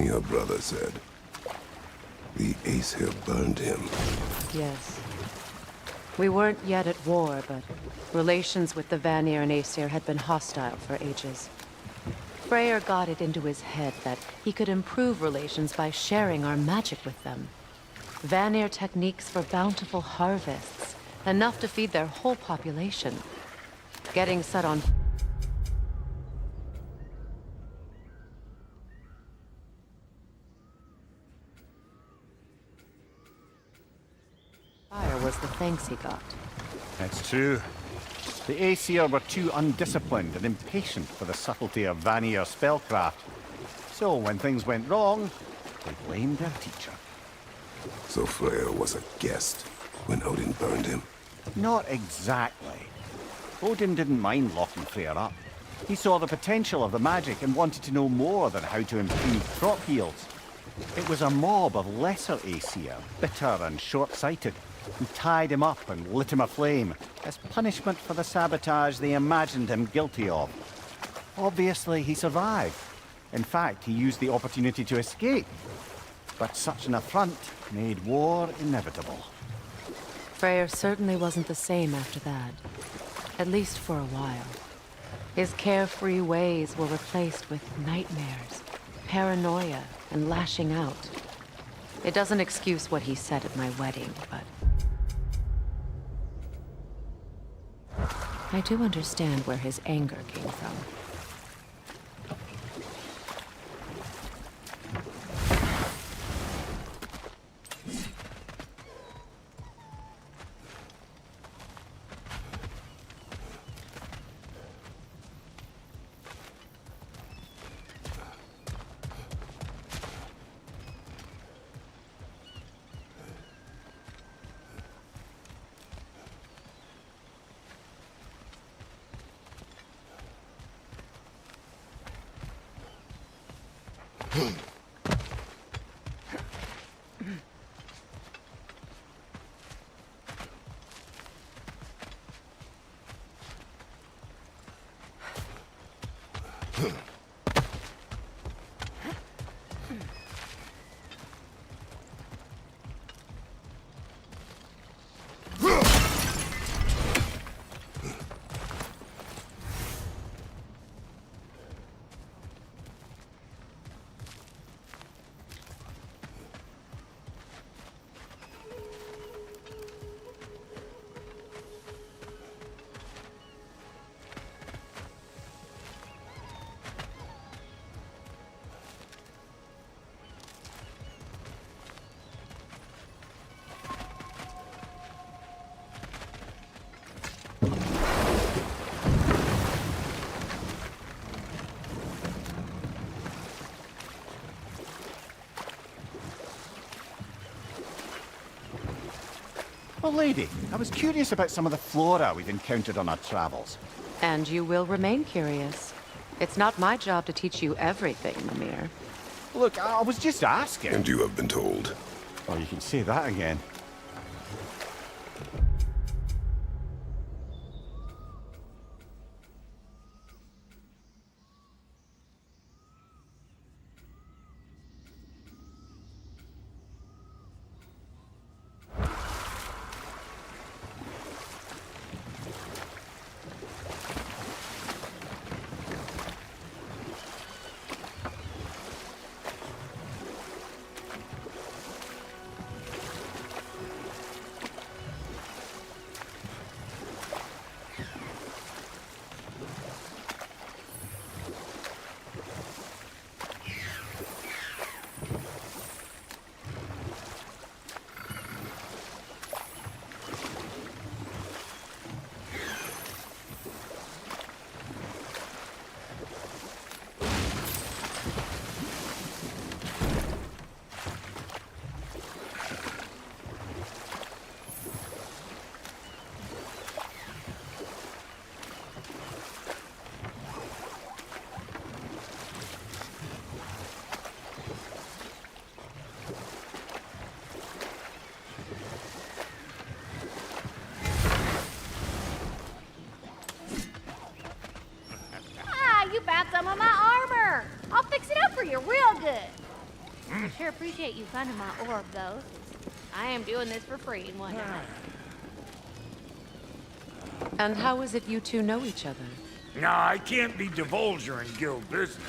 Your brother said the Aesir burned him. Yes. We weren't yet at war, but relations with the Vanir and Aesir had been hostile for ages. Freyr got it into his head that he could improve relations by sharing our magic with them. Vanir techniques for bountiful harvests, enough to feed their whole population. Getting set on fire was the thanks he got. It's true. The Aesir were too undisciplined and impatient for the subtlety of Vanir spellcraft. So when things went wrong, they blamed their teacher. So Freyr was a guest when Odin burned him. Not exactly. Odin didn't mind locking Freyr up. He saw the potential of the magic and wanted to know more than how to improve crop yields. It was a mob of lesser Aesir, bitter and short-sighted, who tied him up and lit him aflame as punishment for the sabotage they imagined him guilty of. Obviously, he survived. In fact, he used the opportunity to escape. But such an affront made war inevitable. Freyr certainly wasn't the same after that. At least for a while. His carefree ways were replaced with nightmares, paranoia, and lashing out. It doesn't excuse what he said at my wedding, but I do understand where his anger came from. Well, lady, I was curious about some of the flora we've encountered on our travels. And you will remain curious. It's not my job to teach you everything, Mimir. Look, I was just asking. And you have been told. Oh, you can say that again. You found some of my armor. I'll fix it up for you real good. I sure appreciate you finding my orb, though. I am doing this for free and whatnot. And how is it you two know each other? No, I can't be divulger in guild business.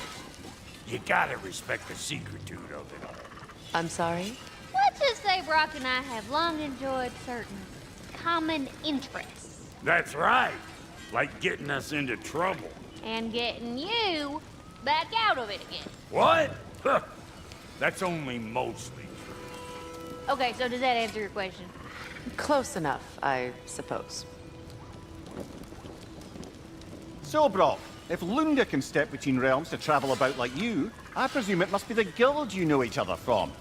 You gotta respect the secretude of it. I'm sorry? Let's just say Brock and I have long enjoyed certain common interests. That's right. Like getting us into trouble. And getting you back out of it again. What? Huh. That's only mostly true. Okay, so does that answer your question? Close enough, I suppose. So, Brock, if Lunda can step between realms to travel about like you, I presume it must be the guild you know each other from.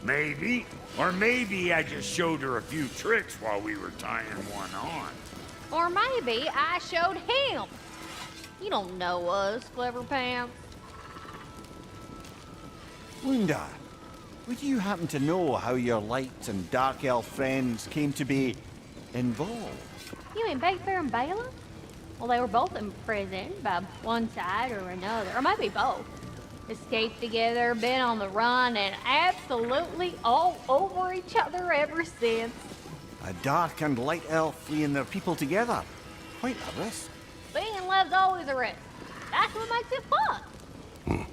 Maybe. Or maybe I just showed her a few tricks while we were tying one on. Or maybe I showed him. You don't know us, Clever Pants. Lunda, would you happen to know how your light and dark elf friends came to be involved? You mean Bayfair and Bala? Well, they were both imprisoned by one side or another, or maybe both. Escaped together, been on the run, and absolutely all over each other ever since. A dark and light elf fleeing their people together. Quite a risk. Being in love's always a risk. That's what makes it fun.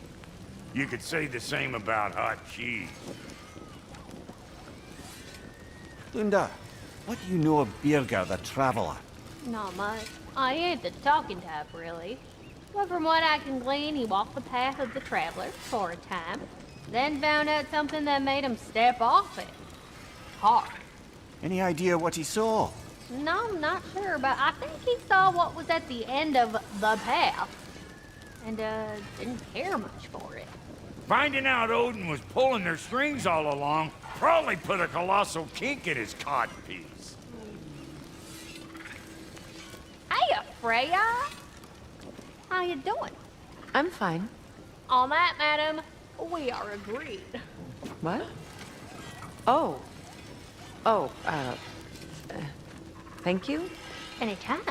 You could say the same about hot cheese. Lunda, what do you know of Birger the Traveler? Not much. I ain't the talking type, really. But from what I can glean, he walked the path of the traveler for a time, then found out something that made him step off it. Hard. Any idea what he saw? No, I'm not sure, but I think he saw what was at the end of the path. And, didn't care much for it. Finding out Odin was pulling their strings all along probably put a colossal kink in his codpiece. Hey, Freya! How you doing? I'm fine. On that, madam, we are agreed. What? Oh. Oh, thank you? Anytime.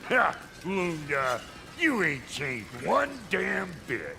Ha! Lunda, you ain't changed one damn bit.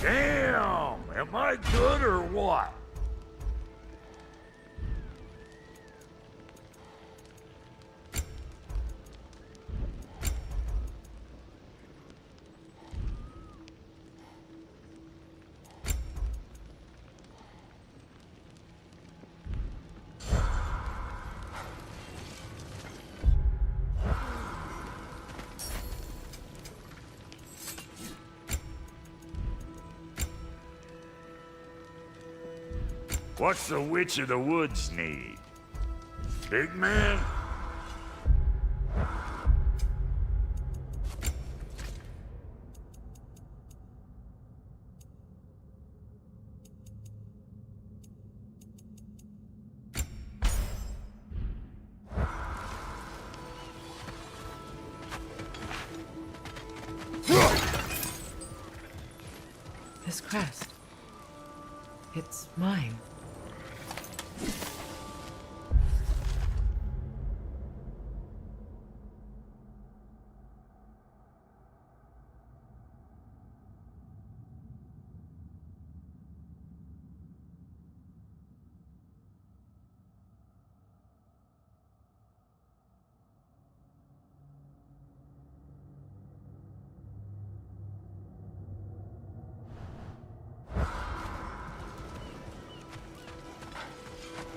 Damn! Am I good or what? What's the Witch of the Woods need? Big man? This crest. It's mine.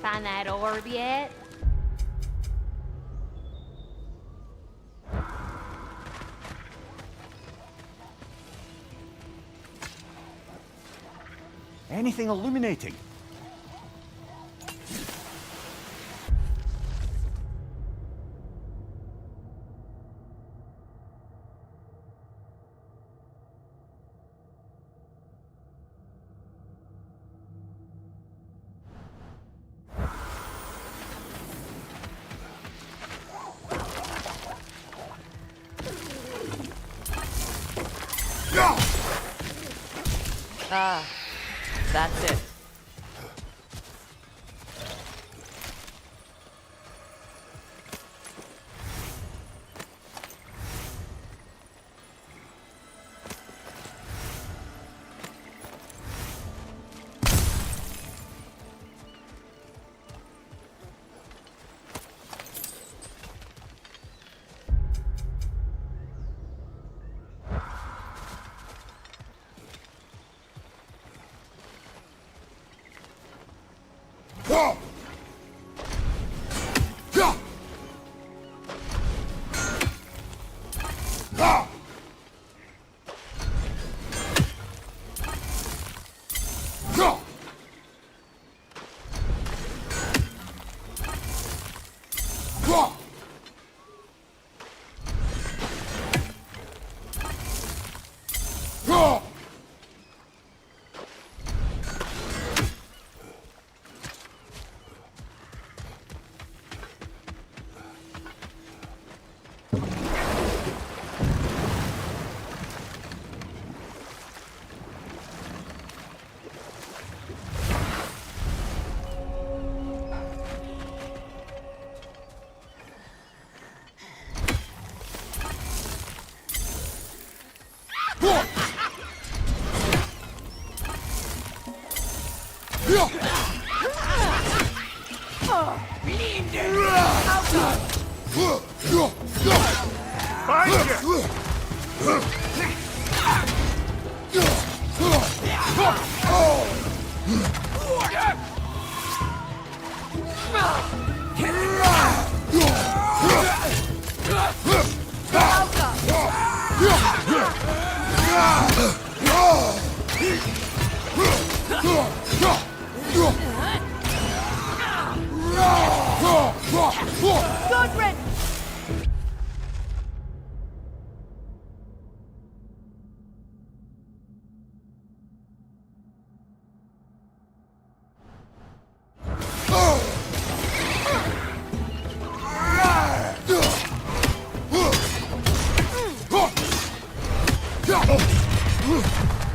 Find that orb yet? Anything illuminating? Ah, that's it.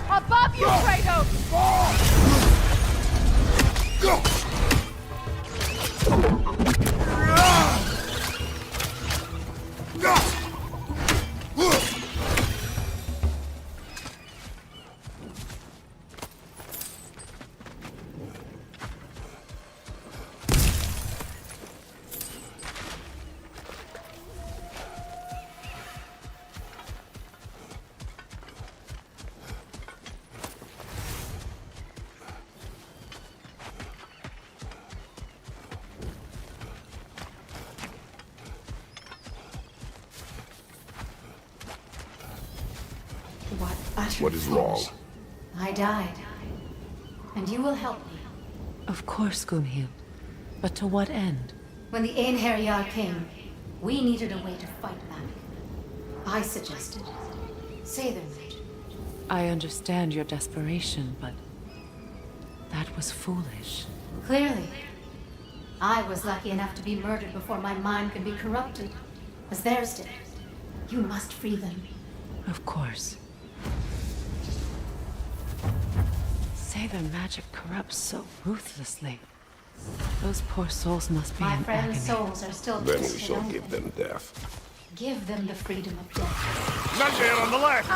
Above you, Kratos! What utter What is wrong? fools. I died. And you will help me. Of course, Gunhild. But to what end? When the Einherjar came, we needed a way to fight back. I suggested say their magic. I understand your desperation, but that was foolish. Clearly. I was lucky enough to be murdered before my mind could be corrupted, as theirs did. You must free them. Of course. Say their magic corrupts so ruthlessly. Those poor souls must be My in friends' agony. souls are still Then we twisted shall only. give them death. Give them the freedom of death. Not there on the left!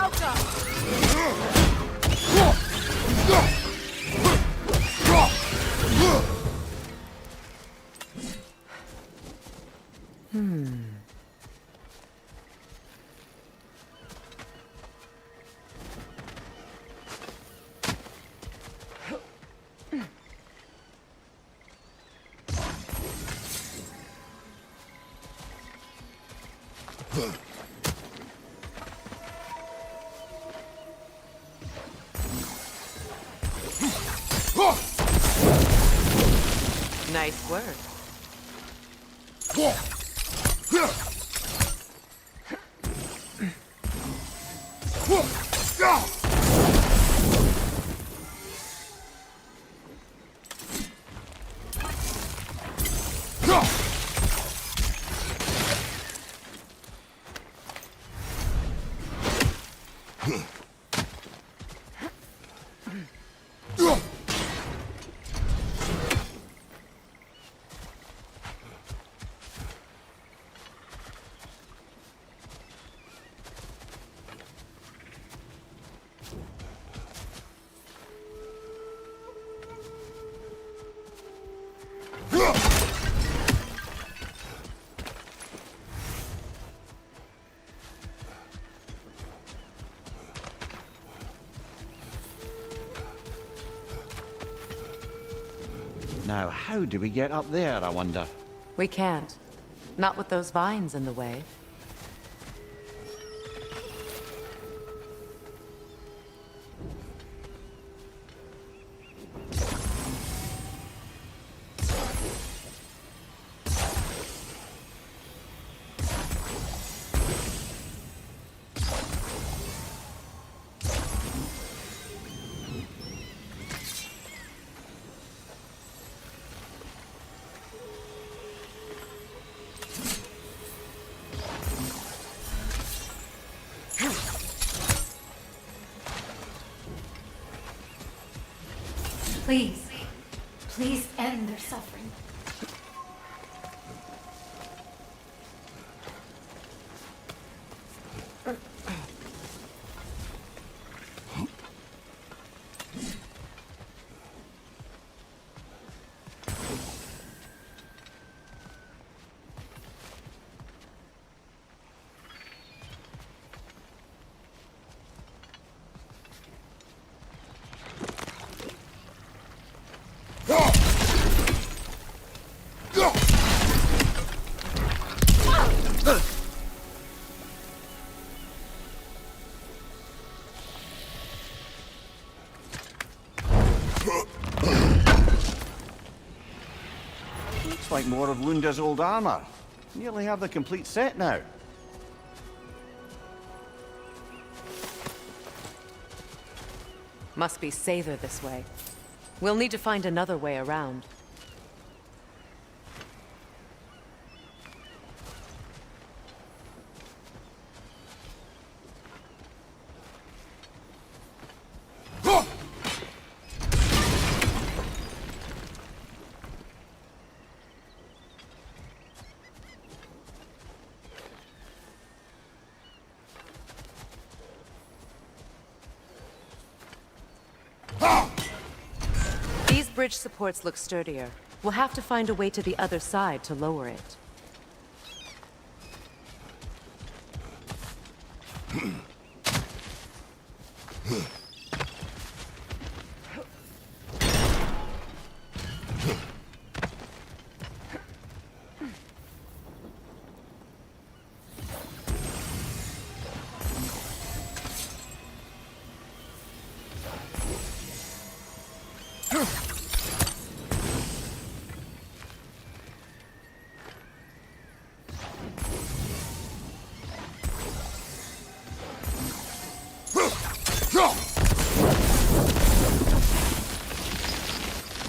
Nice work. Now, how do we get up there, I wonder? We can't. Not with those vines in the way. Please, please end their suffering. Looks like more of Lunda's old armor. Nearly have the complete set now. Must be safer this way. We'll need to find another way around. These bridge supports look sturdier. We'll have to find a way to the other side to lower it.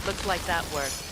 Looks like that worked.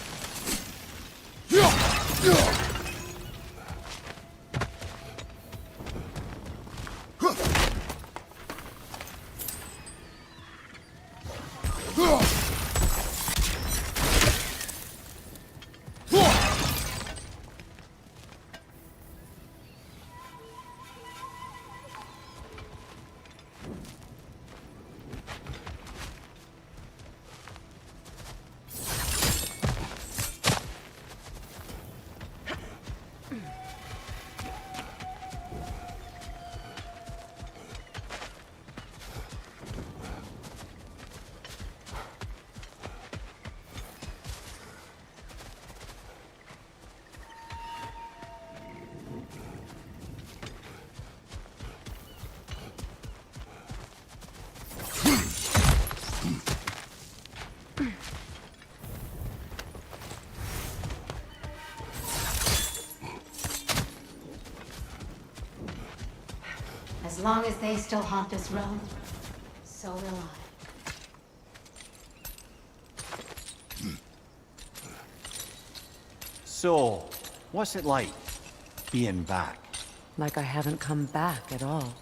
long as they still haunt this realm, so will I. So, what's it like, being back? Like I haven't come back at all.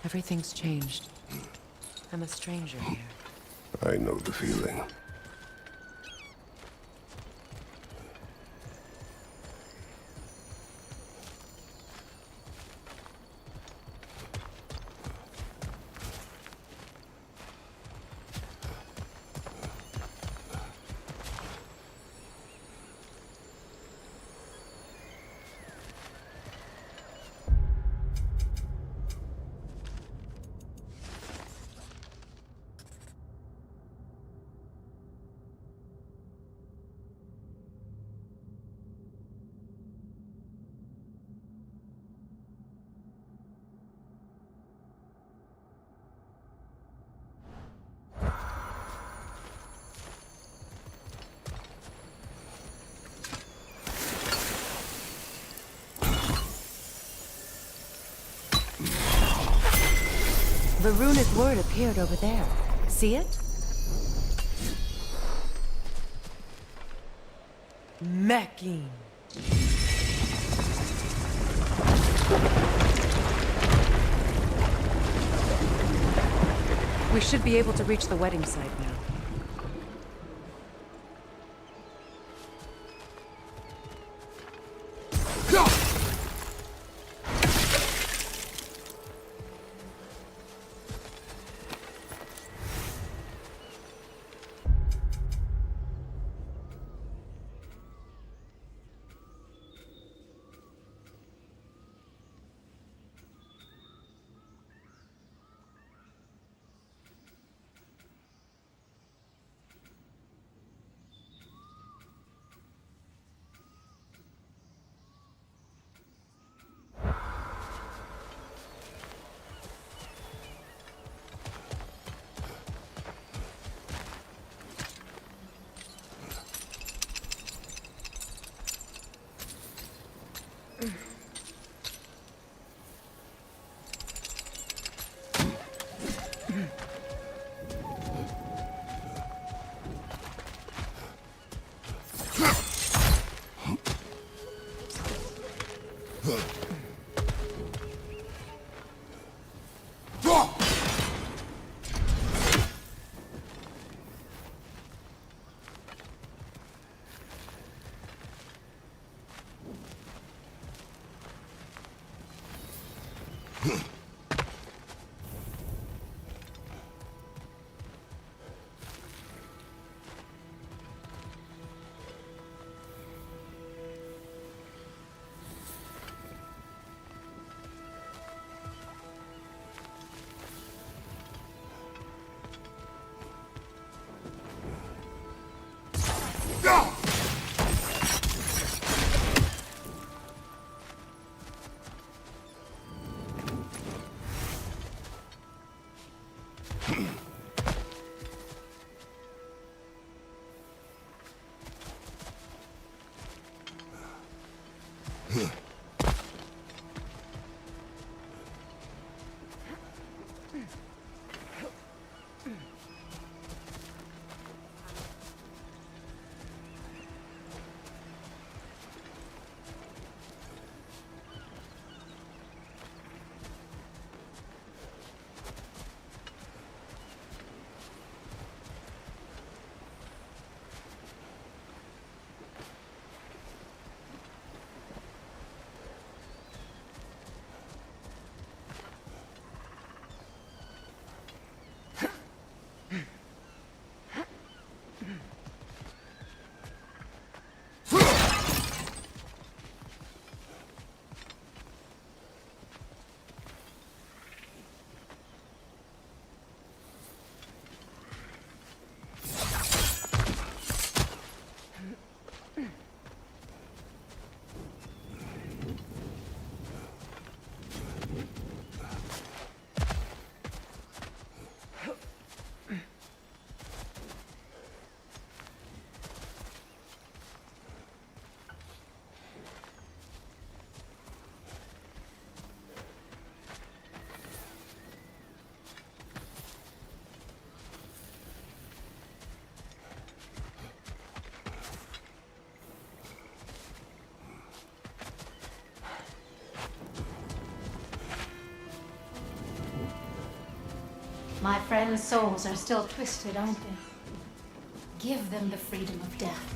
Everything's changed. I'm a stranger here. I know the feeling. The runic word appeared over there. See it? Mecking. We should be able to reach the wedding site now. My friends' souls are still twisted, aren't they? Give them the freedom of death.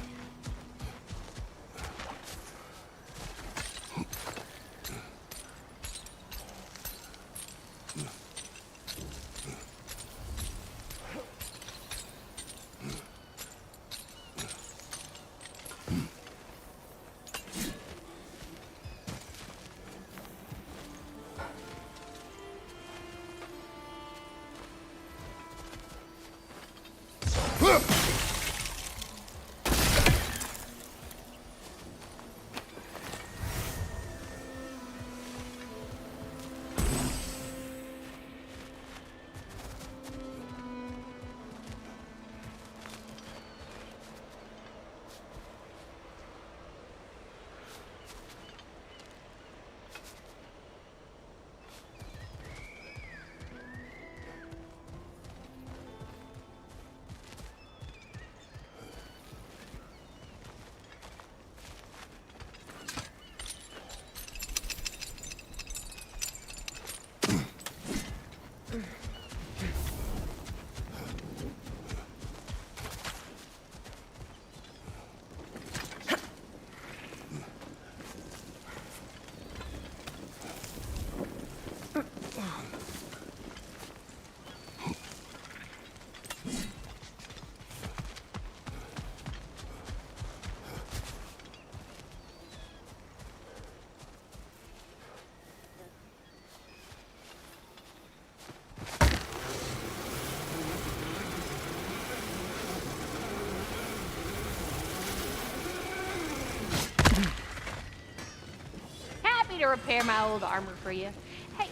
Happy to repair my old armor for you. Hey,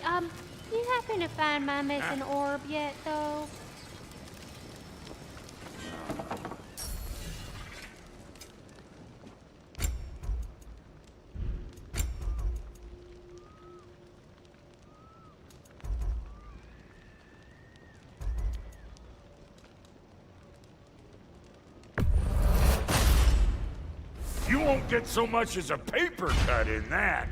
you happen to find my missing orb yet, though? You won't get so much as a paper cut in that.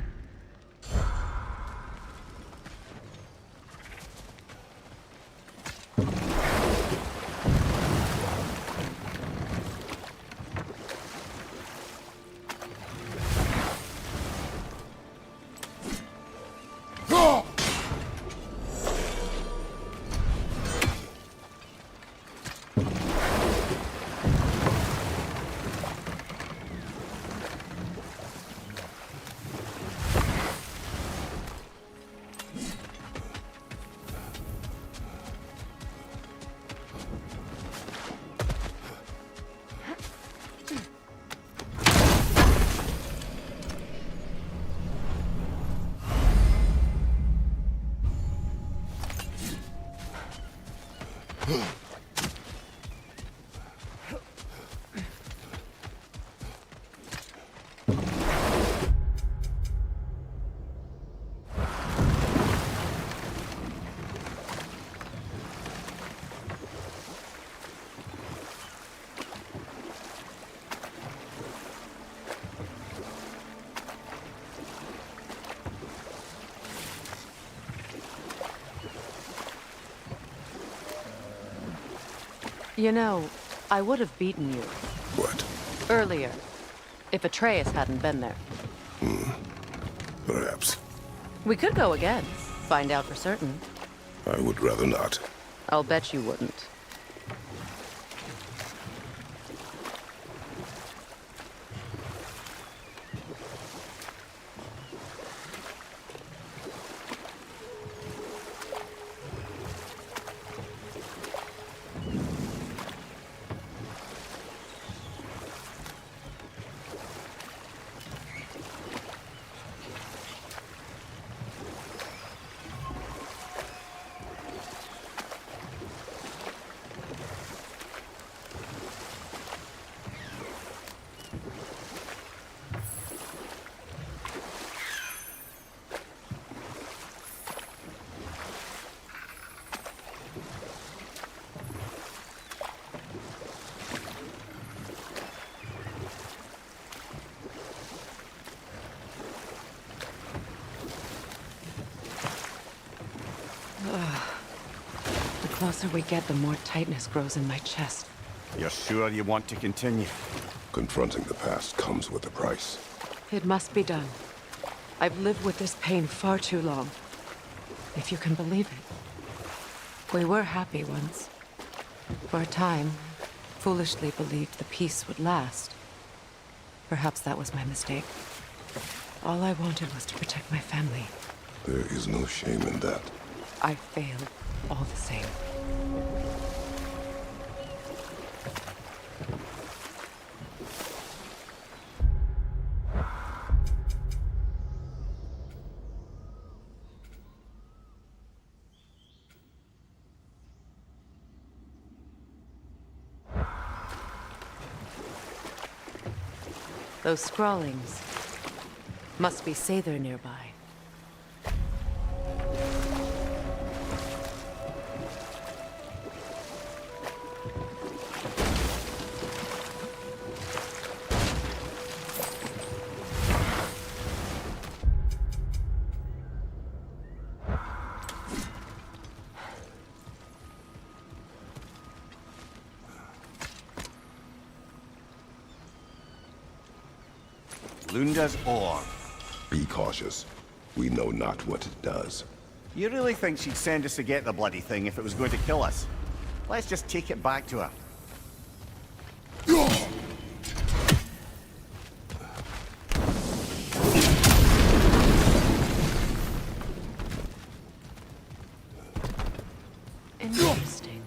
You know, I would have beaten you What? earlier if Atreus hadn't been there. Perhaps. We could go again, find out for certain. I would rather not. I'll bet you wouldn't. closer we get, the more tightness grows in my chest. You're sure you want to continue? Confronting the past comes with a price. It must be done. I've lived with this pain far too long. If you can believe it. We were happy once. For a time, foolishly believed the peace would last. Perhaps that was my mistake. All I wanted was to protect my family. There is no shame in that. I failed, all the same. Those scrawlings must be Sather nearby. Lunda's orb. Be cautious. We know not what it does. You really think she'd send us to get the bloody thing if it was going to kill us? Let's just take it back to her. Interesting.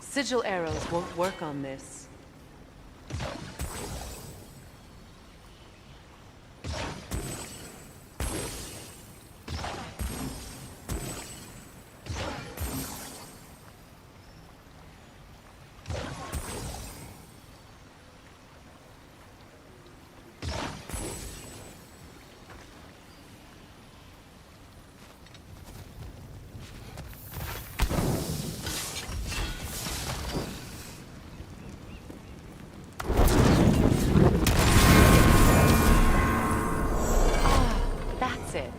Sigil arrows won't work on this. That's it.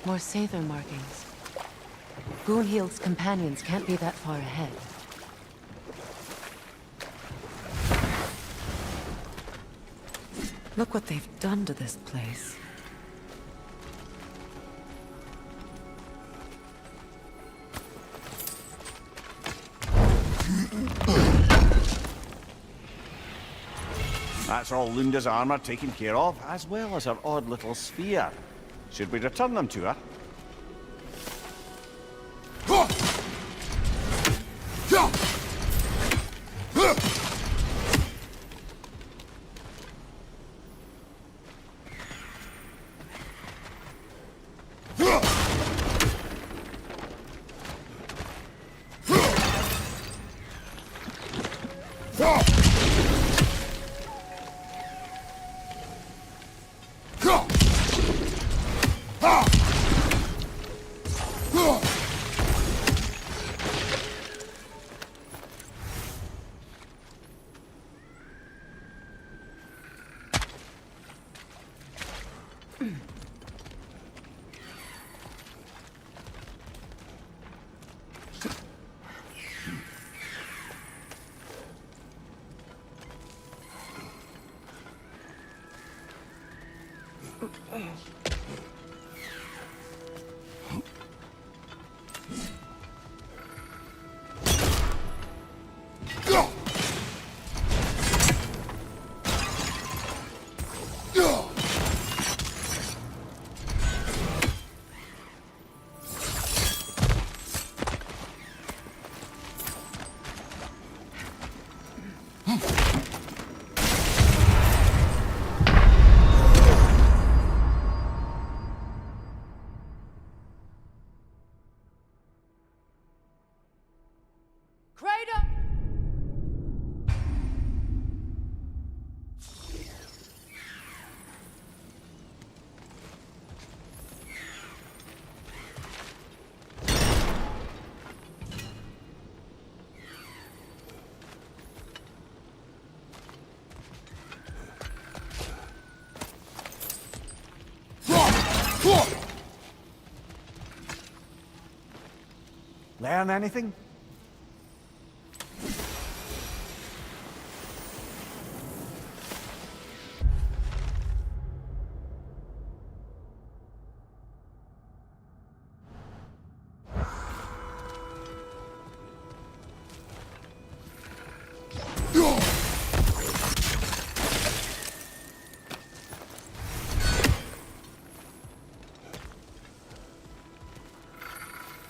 More Sather markings. Goonhield's companions can't be that far ahead. Look what they've done to this place. That's all Lunda's armor taken care of, as well as her odd little sphere. Should we return them to her? Learn anything?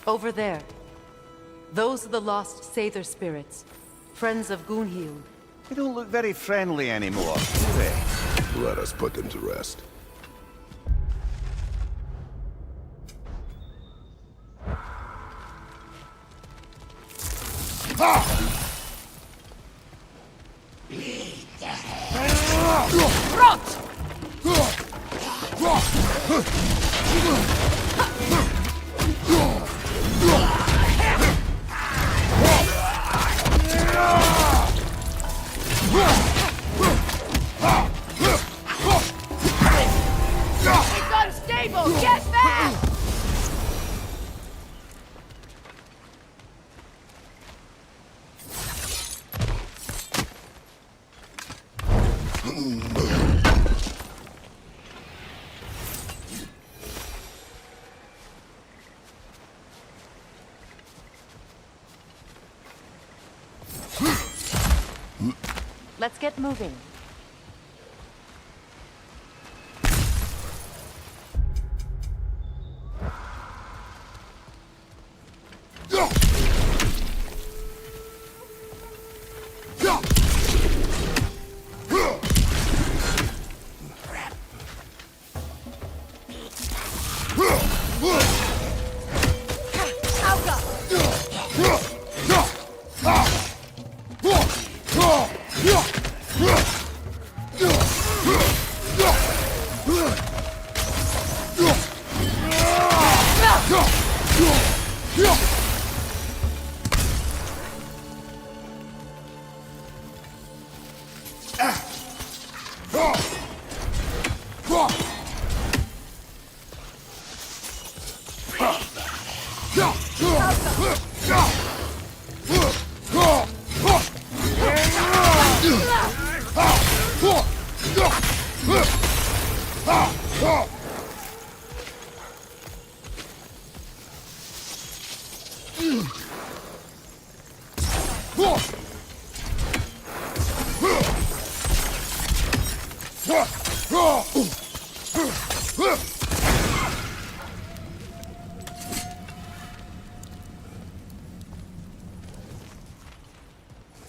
Over there. Those are the lost Sather spirits. Friends of Gunhild. They don't look very friendly anymore, do they? Let us put them to rest. It's unstable! Get back! Let's get moving.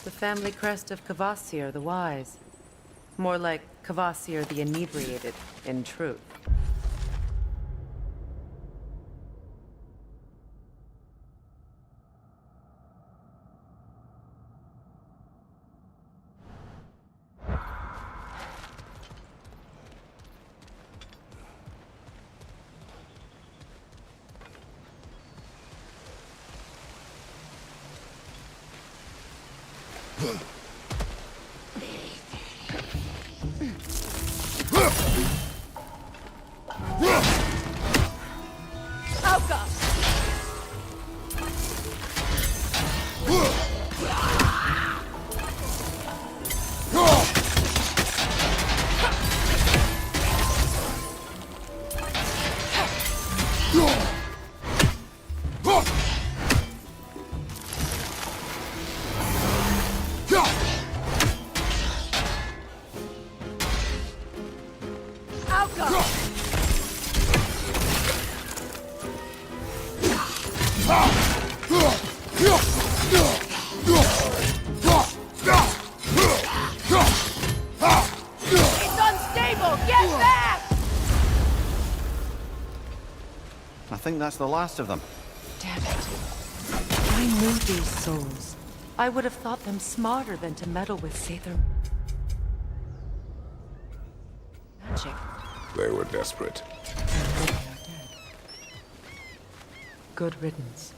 The family crest of Kvasir the Wise. More like Kvasir the Inebriated, in truth. I think that's the last of them. Damn it. I knew these souls. I would have thought them smarter than to meddle with Sather magic. They were desperate. And they are dead. Good riddance.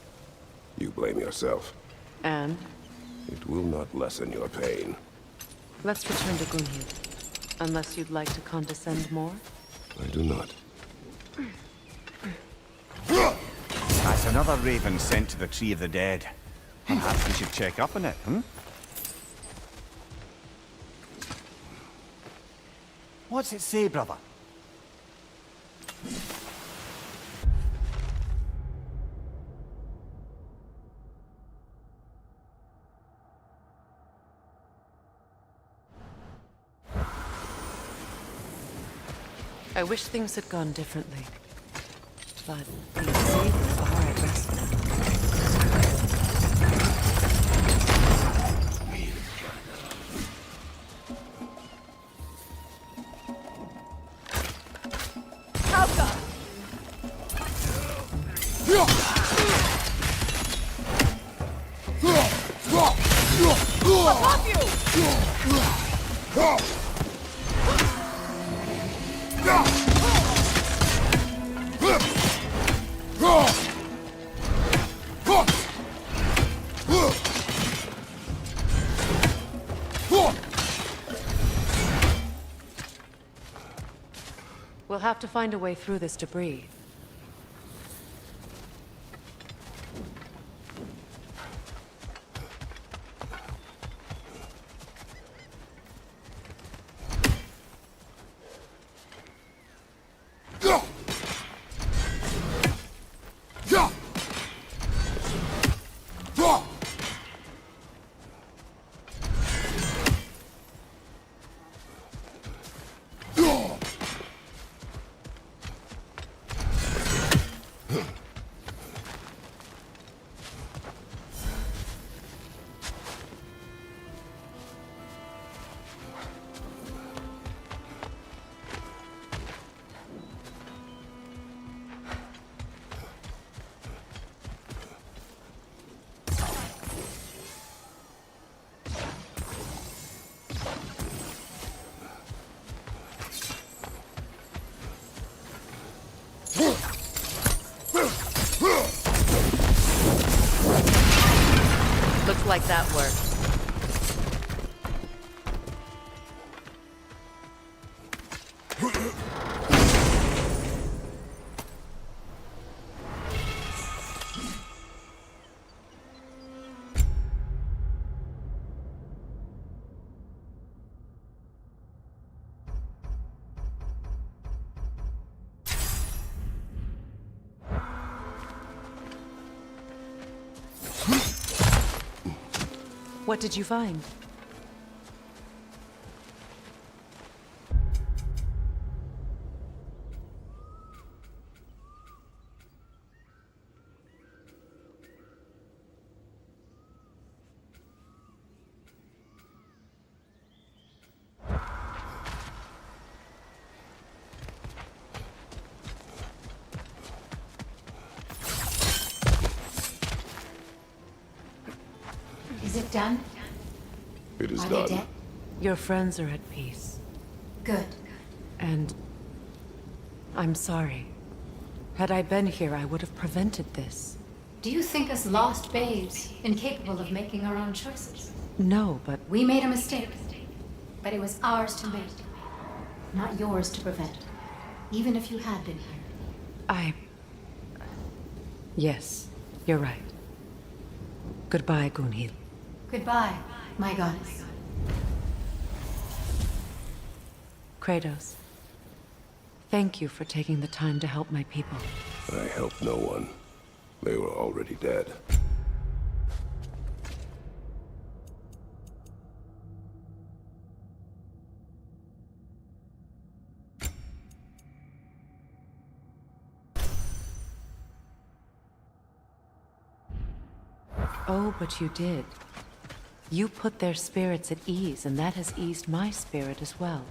You blame yourself. And It will not lessen your pain. let's return to Gunhild. Unless you'd like to condescend more? I do not. That's another raven sent to the Tree of the Dead. Perhaps we should check up on it, hmm? What's it say, brother? I wish things had gone differently. But these sabers are at rest now. We'll have to find a way through this debris. Looks like that worked. What did you find? Is it done? It is Are done. they dead? Your friends are at peace. Good. And I'm sorry. Had I been here, I would have prevented this. Do you think us lost babes, incapable of making our own choices? No, but We made a mistake, but it was ours to make, not yours to prevent. Even if you had been here. Yes, you're right. Goodbye, Gunhild. Goodbye, my goddess. Kratos. Thank you for taking the time to help my people. I helped no one. They were already dead. Oh, but you did. You put their spirits at ease, and that has eased my spirit as well.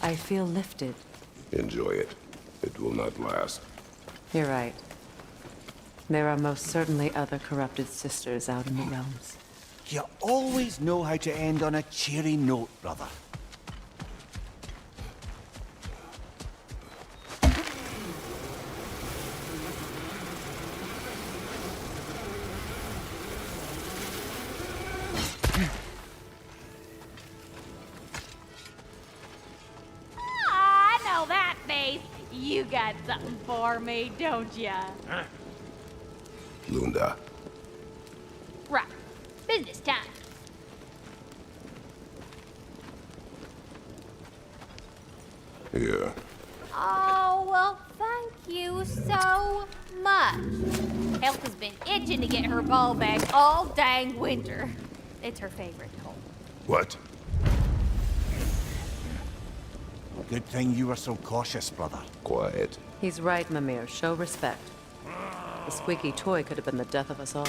I feel lifted. Enjoy it. It will not last. You're right. There are most certainly other corrupted sisters out in the realms. You always know how to end on a cheery note, brother. I know that face. You got something for me, don't ya? Lunda. Right. Business time. Here. Oh, well, thank you so much. Health has been itching to get her ball back all dang winter. It's her favorite hole. What? Good thing you were so cautious, brother. Quiet. He's right, Mimir. Show respect. The squeaky toy could have been the death of us all.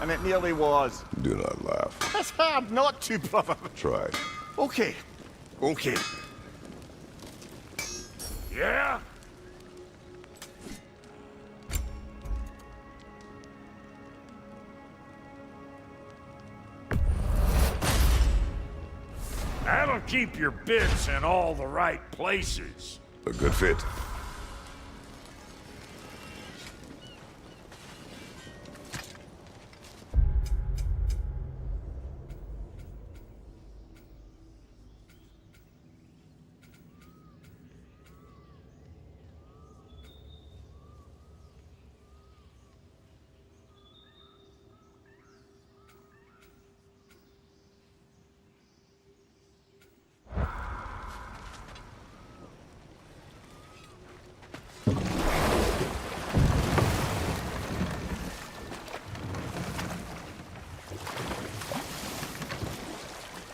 And it nearly was. Do not laugh. It's hard not to, brother. Try. Okay. Okay. Yeah? That'll keep your bits in all the right places. A good fit.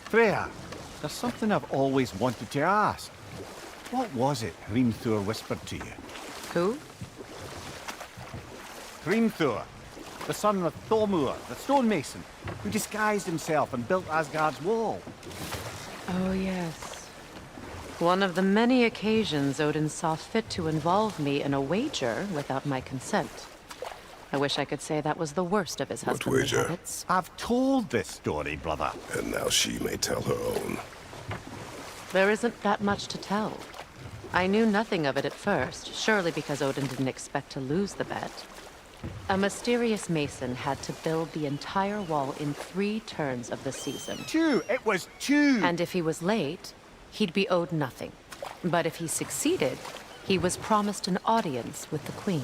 Freya, there's something I've always wanted to ask. What was it Hrimthur whispered to you? Who? Hrimthur, the son of Thormur, the stonemason, who disguised himself and built Asgard's wall. Oh, yes. One of the many occasions Odin saw fit to involve me in a wager without my consent. I wish I could say that was the worst of his What husbandly wager? habits. I've told this story, brother. And now she may tell her own. There isn't that much to tell. I knew nothing of it at first, surely because Odin didn't expect to lose the bet. A mysterious mason had to build the entire wall in 3 turns of the season. 2! It was 2! And if he was late, he'd be owed nothing. But if he succeeded, he was promised an audience with the queen.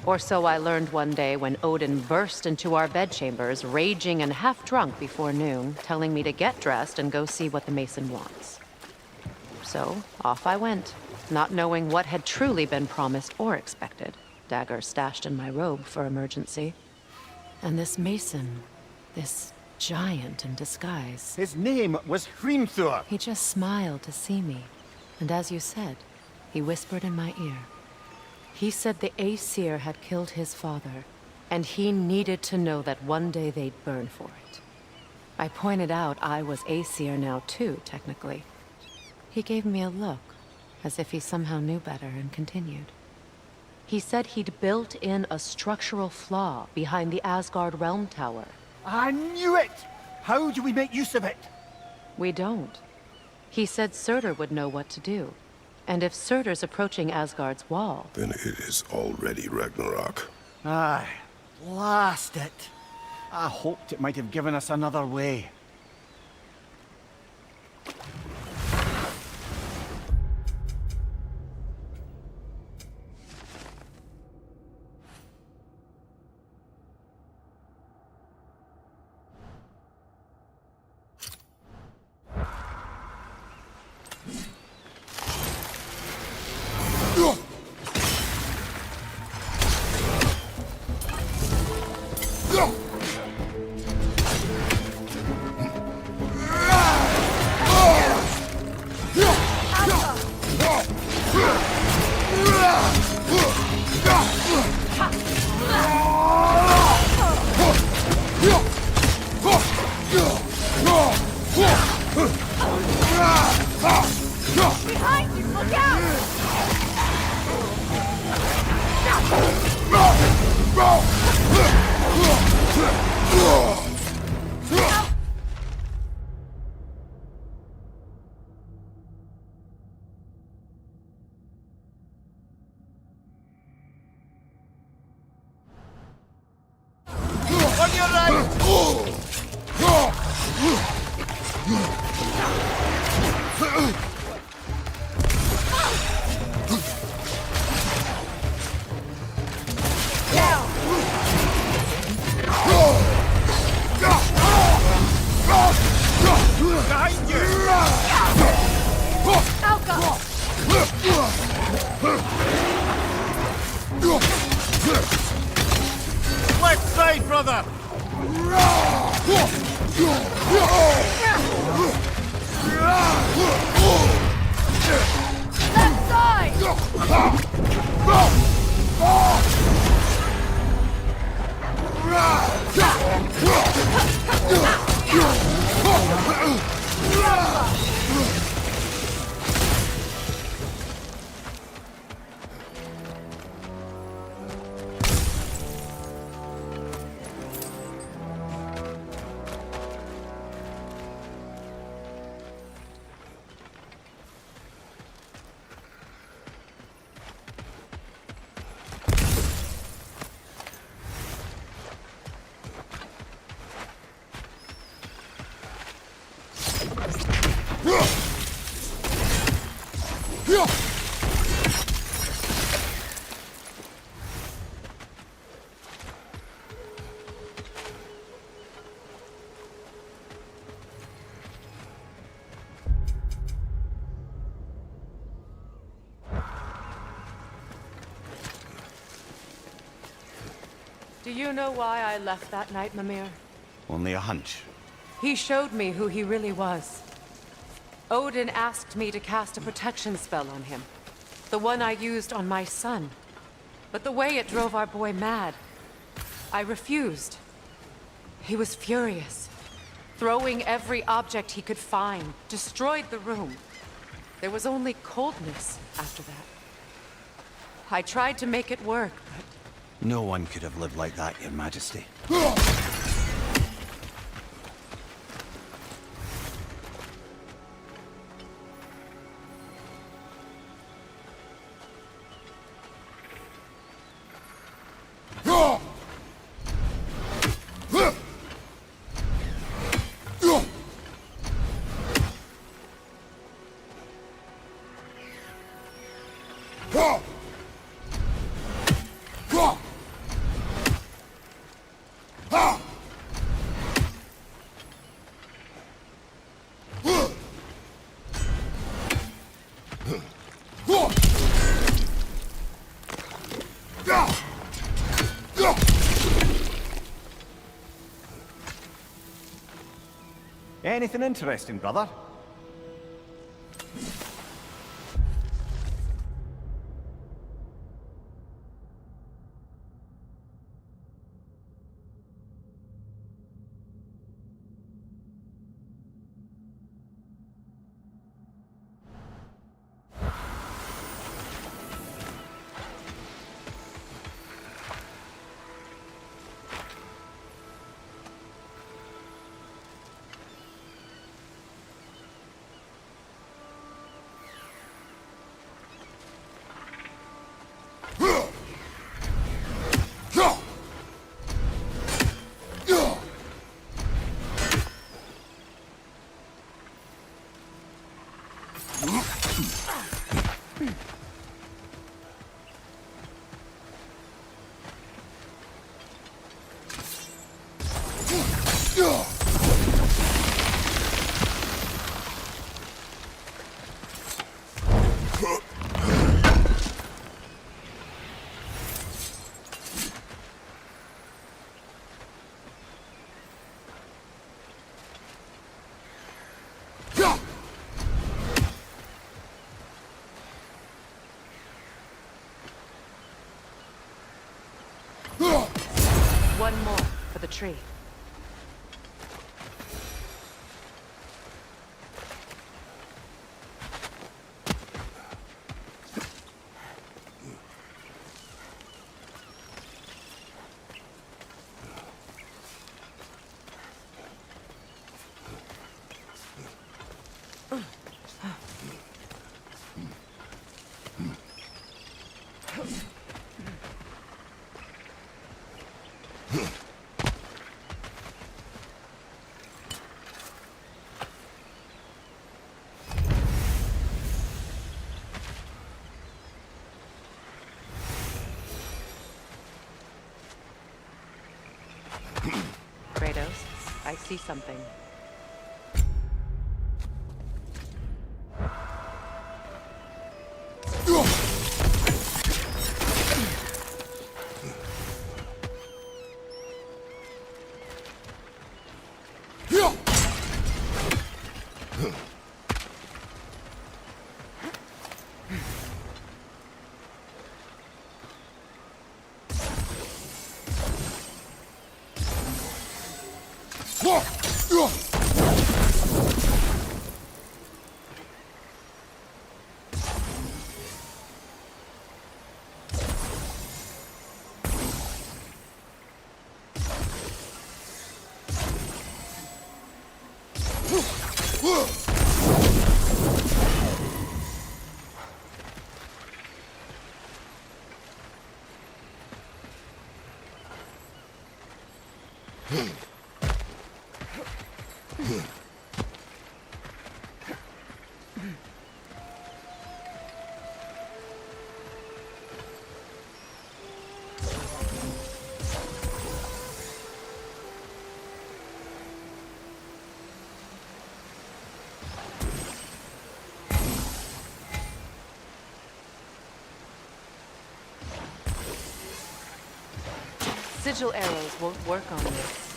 Or so I learned one day when Odin burst into our bedchambers, raging and half-drunk before noon, telling me to get dressed and go see what the mason wants. So, off I went, not knowing what had truly been promised or expected. Dagger stashed in my robe for emergency. And this mason, this giant in disguise, His name was Hrimthur. he just smiled to see me. And as you said, he whispered in my ear. He said the Aesir had killed his father, and he needed to know that one day they'd burn for it. I pointed out I was Aesir now too, technically. He gave me a look, as if he somehow knew better, and continued. He said he'd built in a structural flaw behind the Asgard Realm Tower. I knew it! How do we make use of it? We don't. He said Surtur would know what to do. And if Surtur's approaching Asgard's wall, Then it is already Ragnarok. Aye, blast it. I hoped it might have given us another way. Behind you! Look out! On your right! Behind you! Left side, brother! Left side! Do you know why I left that night, Mimir? Only a hunch. He showed me who he really was. Odin asked me to cast a protection spell on him. The one I used on my son. But the way it drove our boy mad, I refused. He was furious. Throwing every object he could find, destroyed the room. There was only coldness after that. I tried to make it work, but... No one could have lived like that, Your Majesty. Anything interesting, brother? One more for the tree. Kratos, I see something. Sigil arrows won't work on this.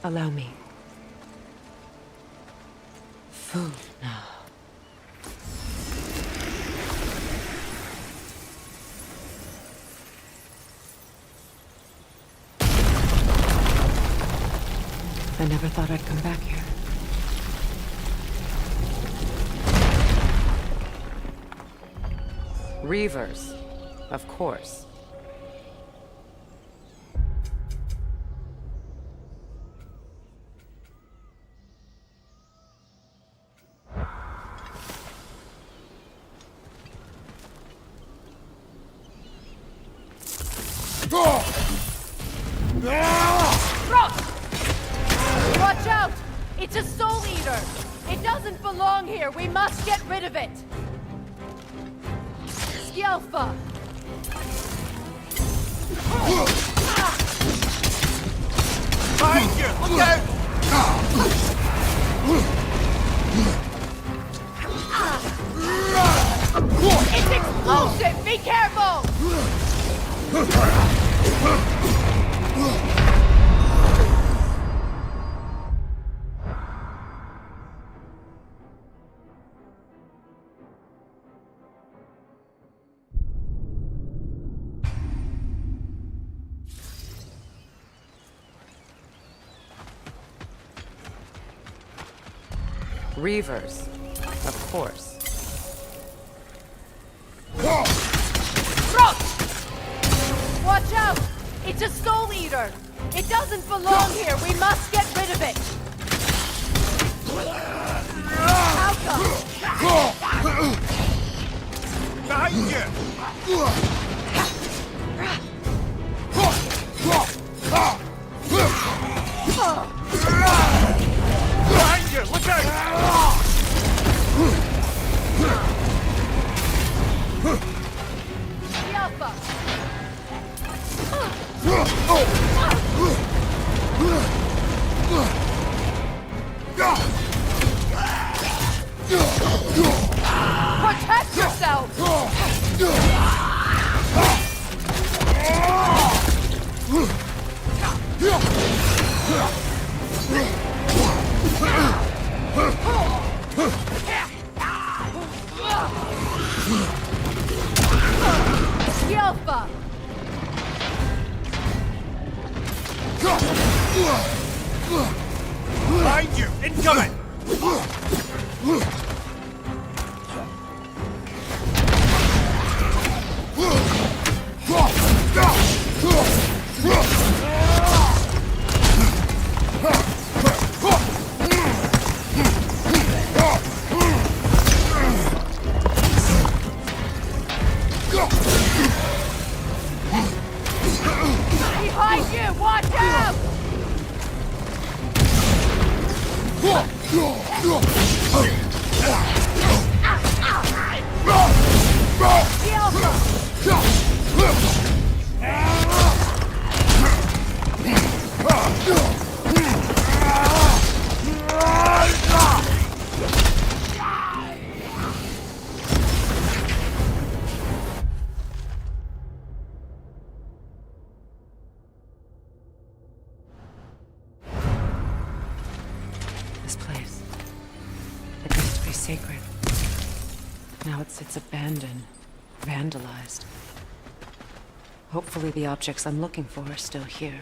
Allow me. Food now. I never thought I'd come back here. Reavers, of course. Watch out! It's a soul eater! It doesn't belong here! We must get rid of it! Skjelfa! Behind you! Look out! It's explosive! Be careful! Reavers, of course. Roach! Watch out! It's a soul eater! It doesn't belong here! We must get rid of it! How come? Behind you! Behind you! Look out! Skjelfa! Protect yourself! Skjelfa! Behind you! Incoming! Behind you! Watch out! This place. It used to be sacred. Now it sits abandoned, vandalized. Hopefully the objects I'm looking for are still here.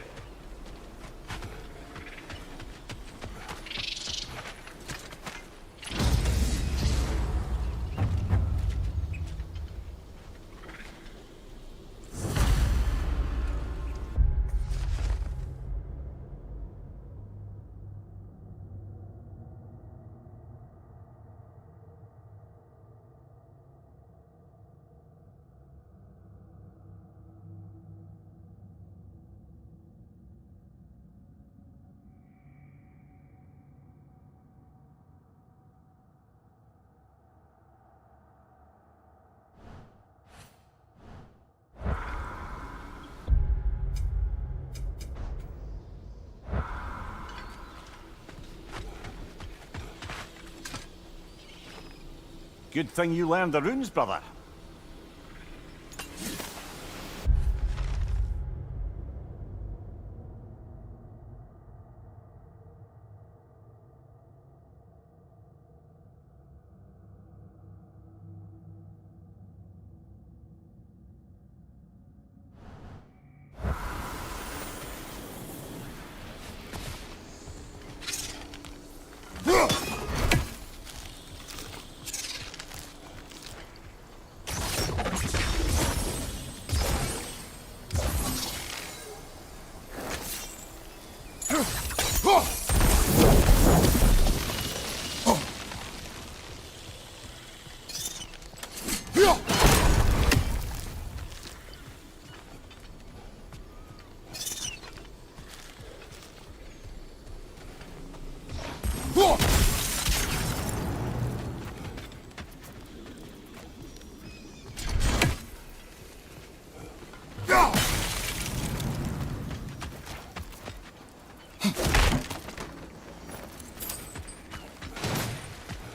Good thing you learned the runes, brother.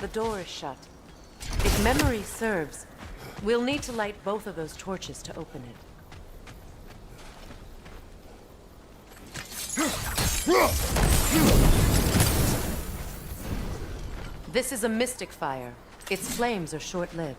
The door is shut. If memory serves, we'll need to light both of those torches to open it. This is a mystic fire. Its flames are short-lived.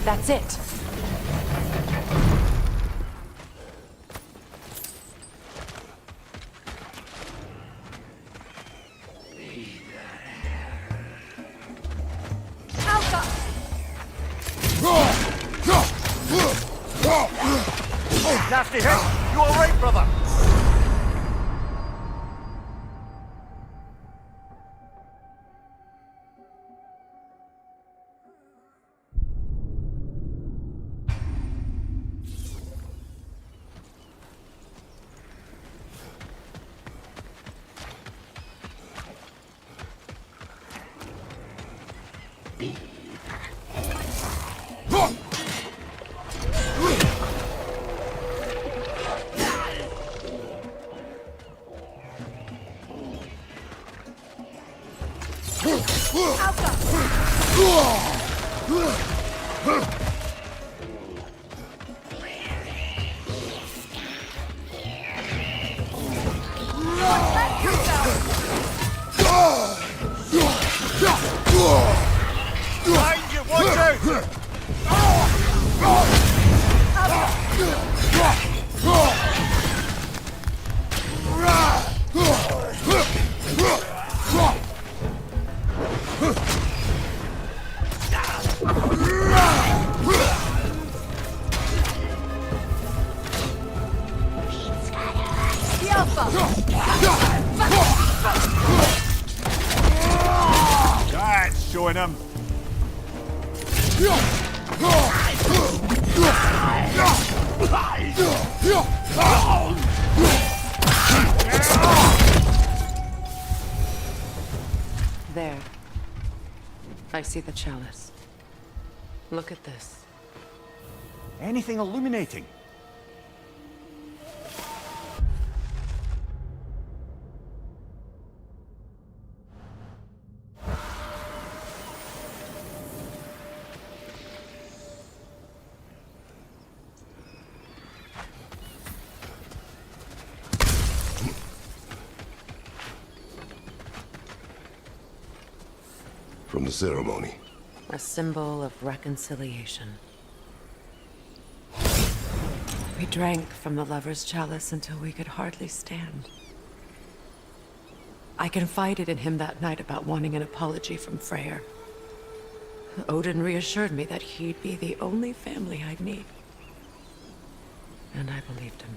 That's it. Nasty hit! You alright, brother? Behind you, watch out! That's showing him. There. I see the chalice. Look at this. Anything illuminating? From the ceremony. A symbol of reconciliation. We drank from the lover's chalice until we could hardly stand. I confided in him that night about wanting an apology from Freyr. Odin reassured me that he'd be the only family I'd need. And I believed him.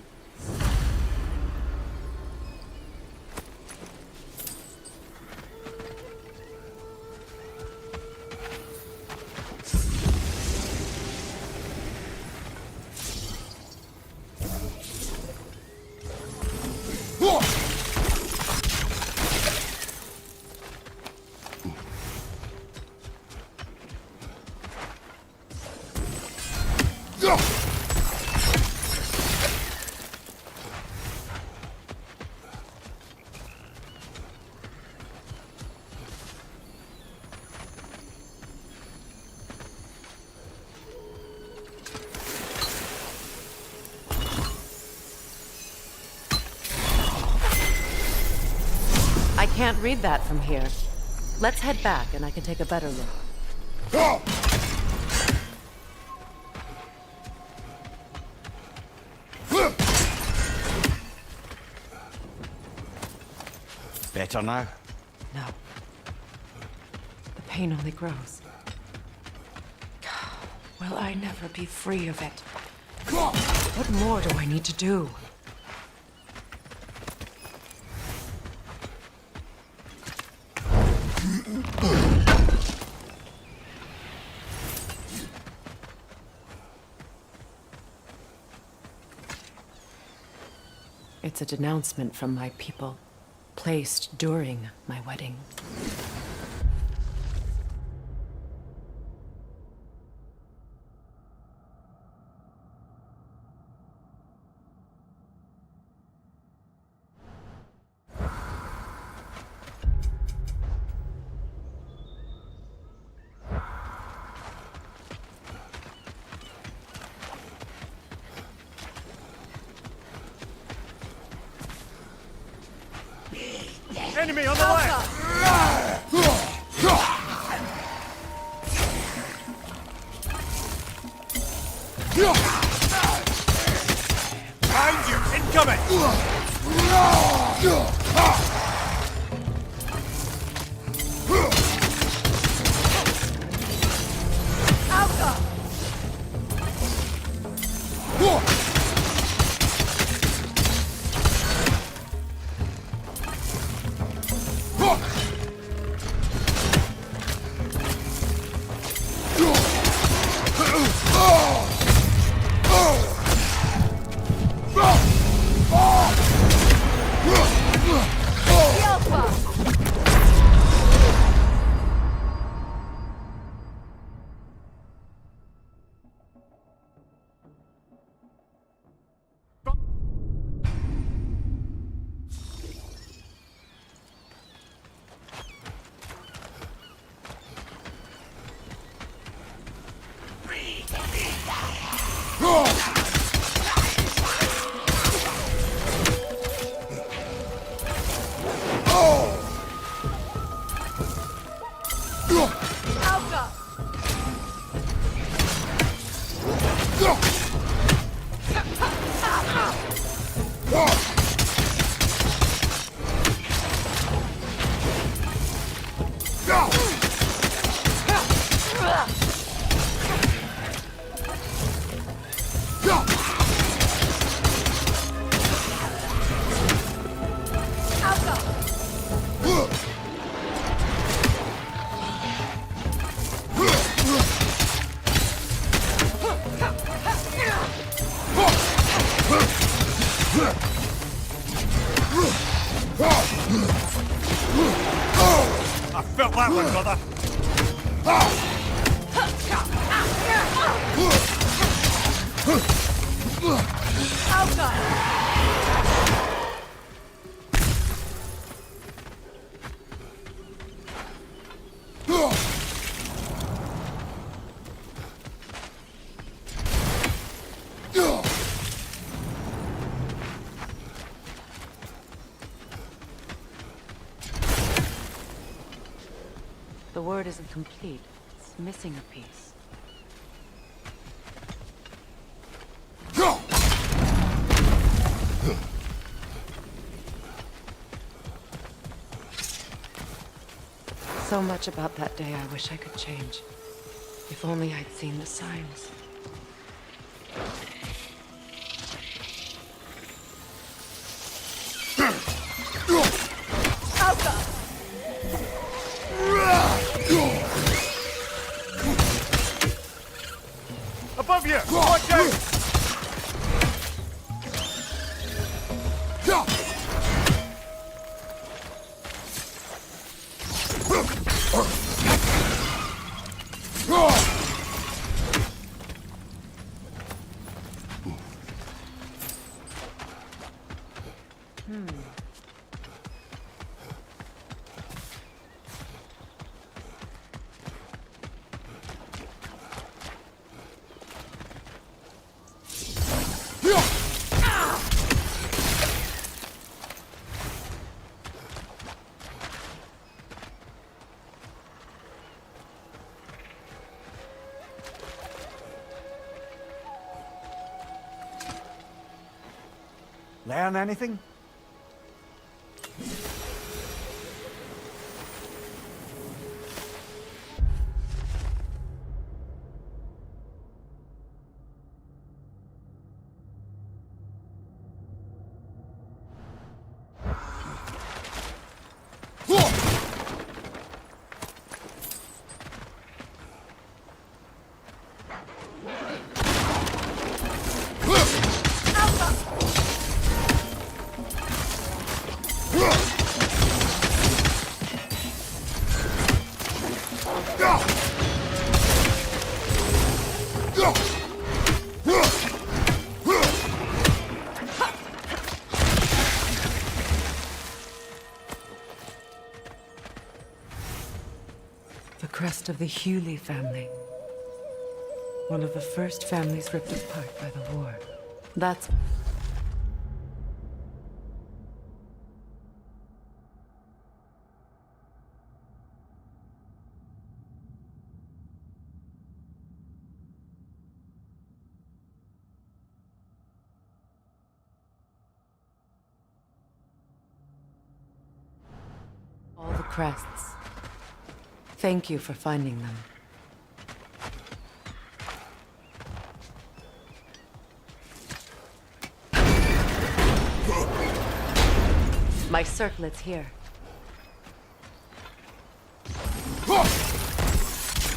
I can't read that from here. Let's head back and I can take a better look. Better now? No. The pain only grows. Will I never be free of it? What more do I need to do? It's a denouncement from my people. placed during my wedding. Enemy on the left! Behind you! Incoming! I felt that one, brother. The word isn't complete. It's missing a piece. So much about that day I wish I could change. If only I'd seen the signs. Above you! Watch out! Learn anything? The crest of the Hewley family. One of the first families ripped apart by the war. That's... all the crests. Thank you for finding them. My circlet's here.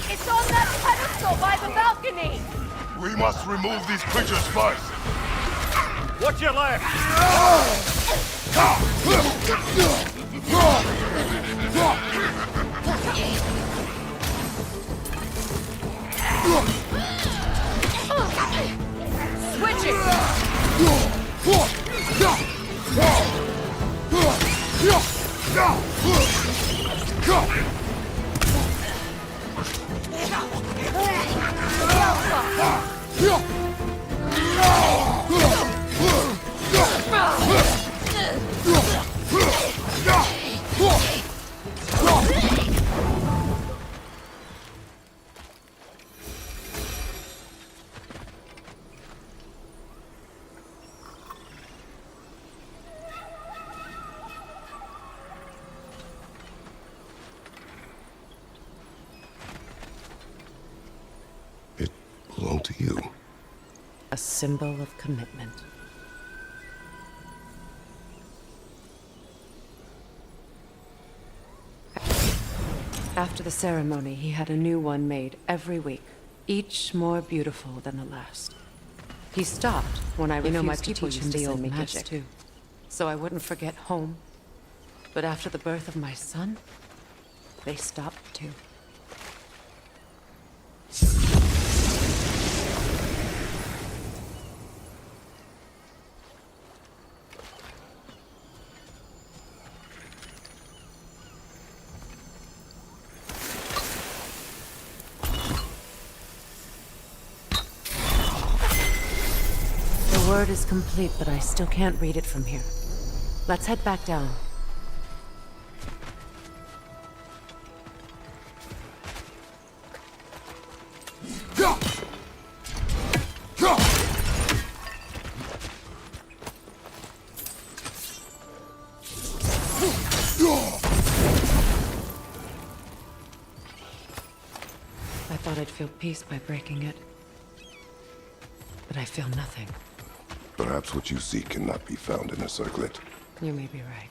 It's on that pedestal by the balcony! We must remove these creatures first. What's your left? It belonged to you. A symbol of commitment. After the ceremony, he had a new one made every week, each more beautiful than the last. He stopped when I refused to teach him the old magic too, so I wouldn't forget home. But after the birth of my son, they stopped too. The word is complete, but I still can't read it from here. Let's head back down. I thought I'd feel peace by breaking it, but I feel nothing. Perhaps what you seek cannot be found in a circlet. You may be right.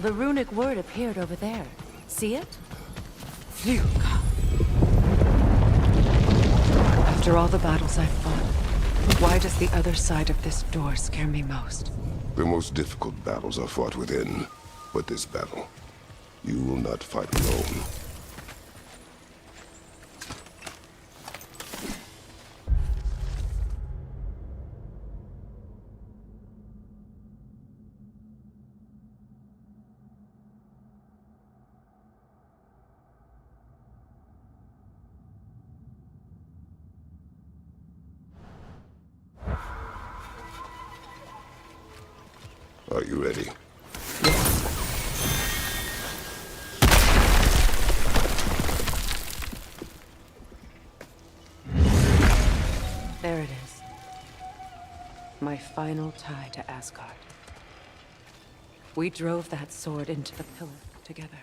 The runic word appeared over there. See it? Phew. After all the battles I've fought, why does the other side of this door scare me most? The most difficult battles are fought within, but this battle, you will not fight alone. Are you ready? There it is. My final tie to Asgard. We drove that sword into the pillar together.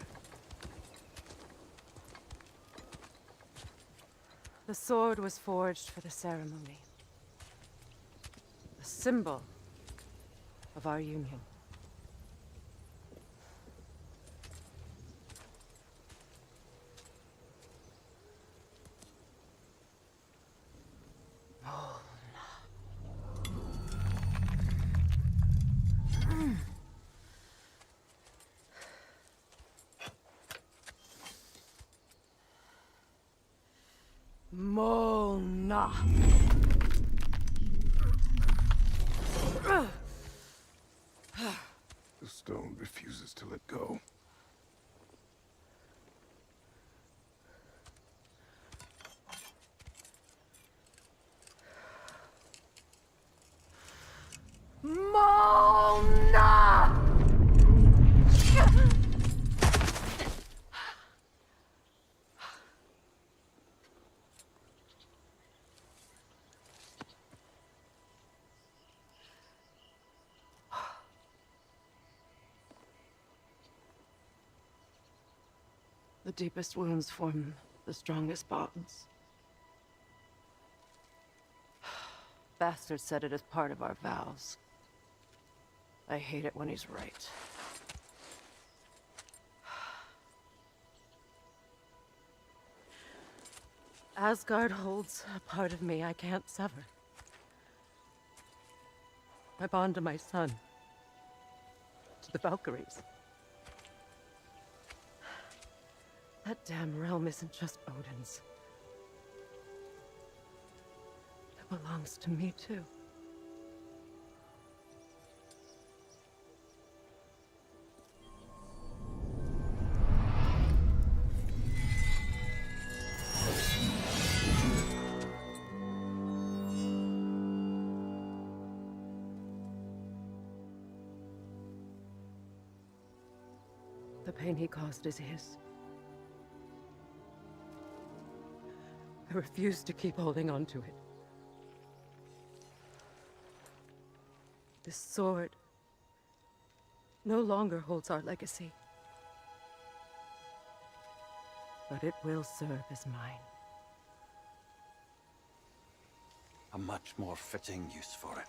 The sword was forged for the ceremony. A symbol of our union. Mona. The stone refuses to let go. Mona! The deepest wounds form the strongest bonds. Bastard said it as part of our vows. I hate it when he's right. Asgard holds a part of me I can't sever. I bond to my son. To the Valkyries. That damn realm isn't just Odin's. It belongs to me, too. The pain he caused is his. I refuse to keep holding on to it. This sword no longer holds our legacy. But it will serve as mine. A much more fitting use for it.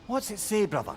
What's it say, brother?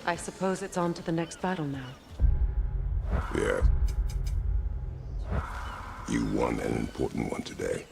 I suppose it's on to the next battle now. Yeah. You won an important one today.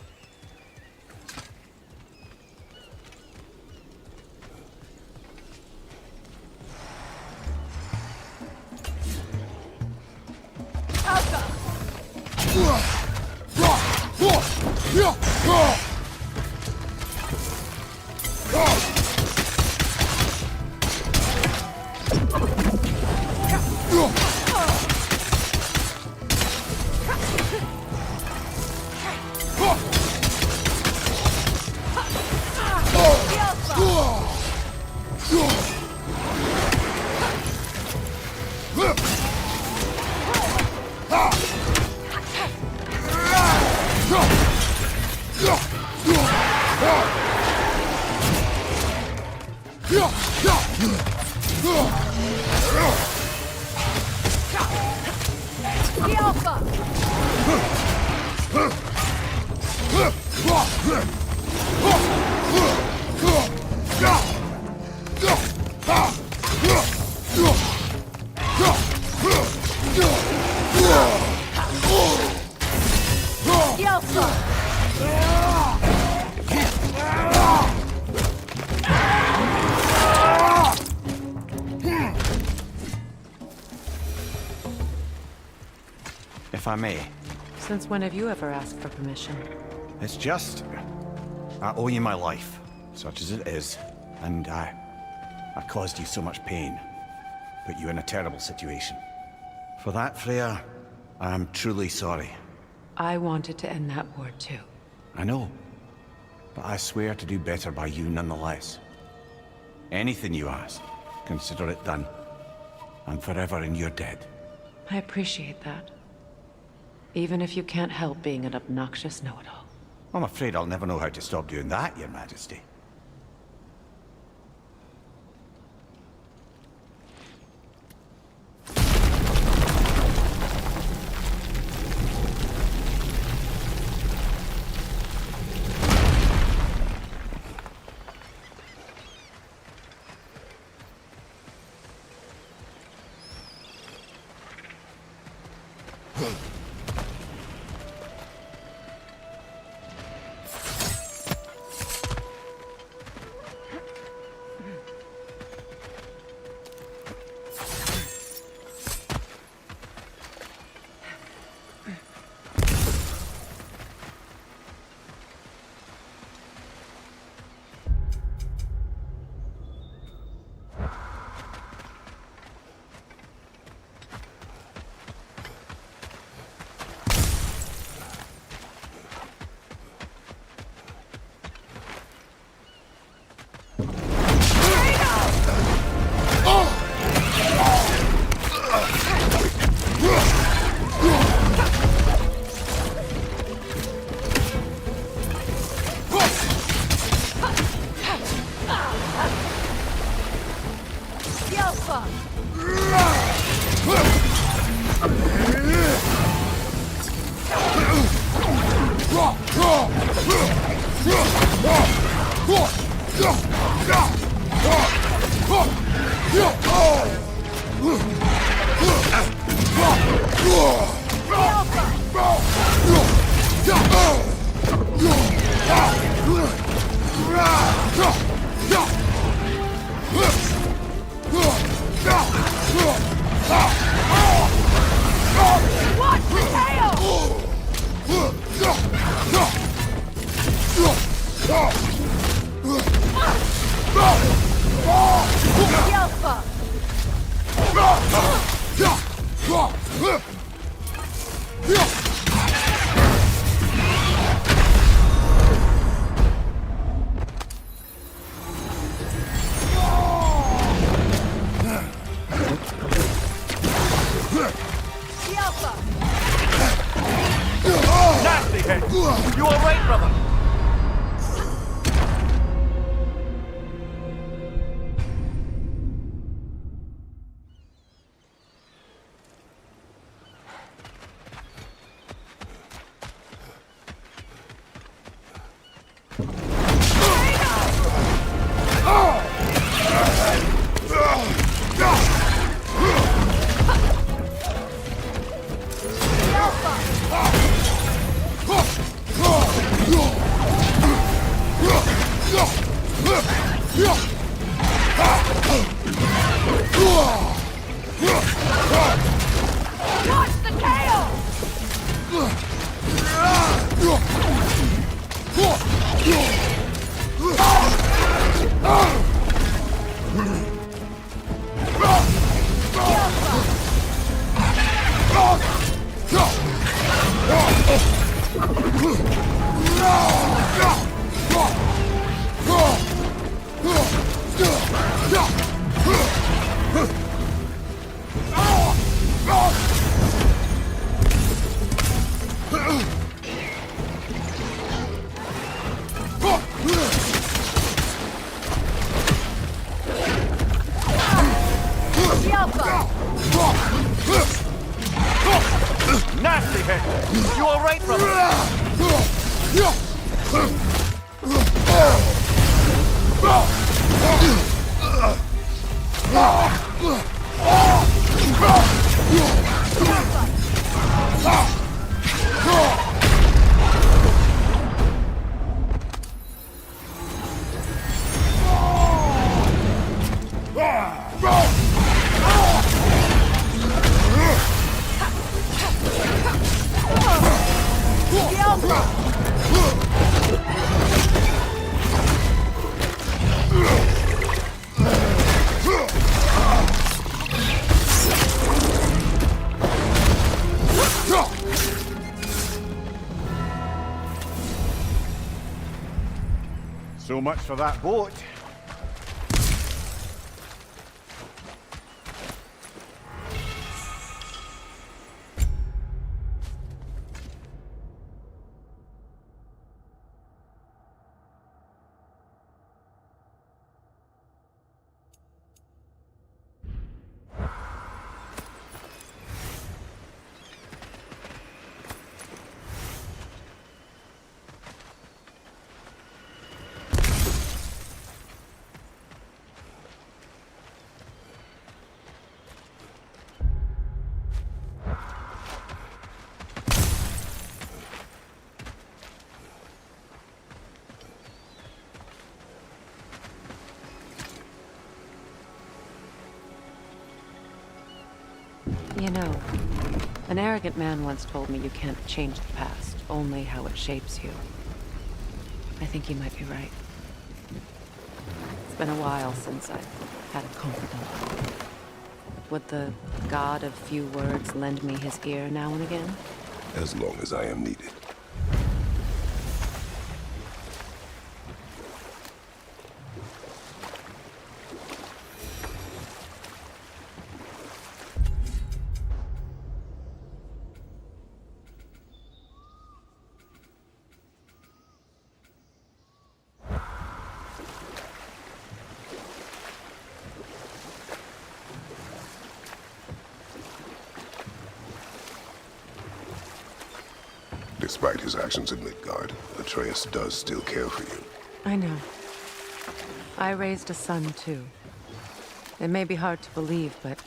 If I may. Since when have you ever asked for permission? It's just... I owe you my life, such as it is. And I caused you so much pain. Put you in a terrible situation. For that, Freya, I am truly sorry. I wanted to end that war too. I know. But I swear to do better by you nonetheless. Anything you ask, consider it done. I'm forever in your debt. I appreciate that. Even if you can't help being an obnoxious know-it-all. I'm afraid I'll never know how to stop doing that, Your Majesty. Nasty hit! You alright, brother? So much for that boat. You know, an arrogant man once told me you can't change the past, only how it shapes you. I think he might be right. It's been a while since I've had a confidant. Would the god of few words lend me his ear now and again? As long as I am needed. Despite his actions in Midgard, Atreus does still care for you. I know. I raised a son, too. It may be hard to believe, but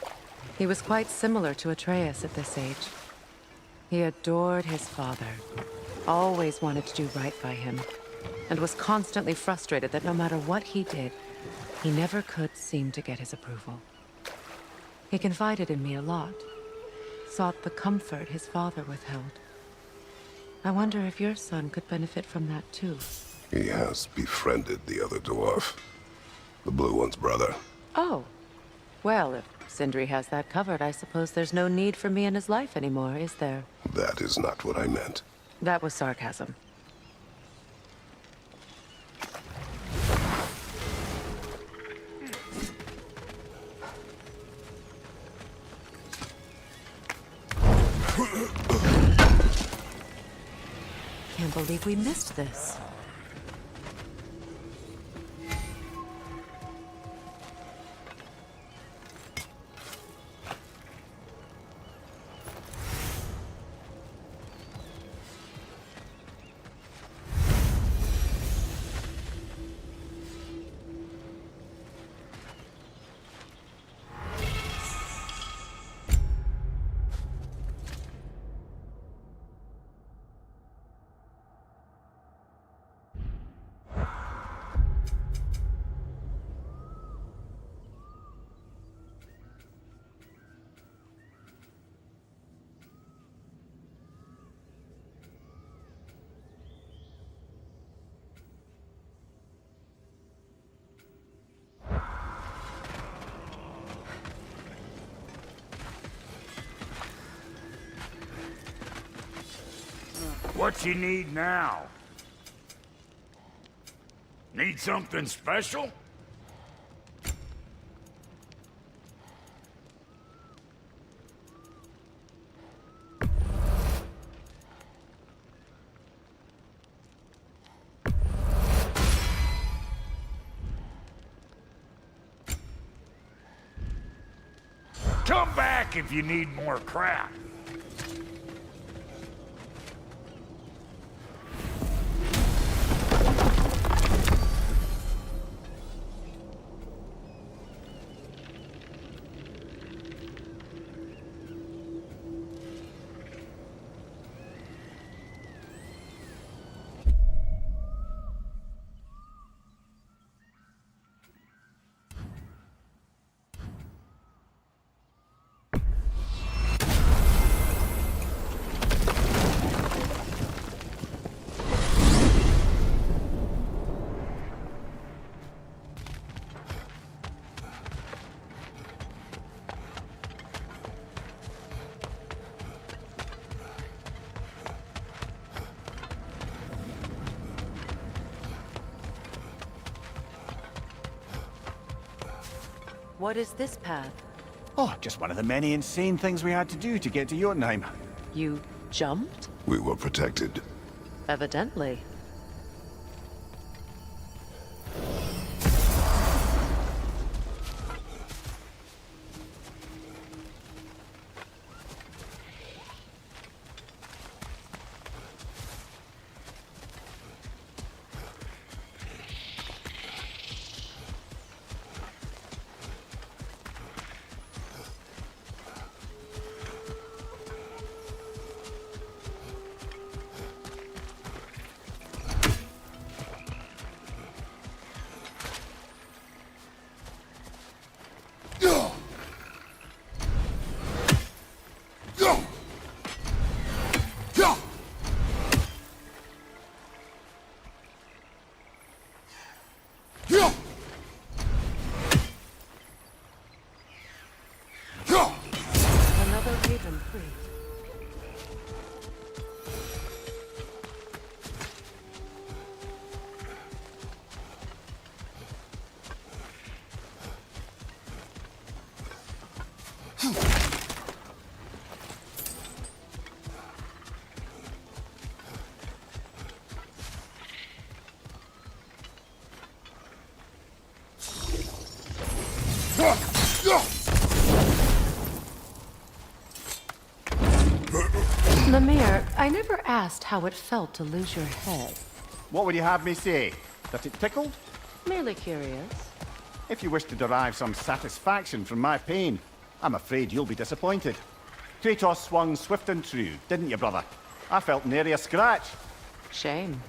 he was quite similar to Atreus at this age. He adored his father, always wanted to do right by him, and was constantly frustrated that no matter what he did, he never could seem to get his approval. He confided in me a lot, sought the comfort his father withheld. I wonder if your son could benefit from that too. He has befriended the other dwarf. The blue one's brother. Oh. Well, if Sindri has that covered, I suppose there's no need for me in his life anymore, is there? That is not what I meant. That was sarcasm. Can't believe we missed this. What you need now? Need something special? Come back if you need more crap. What is this path? Oh, just one of the many insane things we had to do to get to Jotunheim. You jumped? We were protected. Evidently. Another haven free. Lemire, I never asked how it felt to lose your head. What would you have me say? That it tickled? Merely curious. If you wish to derive some satisfaction from my pain, I'm afraid you'll be disappointed. Kratos swung swift and true, didn't you, brother? I felt nary a scratch. Shame.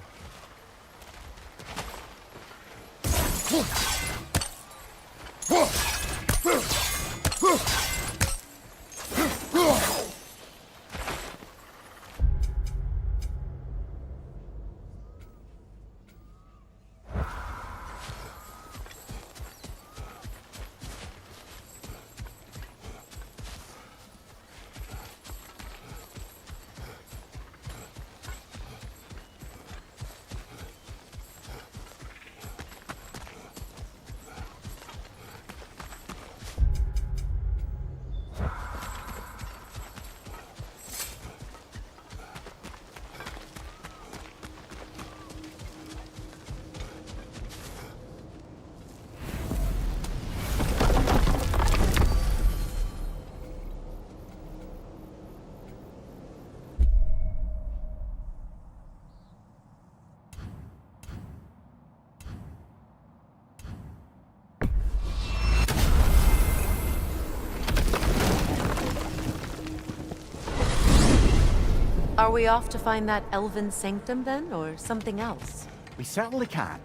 Are we off to find that elven sanctum then, or something else? We certainly can.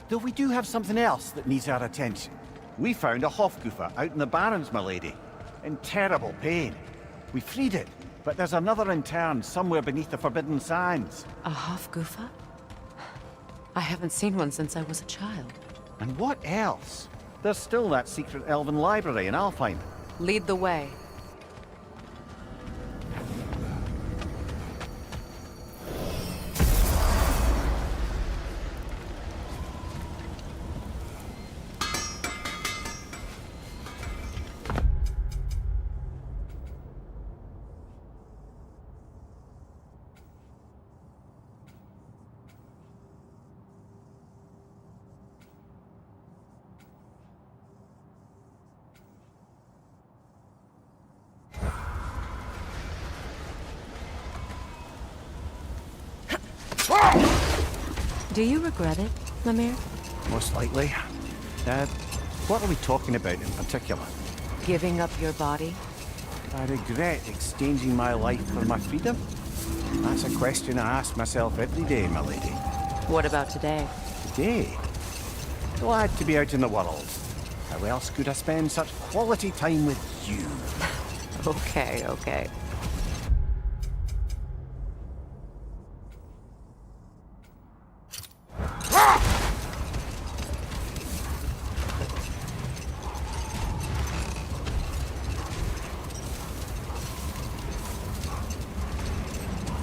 Though we do have something else that needs our attention. We found a Hofgufa out in the Barrens, my lady. In terrible pain. We freed it, but there's another intern somewhere beneath the Forbidden Sands. A Hofgufa? I haven't seen one since I was a child. And what else? There's still that secret elven library in Alfheim. Lead the way. Do you regret it, Lemire? Most likely. What are we talking about in particular? Giving up your body? I regret exchanging my life for my freedom? That's a question I ask myself every day, my lady. What about today? Today? Glad to be out in the world. How else could I spend such quality time with you? Okay, okay.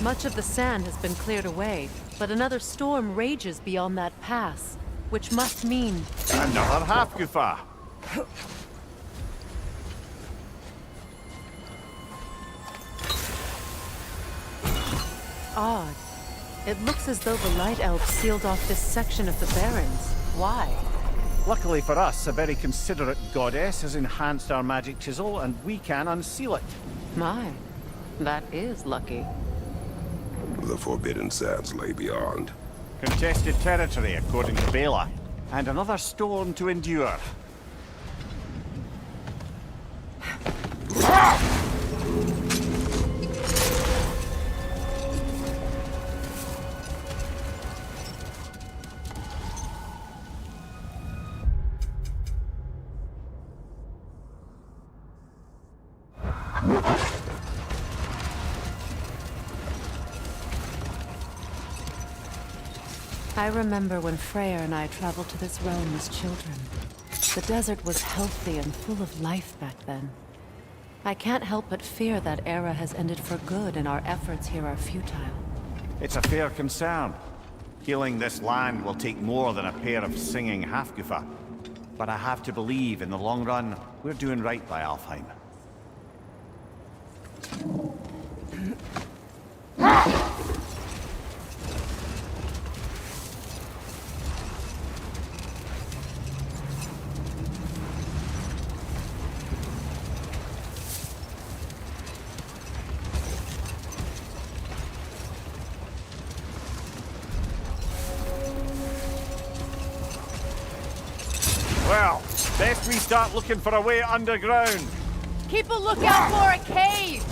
Much of the sand has been cleared away, but another storm rages beyond that pass, which must mean... Another half-goofa! Odd. It looks as though the Light Elves sealed off this section of the Barrens. Why? Luckily for us, a very considerate goddess has enhanced our magic chisel, and we can unseal it. My, that is lucky. The Forbidden Sands lay beyond. Contested territory, according to Bela. And another storm to endure. I remember when Freyr and I traveled to this realm as children. The desert was healthy and full of life back then. I can't help but fear that era has ended for good and our efforts here are futile. It's a fair concern. Healing this land will take more than a pair of singing half-goofa. But I have to believe, in the long run, we're doing right by Alfheim. Well, best we start looking for a way underground. Keep a lookout for a cave!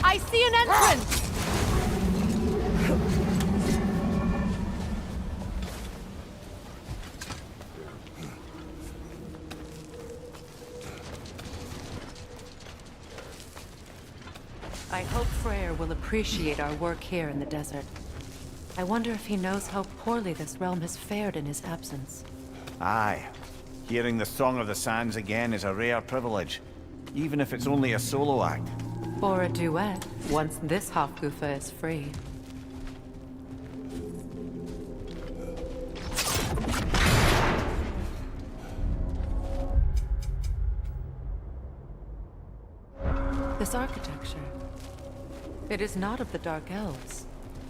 I see an entrance! I hope Freyr will appreciate our work here in the desert. I wonder if he knows how poorly this realm has fared in his absence. Aye. Hearing the Song of the Sands again is a rare privilege, even if it's only a solo act. Or a duet, once this half-goofa is free. This architecture. It is not of the Dark Elves.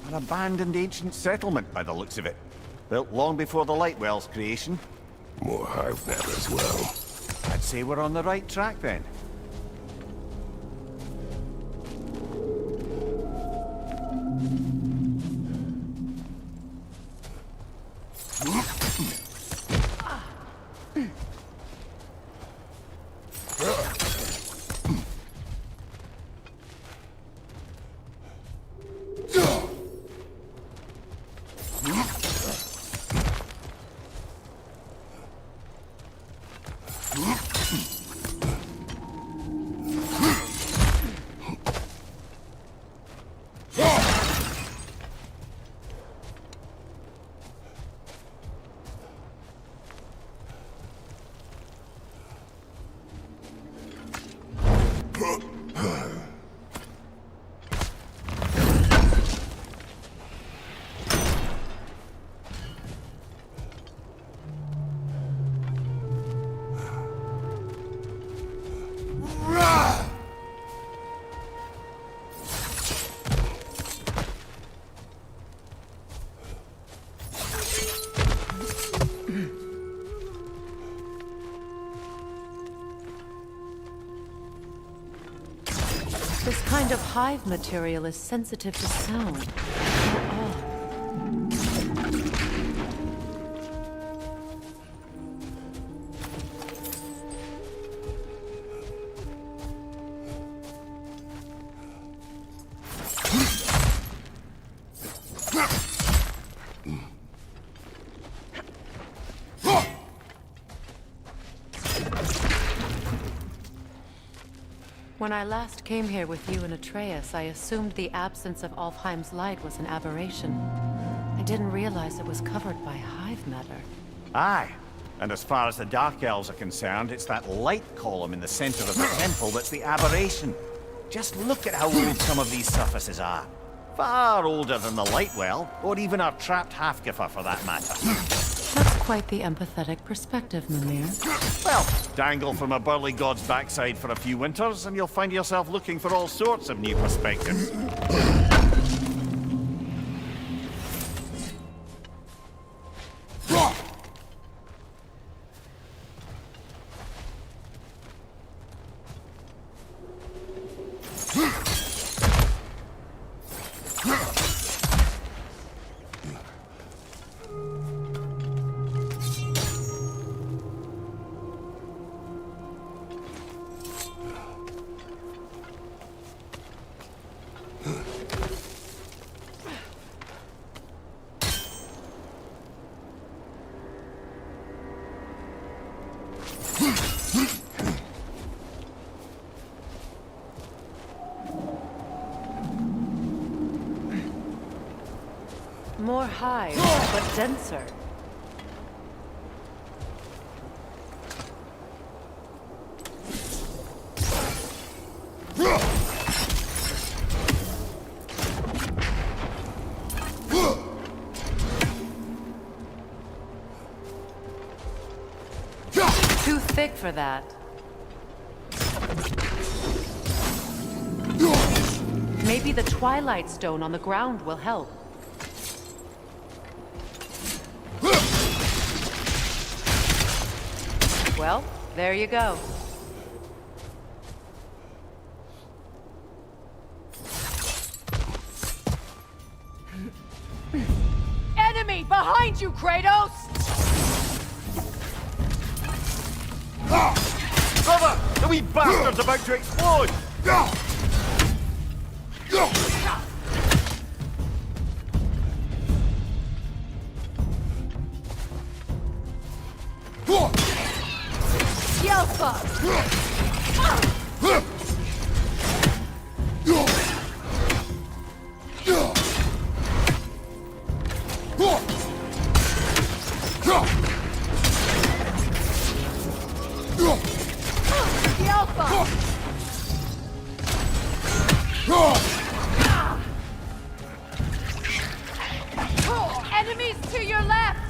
An abandoned ancient settlement by the looks of it. Built long before the Lightwell's creation. More hive map as well. I'd say we're on the right track then. kind of hive material is sensitive to sound? How odd. When I last came here with you and Atreus, I assumed the absence of Alfheim's light was an aberration. I didn't realize it was covered by hive matter. Aye. And as far as the Dark Elves are concerned, it's that light column in the center of the temple that's the aberration. Just look at how old some of these surfaces are. Far older than the light well, or even our trapped Halfgiffer for that matter. That's quite the empathetic perspective, Mimir. Well, dangle from a burly god's backside for a few winters, and you'll find yourself looking for all sorts of new perspectives. More hive, but denser. Too thick for that. Maybe the Twilight Stone on the ground will help. Well, there you go. Enemy behind you, Kratos! Brother! The wee bastard's about to explode! Enemies to your left!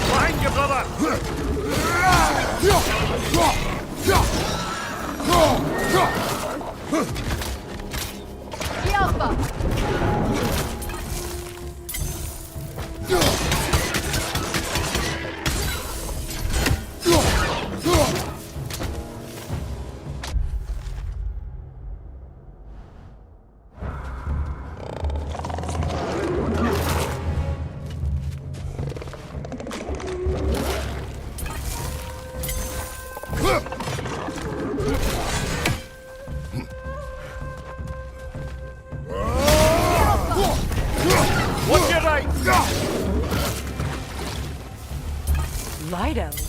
Behind you, brother! What's your right? Light elves.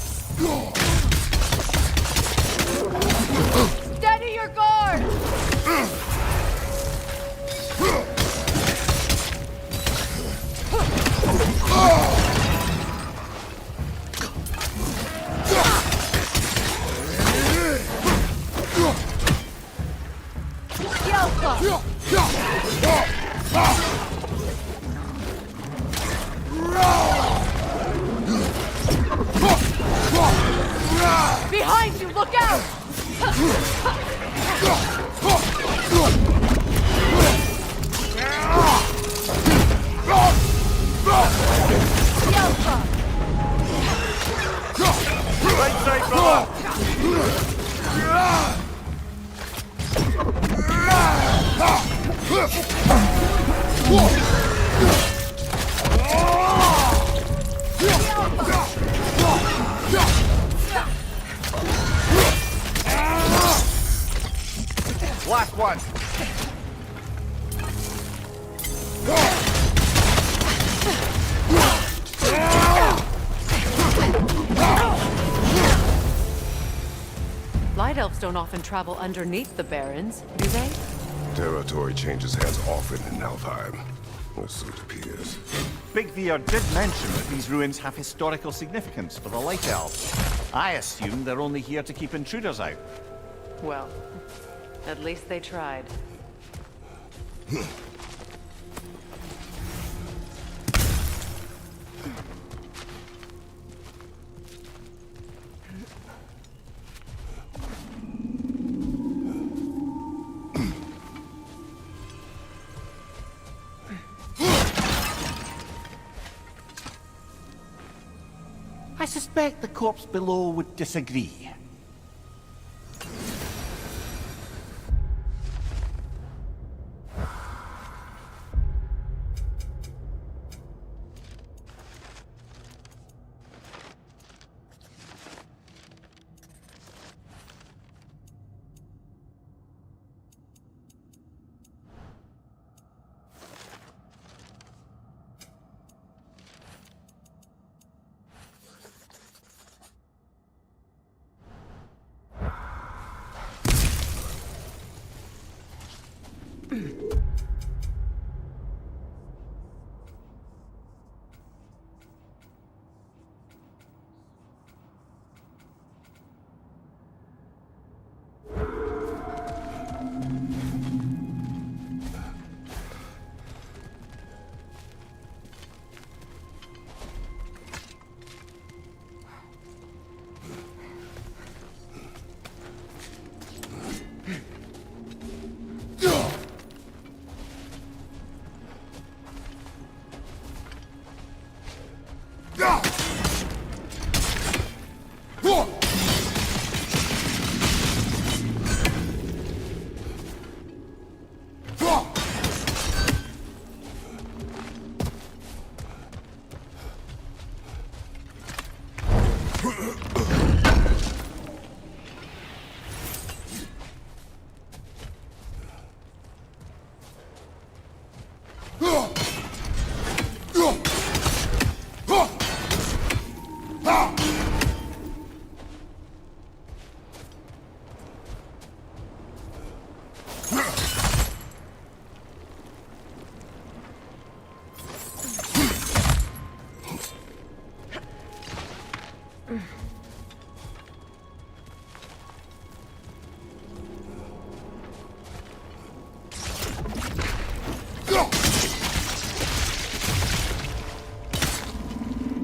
Steady your guard! Last one. Light elves don't often travel underneath the barrens, do they? Territory changes hands often in Alfheim, or so it appears. Big Veer did mention that these ruins have historical significance for the Light Elves. I assume they're only here to keep intruders out. Well, at least they tried. I suspect the corpse below would disagree.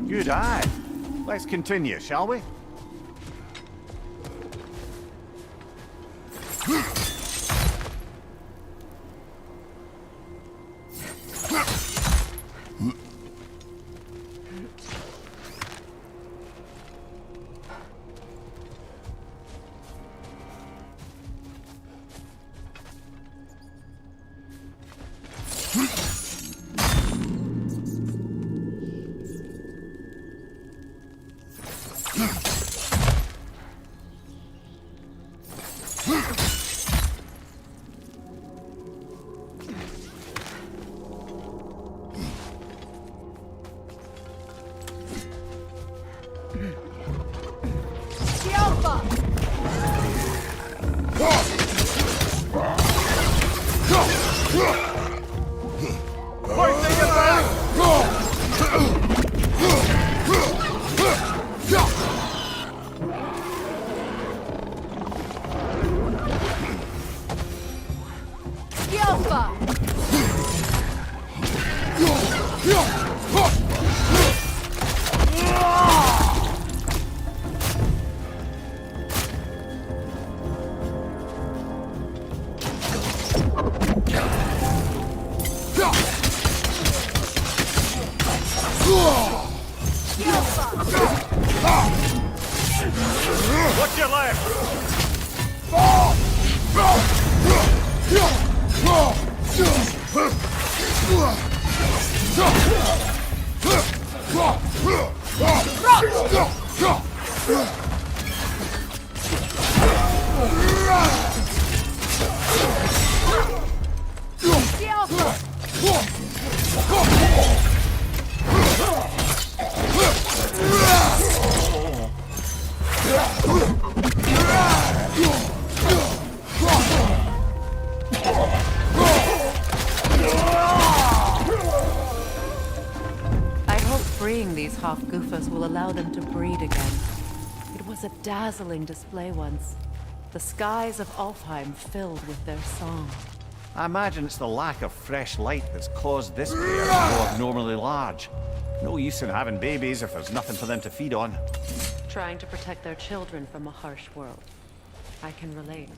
Good eye. Let's continue, shall we? What's your left? I hope freeing these half-goofers will allow them to breed again. It was a dazzling display once. The skies of Alfheim filled with their song. I imagine it's the lack of fresh light that's caused this pair to grow abnormally large. No use in having babies if there's nothing for them to feed on. Trying to protect their children from a harsh world. I can relate.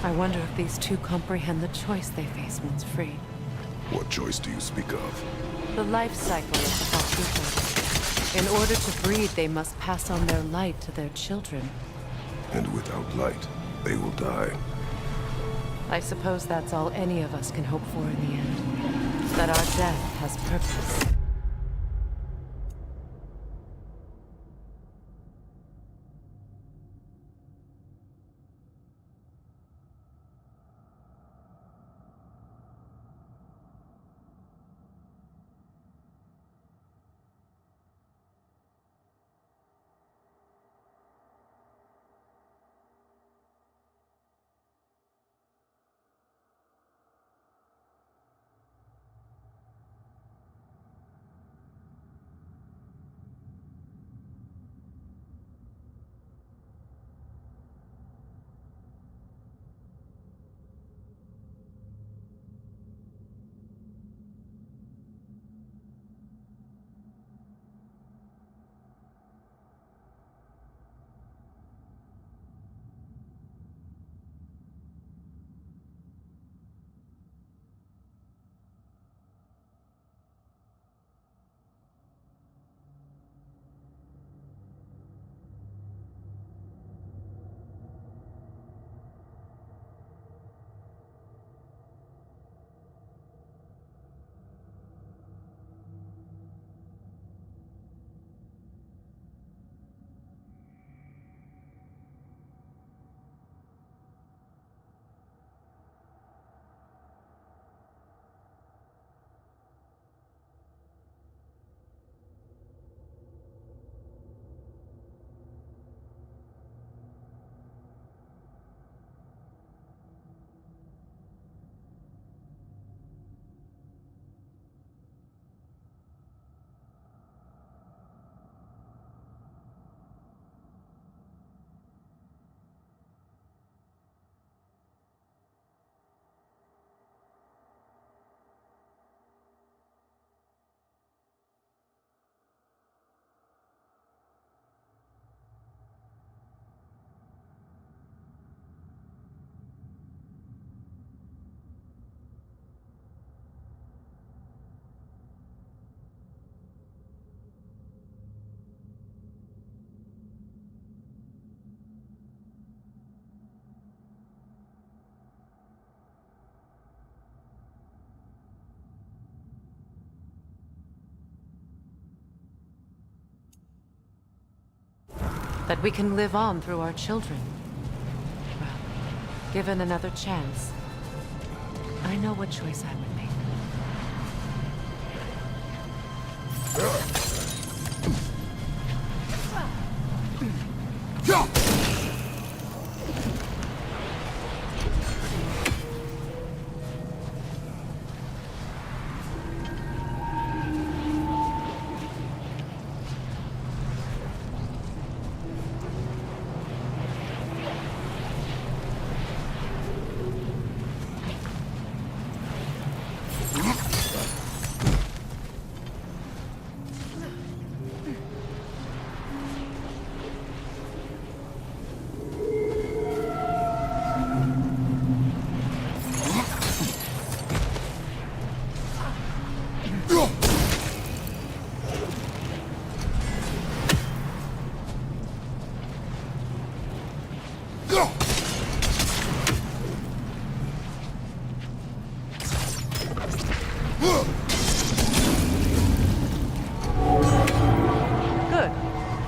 I wonder if these two comprehend the choice they face once freed. What choice do you speak of? The life cycle of the Falkita. In order to breed, they must pass on their light to their children. And without light, they will die. I suppose that's all any of us can hope for in the end. That our death has purpose. That we can live on through our children. Well, given another chance, I know what choice I would make. Good.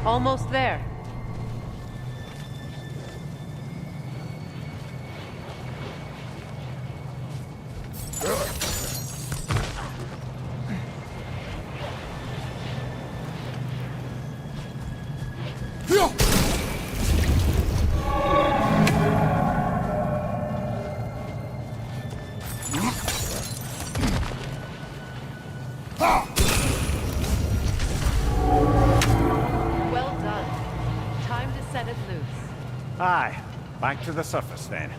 Almost there. Well done. Time to set it loose. Aye, back to the surface then.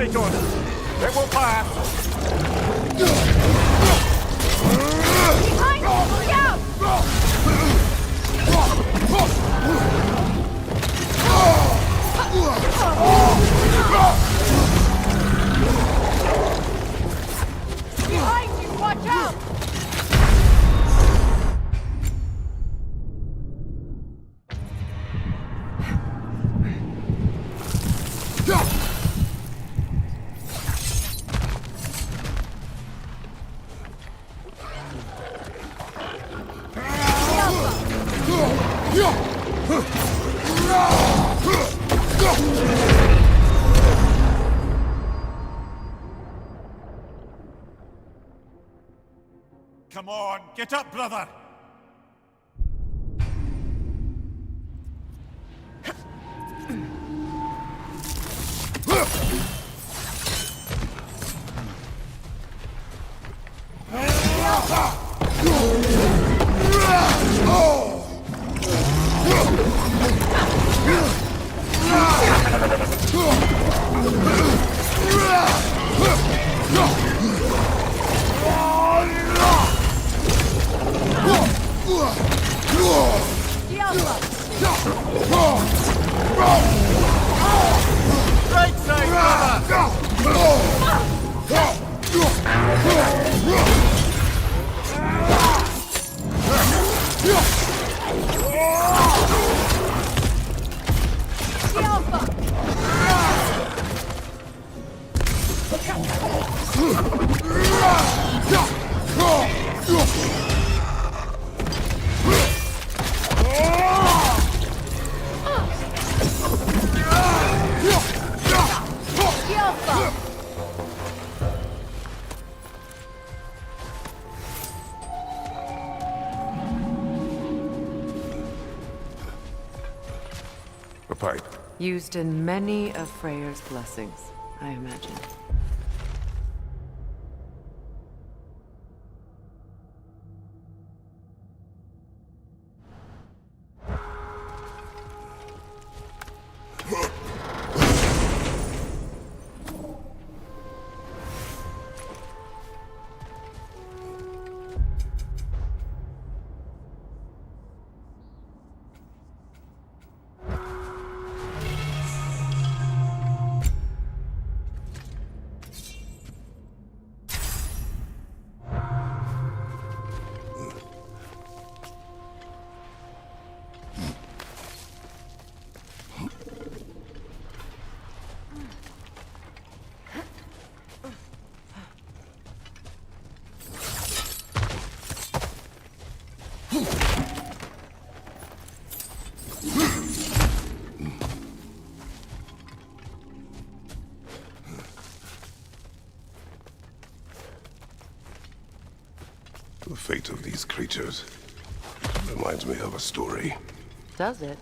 Concentrate on it. It will pass. Behind you! Look out! Behind you! Watch out! Come on, get up, brother! Right side, brother! A pipe. Used in many of Freyr's blessings, I imagine. The fate of these creatures reminds me of a story. Does it?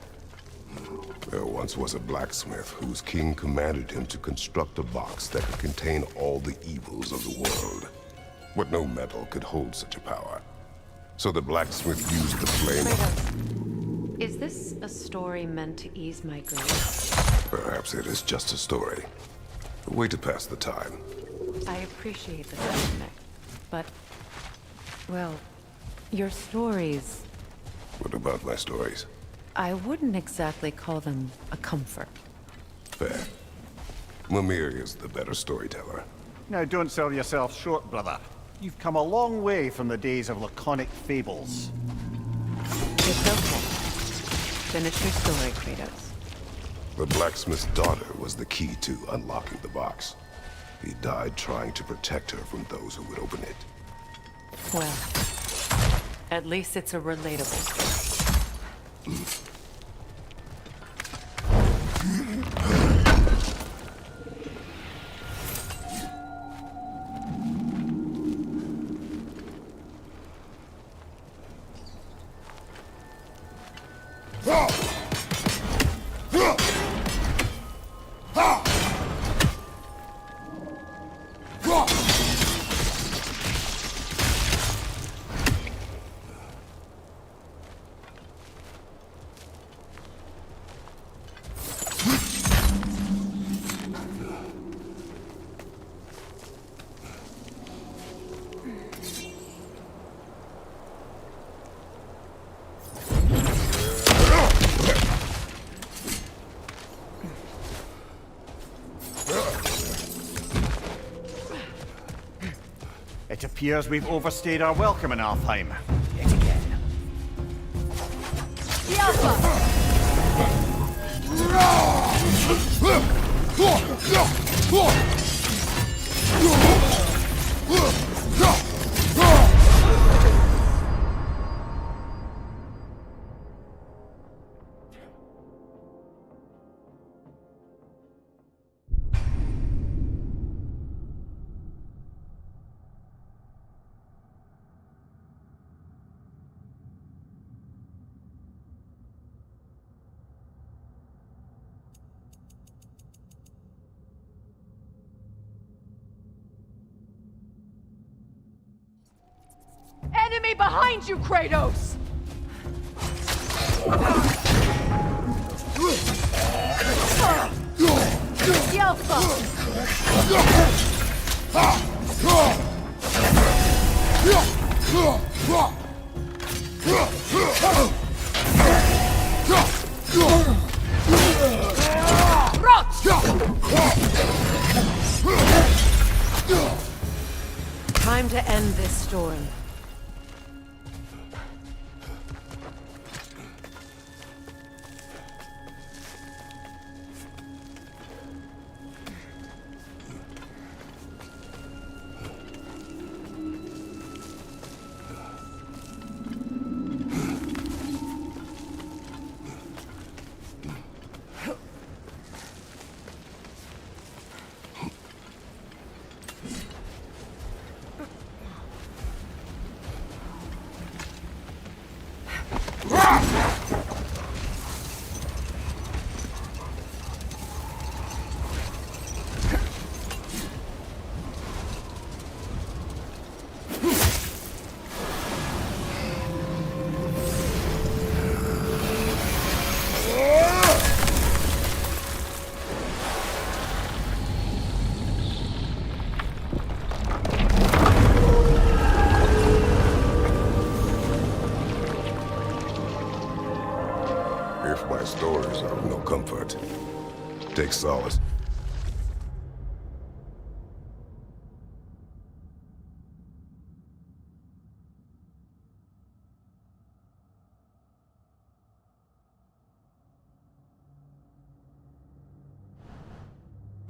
There once was a blacksmith whose king commanded him to construct a box that could contain all the evils of the world. But no metal could hold such a power. So the blacksmith used the flame. Kratos, is this a story meant to ease my grief? Perhaps it is just a story. A way to pass the time. I appreciate the sentiment, but, well, your stories, What about my stories? I wouldn't exactly call them a comfort. Fair. Mimir is the better storyteller. Now don't sell yourself short, brother. You've come a long way from the days of laconic fables. It's okay. Finish your story, Kratos. The blacksmith's daughter was the key to unlocking the box. He died trying to protect her from those who would open it. Well, at least it's a relatable story. Appears we've overstayed our welcome in Alfheim. Yet again. The Alpha! Enemy behind you, Kratos! The Alpha! Time to end this storm. If my stories are of no comfort, take solace.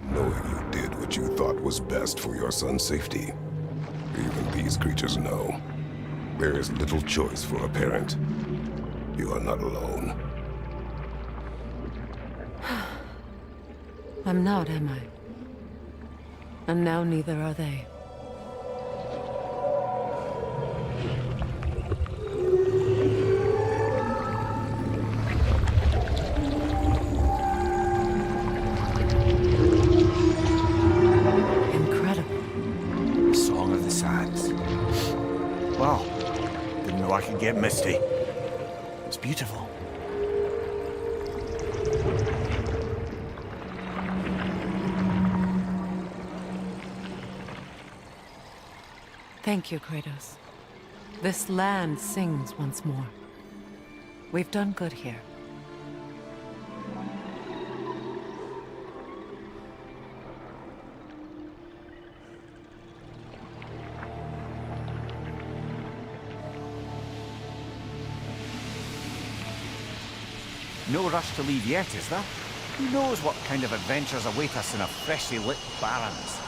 Knowing you did what you thought was best for your son's safety. Even these creatures know. There is little choice for a parent. You are not alone. I'm not, am I? And now neither are they. Incredible. Song of the Sands. Wow. Didn't know I could get misty. It's beautiful. Thank you, Kratos. This land sings once more. We've done good here. No rush to leave yet, is there? Who knows what kind of adventures await us in a freshly lit Barrens?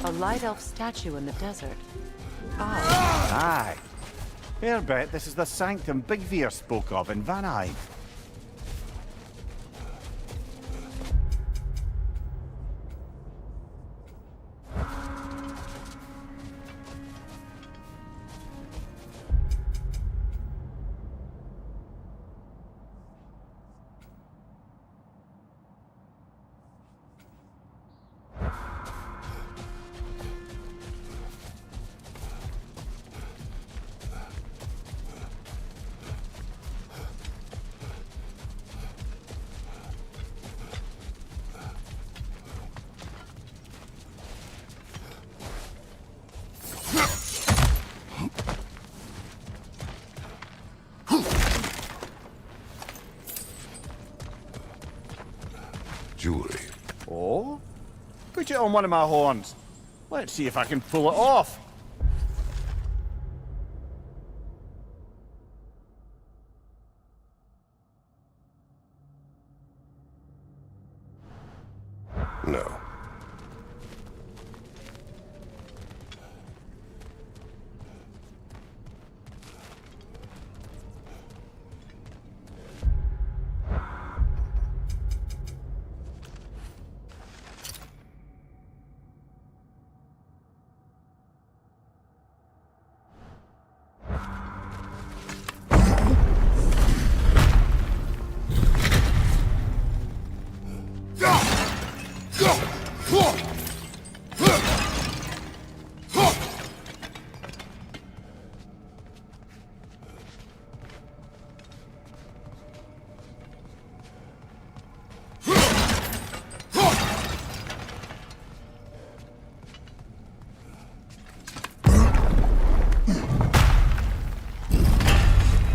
A light elf statue in the desert. Aye. Fair bet this is the sanctum Bigvir spoke of in Vanheim. Jewelry. Oh? Put it on one of my horns. Let's see if I can pull it off. No.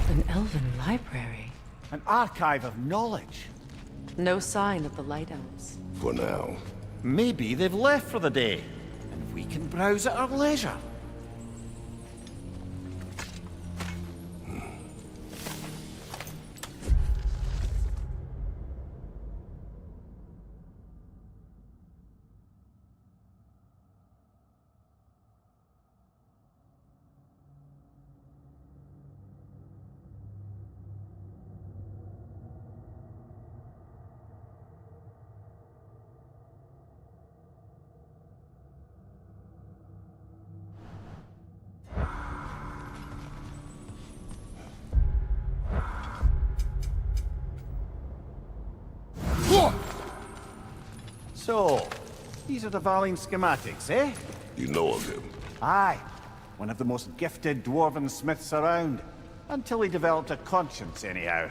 An elven library. An archive of knowledge. No sign of the Light Elves. For now. Maybe they've left for the day, and we can browse at our leisure. So, these are the Valine schematics, eh? You know of him. Aye. One of the most gifted dwarven smiths around. Until he developed a conscience, anyhow.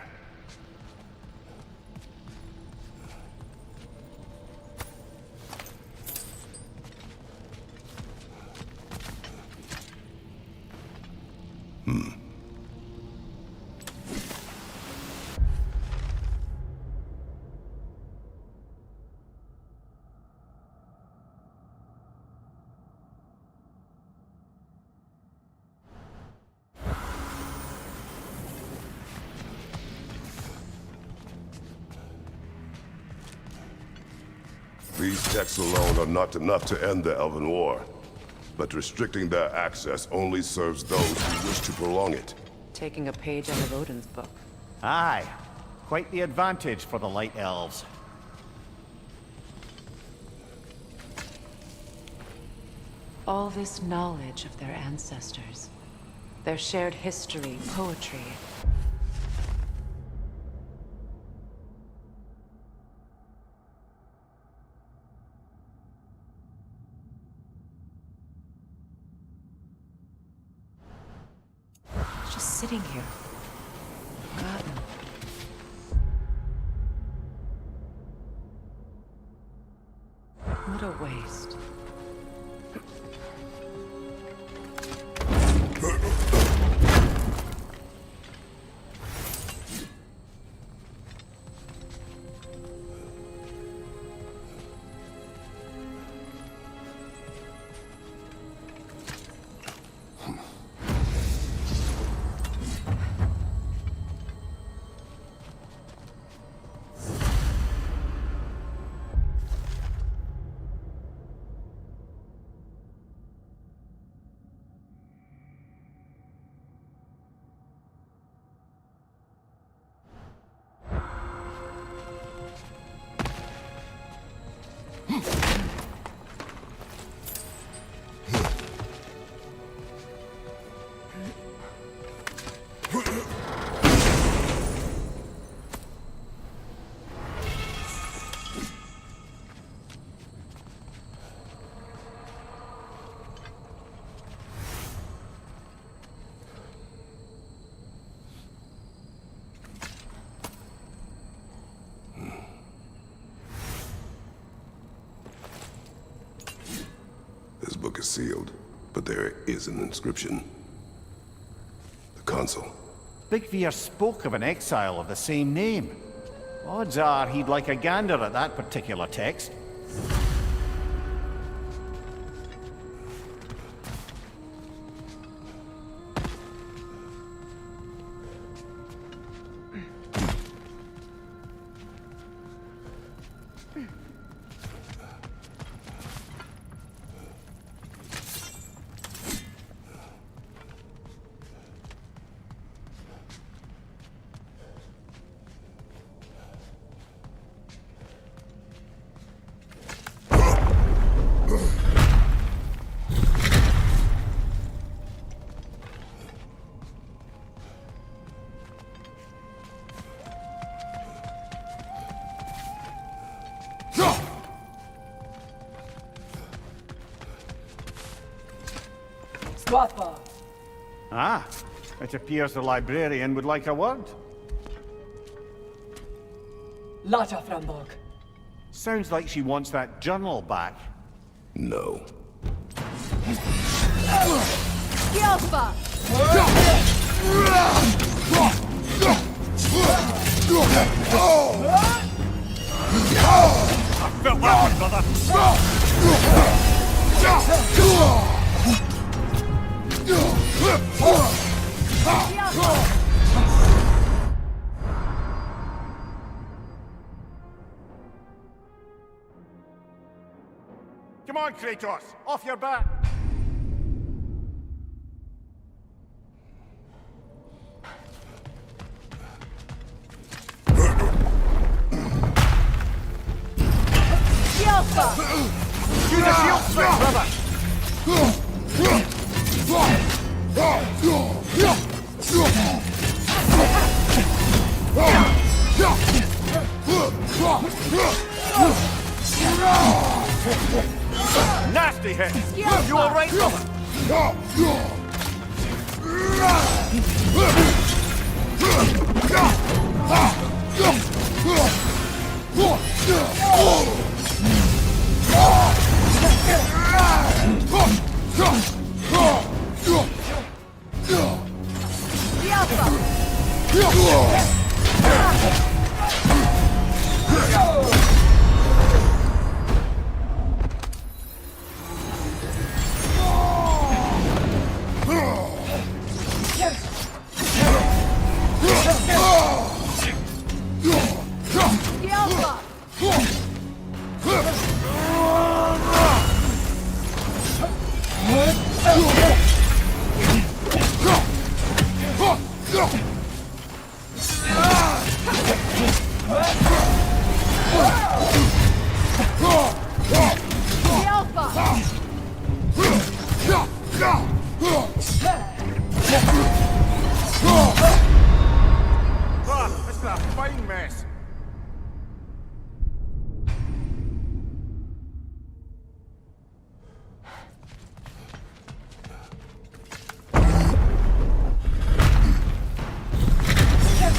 These texts alone are not enough to end the Elven War. But restricting their access only serves those who wish to prolong it. Taking a page out of Odin's book. Aye. Quite the advantage for the Light Elves. All this knowledge of their ancestors. Their shared history, poetry. It's just sitting here. Forgotten. What a waste. This book is sealed, but there is an inscription. The console. Big Veer spoke of an exile of the same name. Odds are he'd like a gander at that particular text. Ah, it appears the librarian would like a word. Lata Frambog. Sounds like she wants that journal back. No. Yelpa! I felt that one, brother. Come on, Kratos! Off your back! Yelpa! Use a shield strike, brother! Nasty hit! You alright, brother? This is a fine mess.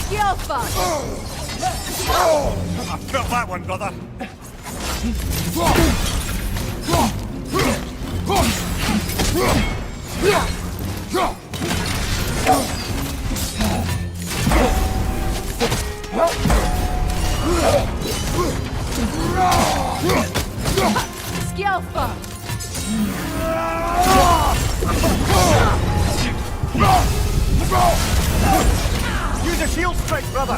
Yelpa! I felt that one, brother. Yelpa! Use a shield strike, brother!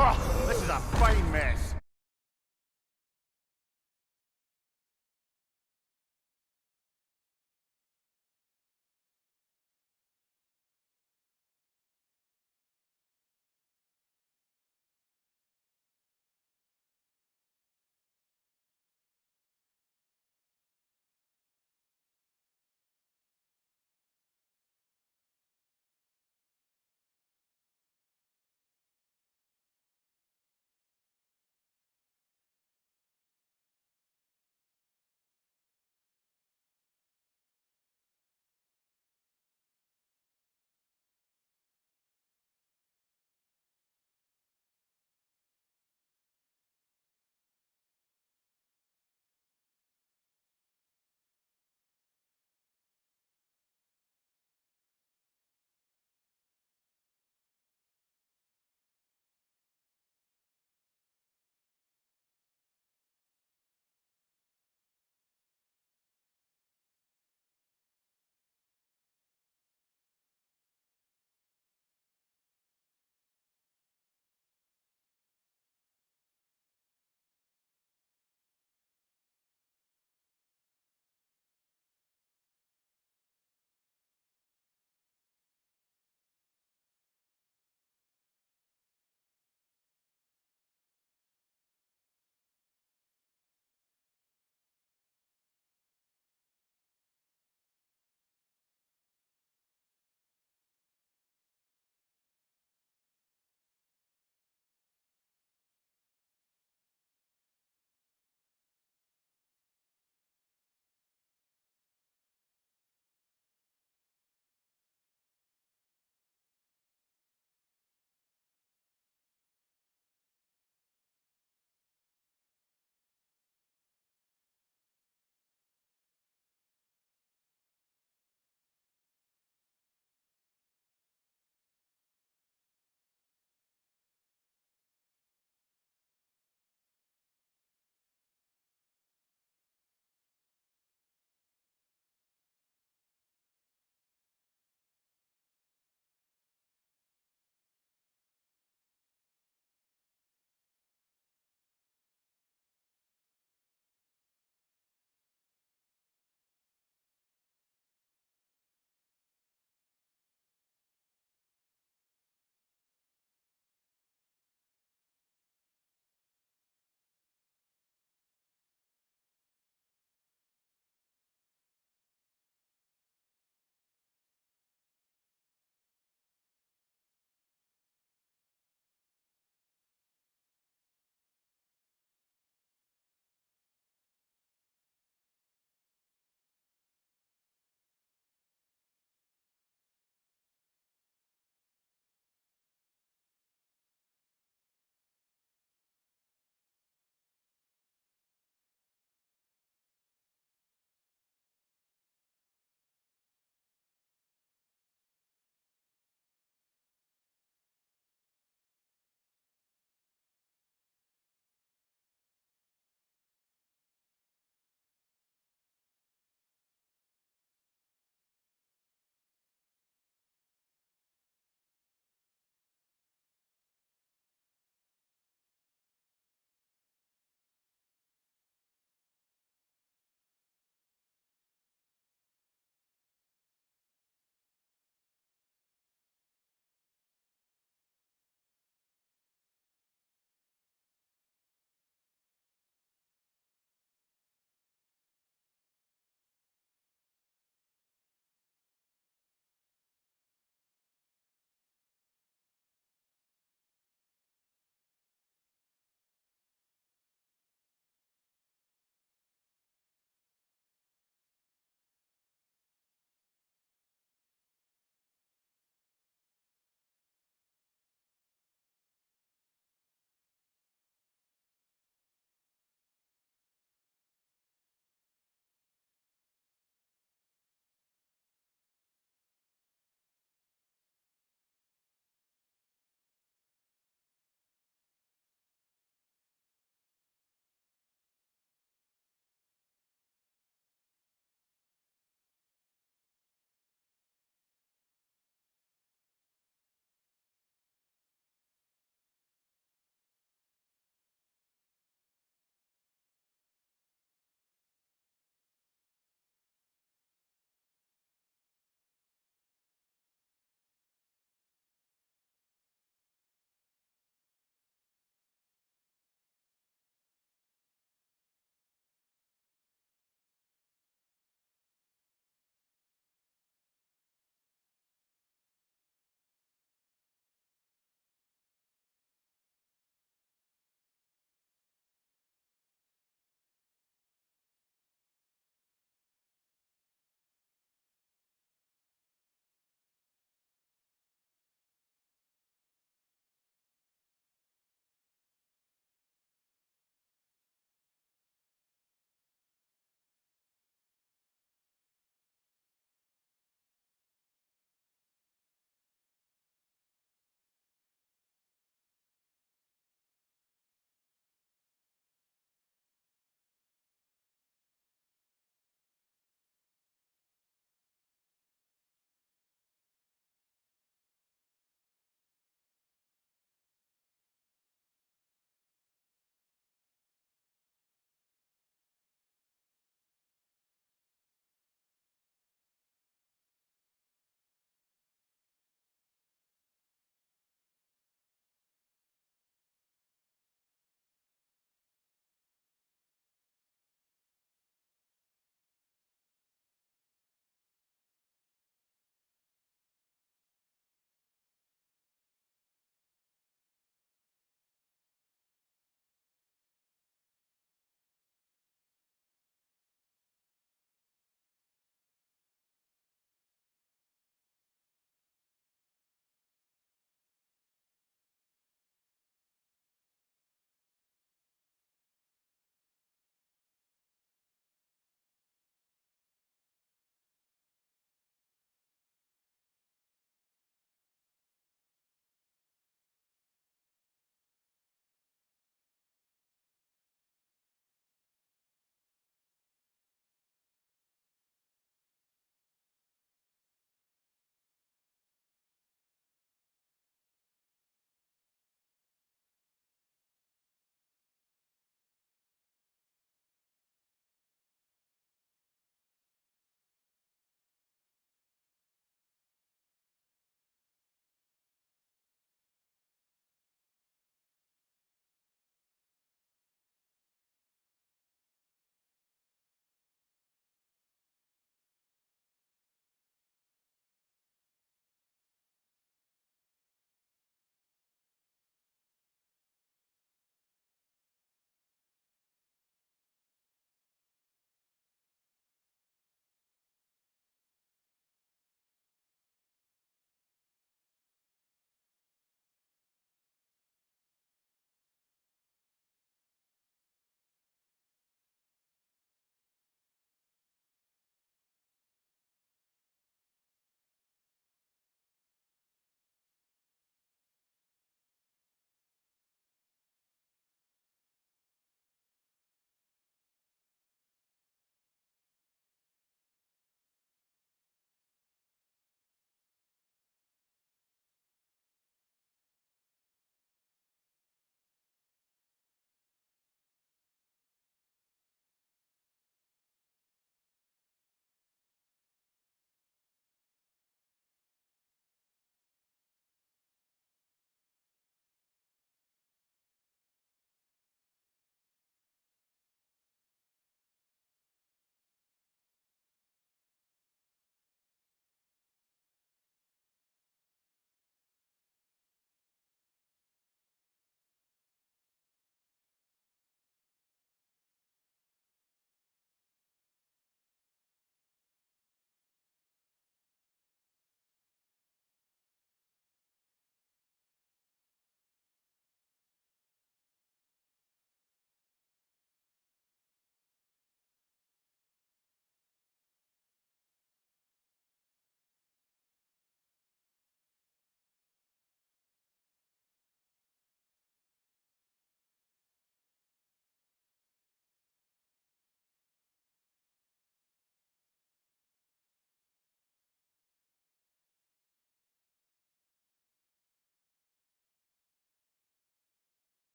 Oh, this is a fine mess.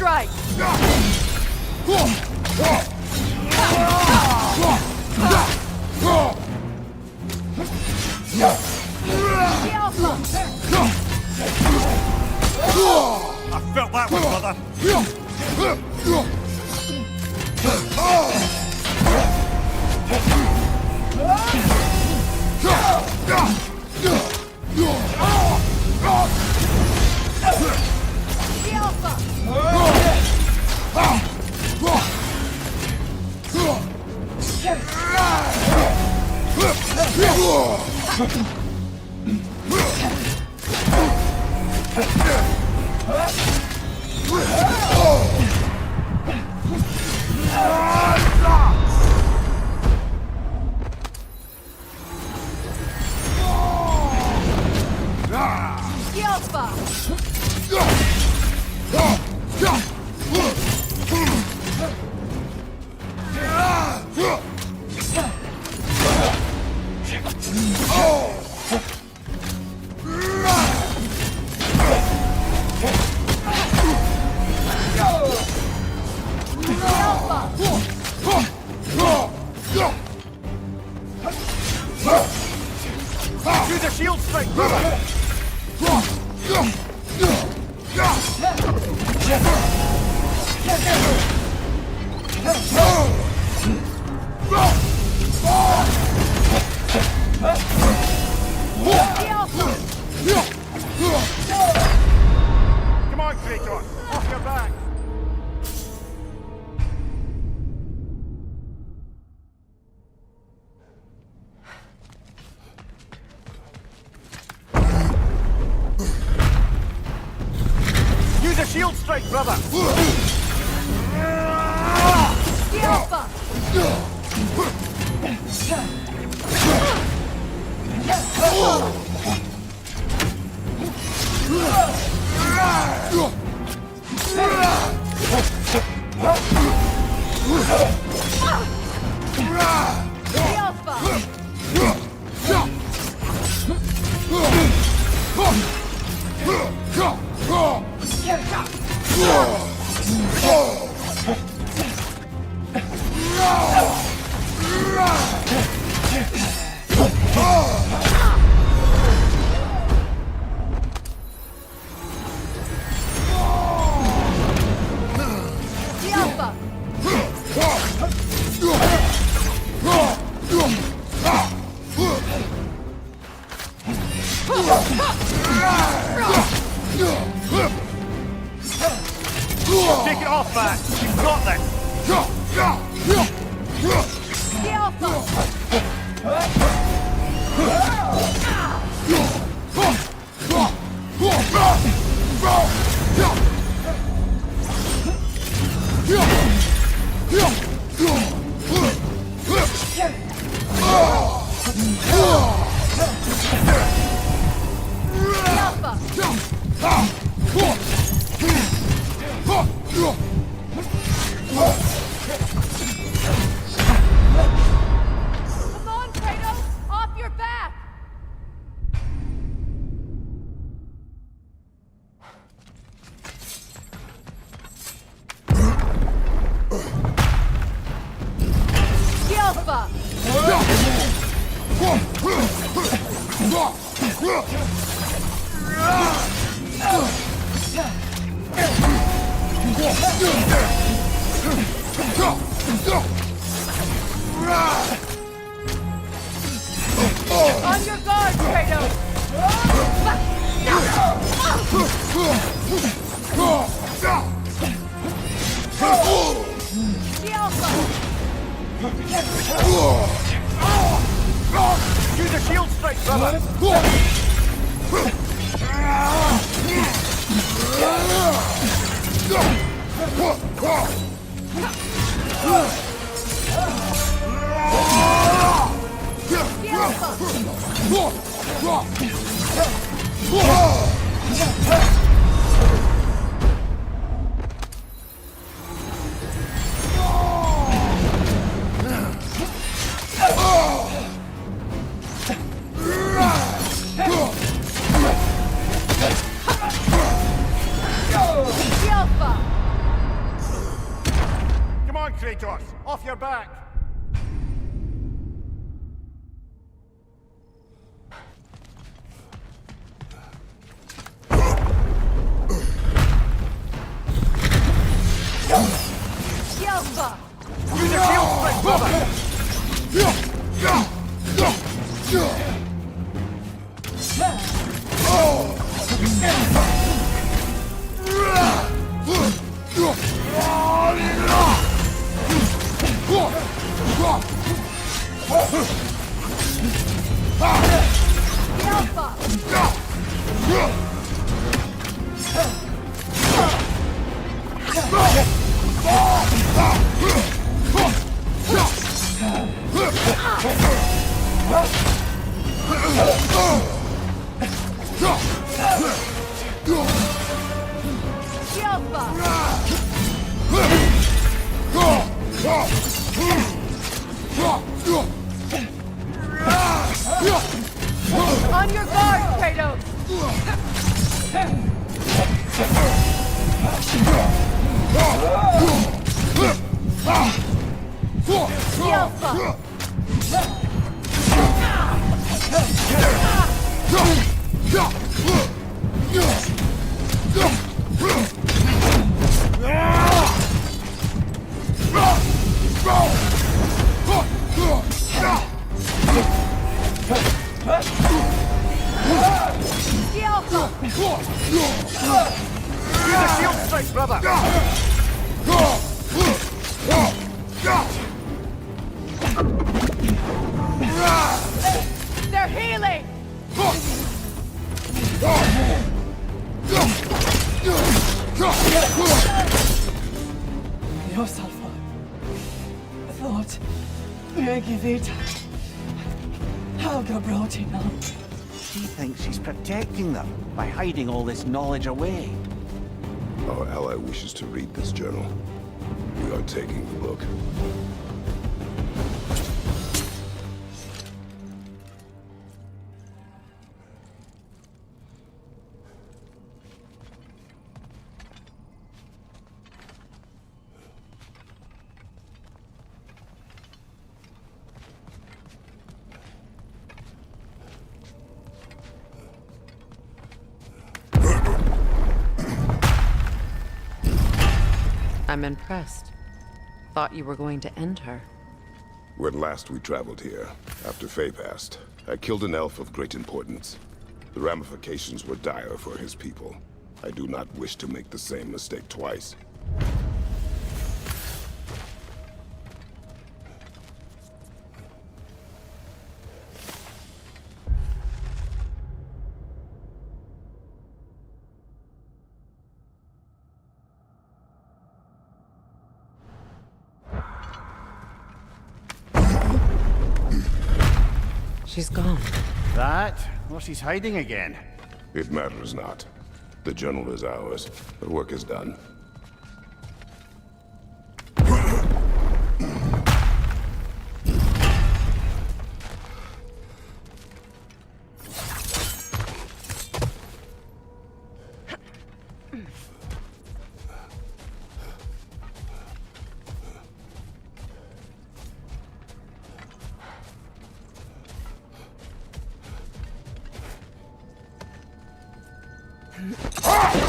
strike! I felt that one, brother. Use a shield strike, brother! Come on, Kratos! Off your back! Use a shield strike, brother! Take it off, man! You've got this! Come on, Kratos! Off your back! Alpha! On your guard, Kratos! Use a shield strike, brother! your back! Use your shield strike, brother! On your guard, Kratos! Use a shield strike, brother! They're healing! Yourself up. I thought we give it. Helga brought him up. She thinks she's protecting them by hiding all this knowledge away. Our ally wishes to read this journal. We are taking the book. I'm impressed. Thought you were going to end her. When last we traveled here, after Faye passed, I killed an elf of great importance. The ramifications were dire for his people. I do not wish to make the same mistake twice. She's gone. That? Or she's hiding again. It matters not. The journal is ours. The work is done.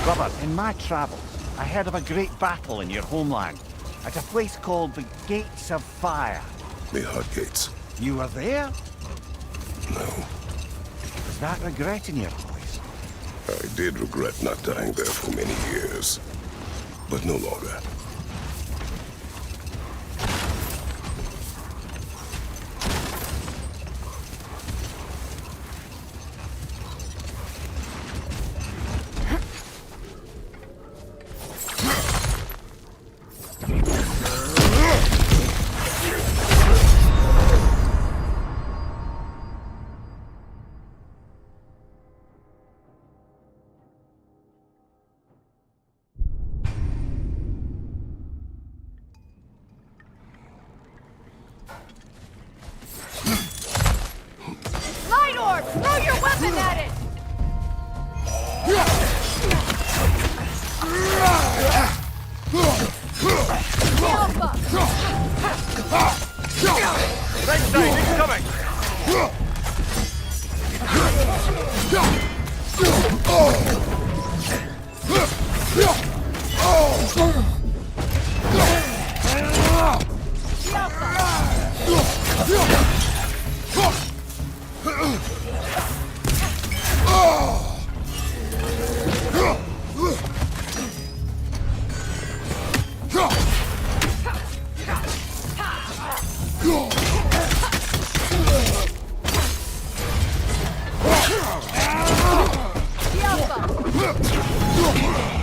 Brother, in my travels, I heard of a great battle in your homeland, at a place called the Gates of Fire. The Hut Gates. You were there? No. Is that regret in your voice? I did regret not dying there for many years. But no longer. Right side, incoming!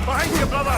Behind you, brother!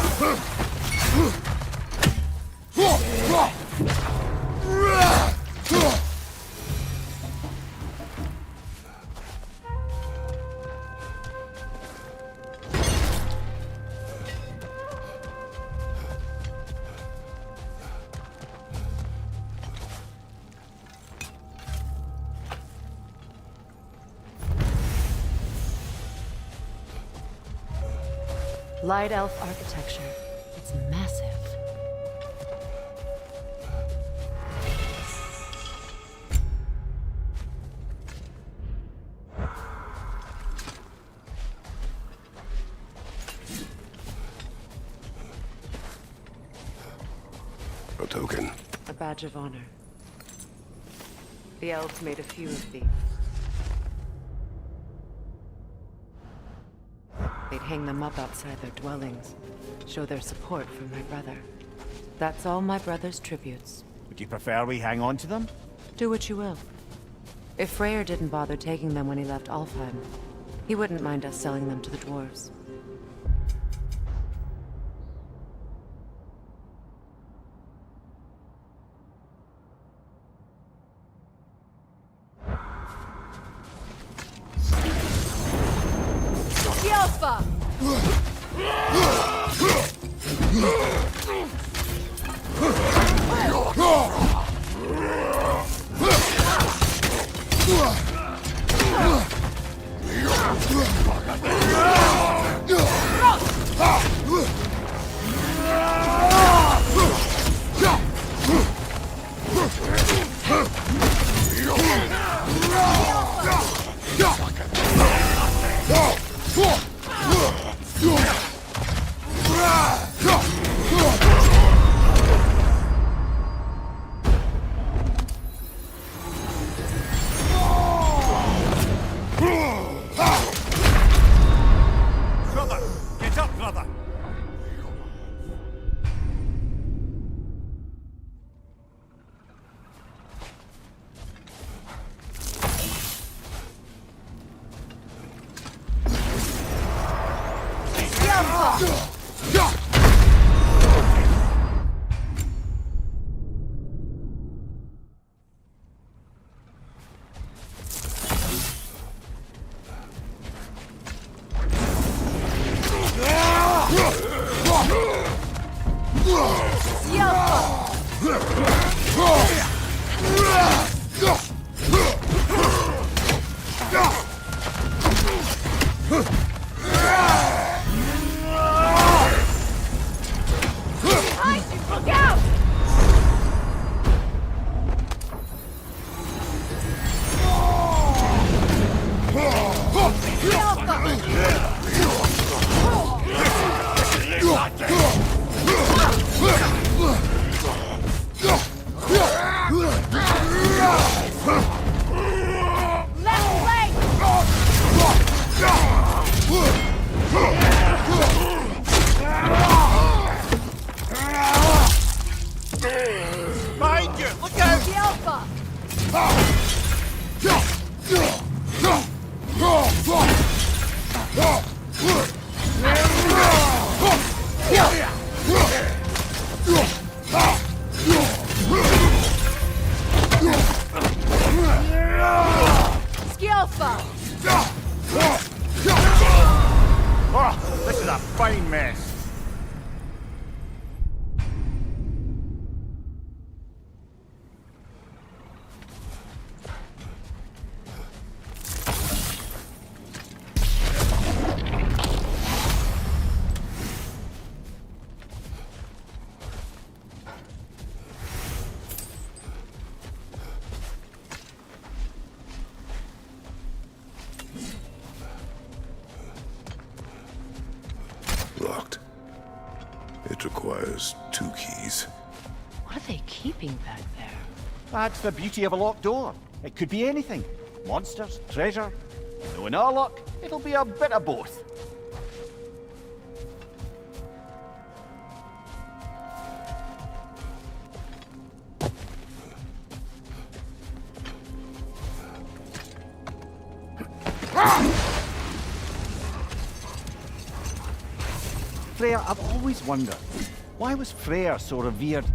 Light elf architecture. It's massive. A token. A badge of honor. The elves made a few of these. They'd hang them up outside their dwellings, show their support for my brother. That's all my brother's tributes. Would you prefer we hang on to them? Do what you will. If Freyr didn't bother taking them when he left Alfheim, he wouldn't mind us selling them to the dwarves. Brother! Get up, brother! Behind you! Look out! The Alpha! Skilfa! Oh, this is a fine mess. 2 keys. What are they keeping back there? That's the beauty of a locked door. It could be anything. Monsters, treasure. Knowing our luck, it'll be a bit of both. Freya, I've always wondered, why was Freyr so revered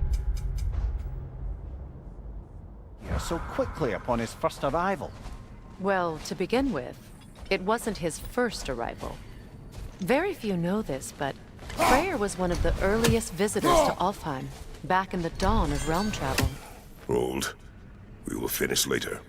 so quickly upon his first arrival? Well, to begin with, it wasn't his first arrival. Very few know this, but Freyr was one of the earliest visitors to Alfheim, back in the dawn of realm travel. Hold. We will finish later.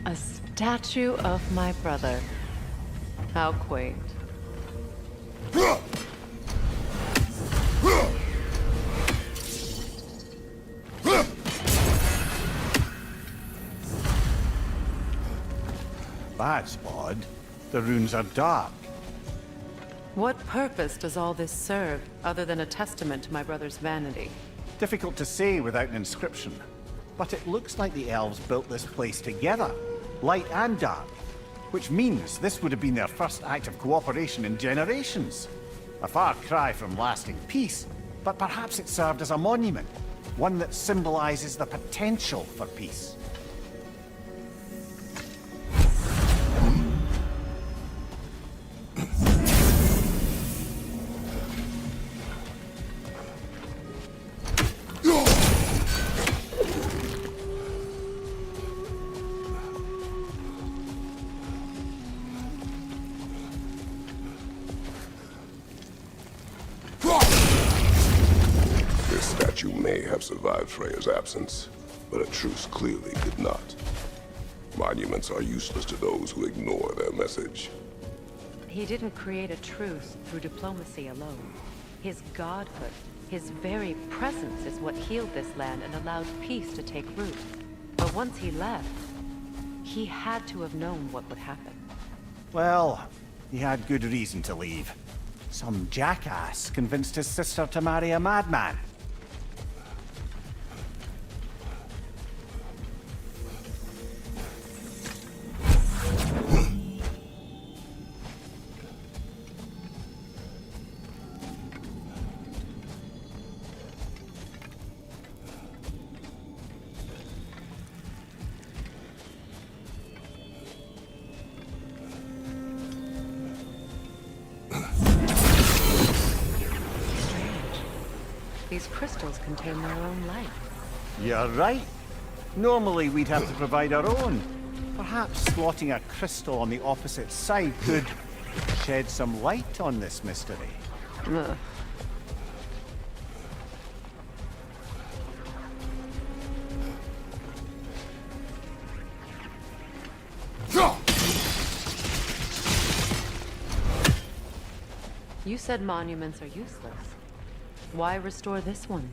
A statue of my brother. How quaint. That's odd. The runes are dark. What purpose does all this serve, other than a testament to my brother's vanity? Difficult to say without an inscription. But it looks like the elves built this place together, light and dark. Which means this would have been their first act of cooperation in generations. A far cry from lasting peace, but perhaps it served as a monument. One that symbolizes the potential for peace. This statue may have survived Freya's absence, but a truce clearly did not. Monuments are useless to those who ignore their message. He didn't create a truce through diplomacy alone. His godhood, his very presence is what healed this land and allowed peace to take root. But once he left, he had to have known what would happen. Well, he had good reason to leave. Some jackass convinced his sister to marry a madman. These crystals contain their own light. You're right. Normally we'd have to provide our own. Perhaps slotting a crystal on the opposite side could shed some light on this mystery. Ugh. You said monuments are useless. Why restore this one?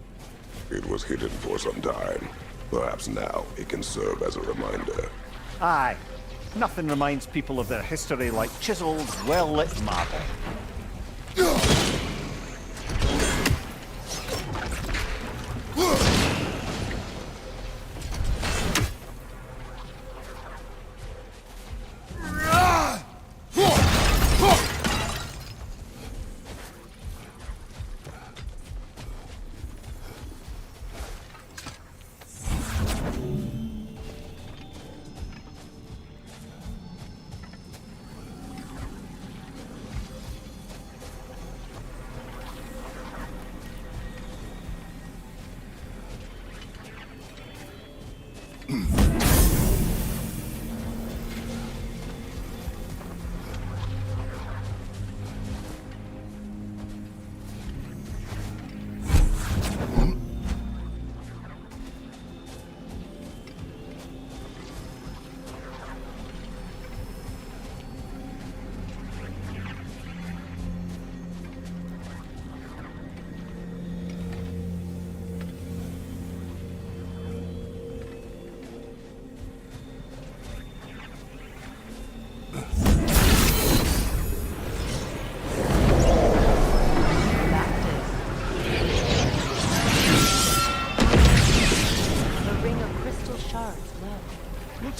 It was hidden for some time. Perhaps now it can serve as a reminder. Aye. Nothing reminds people of their history like chiseled, well-lit marble.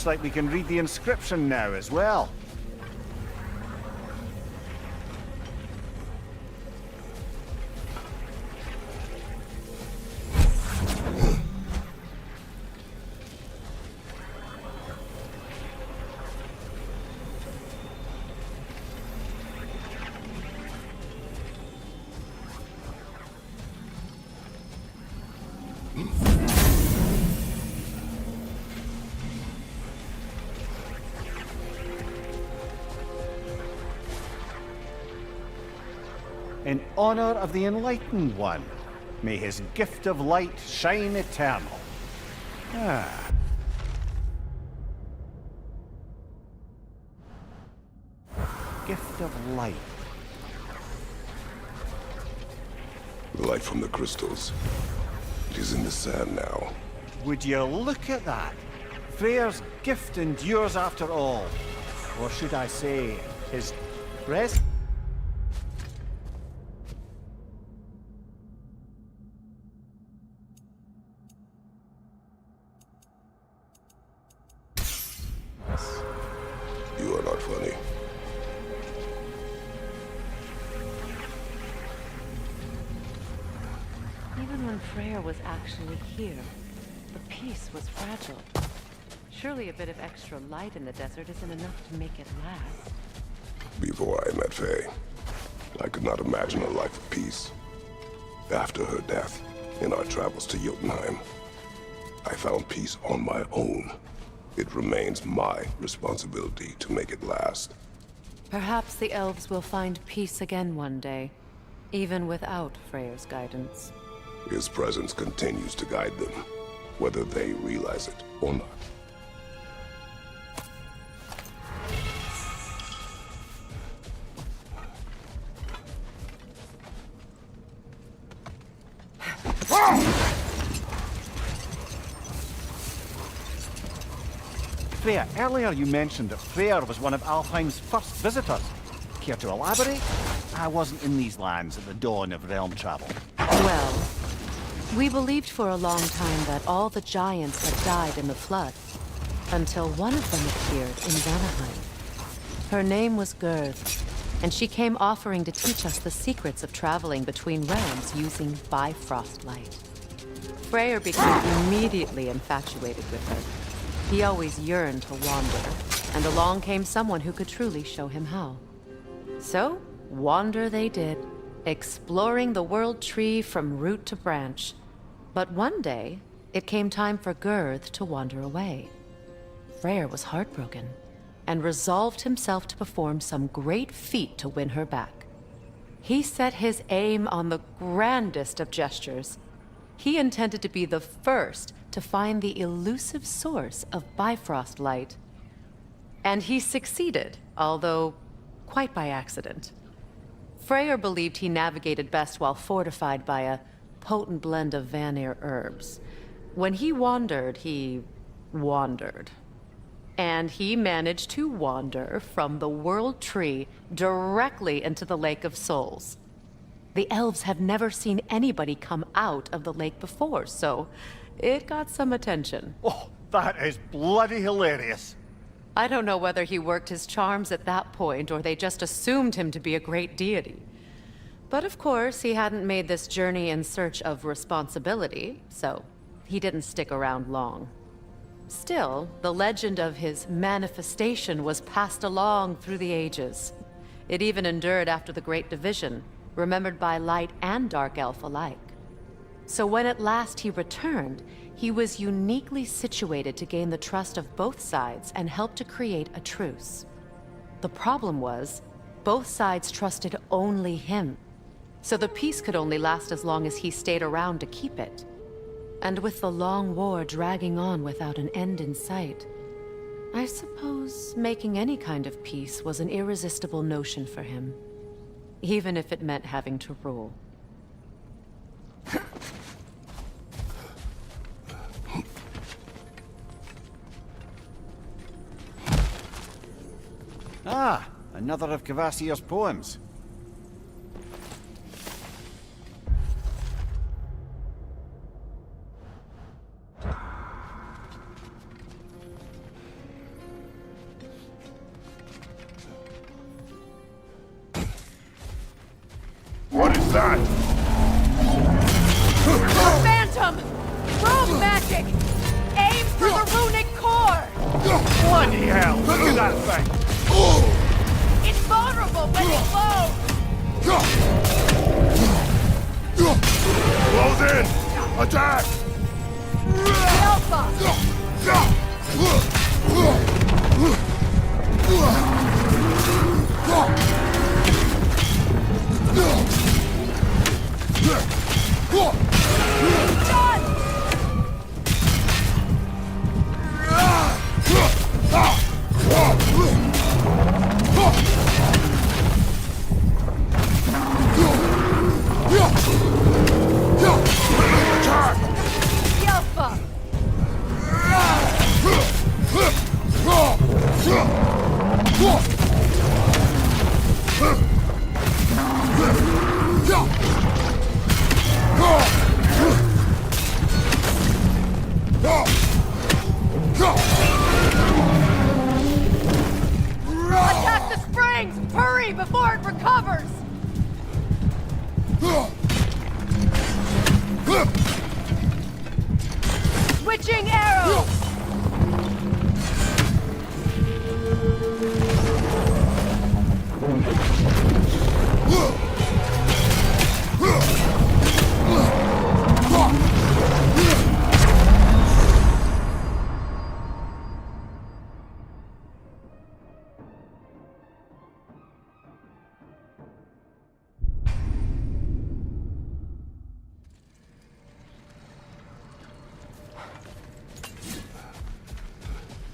Looks like we can read the inscription now as well. In honor of the Enlightened One, may his gift of light shine eternal. Ah. Gift of light. The light from the crystals. It is in the sand now. Would you look at that? Freyr's gift endures after all. Or should I say, his rest? You are not funny. Even when Freyr was actually here, the peace was fragile. Surely a bit of extra light in the desert isn't enough to make it last. Before I met Faye, I could not imagine a life of peace. After her death, in our travels to Jotunheim, I found peace on my own. It remains my responsibility to make it last. Perhaps the elves will find peace again one day, even without Freyr's guidance. His presence continues to guide them, whether they realize it or not. Freyr, earlier you mentioned that Freyr was one of Alfheim's first visitors. Care to elaborate? I wasn't in these lands at the dawn of realm travel. Well, we believed for a long time that all the giants had died in the flood, until one of them appeared in Vanaheim. Her name was Gerd, and she came offering to teach us the secrets of traveling between realms using Bifrost light. Freyr became immediately infatuated with her. He always yearned to wander, and along came someone who could truly show him how. So, wander they did, exploring the world tree from root to branch. But one day, it came time for Gerd to wander away. Freyr was heartbroken, and resolved himself to perform some great feat to win her back. He set his aim on the grandest of gestures. He intended to be the first to find the elusive source of Bifrost light. And he succeeded, although quite by accident. Freyr believed he navigated best while fortified by a potent blend of Vanir herbs. When he wandered, he wandered. And he managed to wander from the World Tree directly into the Lake of Souls. The elves have never seen anybody come out of the lake before, so it got some attention. Oh, that is bloody hilarious. I don't know whether he worked his charms at that point or they just assumed him to be a great deity. But of course, he hadn't made this journey in search of responsibility, so he didn't stick around long. Still, the legend of his manifestation was passed along through the ages. It even endured after the Great Division, remembered by Light and Dark Elf alike. So when at last he returned, he was uniquely situated to gain the trust of both sides and help to create a truce. The problem was, both sides trusted only him, so the peace could only last as long as he stayed around to keep it. And with the long war dragging on without an end in sight, I suppose making any kind of peace was an irresistible notion for him, even if it meant having to rule. Ah, another of Kvasir's poems. What is that? A phantom! Rogue magic! Aim for the runic core! Bloody hell! Look at that thing! It's vulnerable when it glows! Close in! Attack! Alpha! Alpha! Attack the springs! Hurry before it recovers! Switching arrows!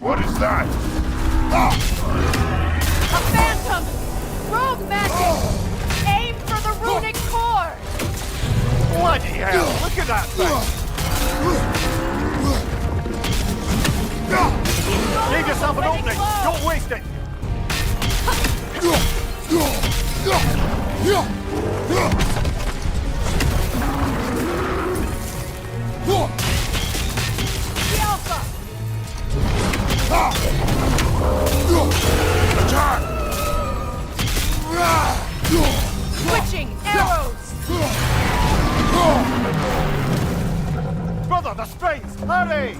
What is that? A phantom! Rogue magic! Aim for the runic core! Bloody hell! Look at that thing! Give yourself an opening! Don't waste it! The Alpha! Attack! Switching arrows! Brother, the springs! Hurry!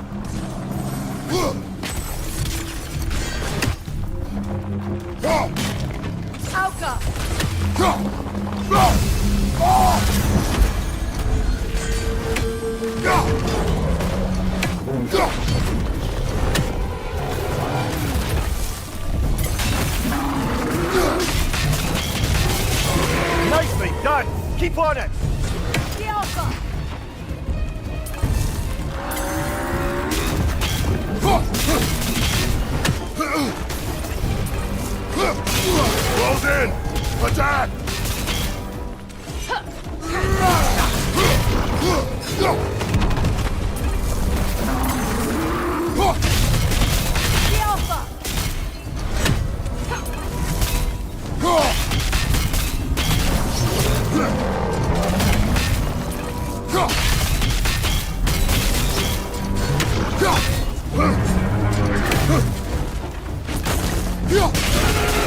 Alka! Nicely done! Keep on it! The Alpha! Close in! Attack! The Alpha!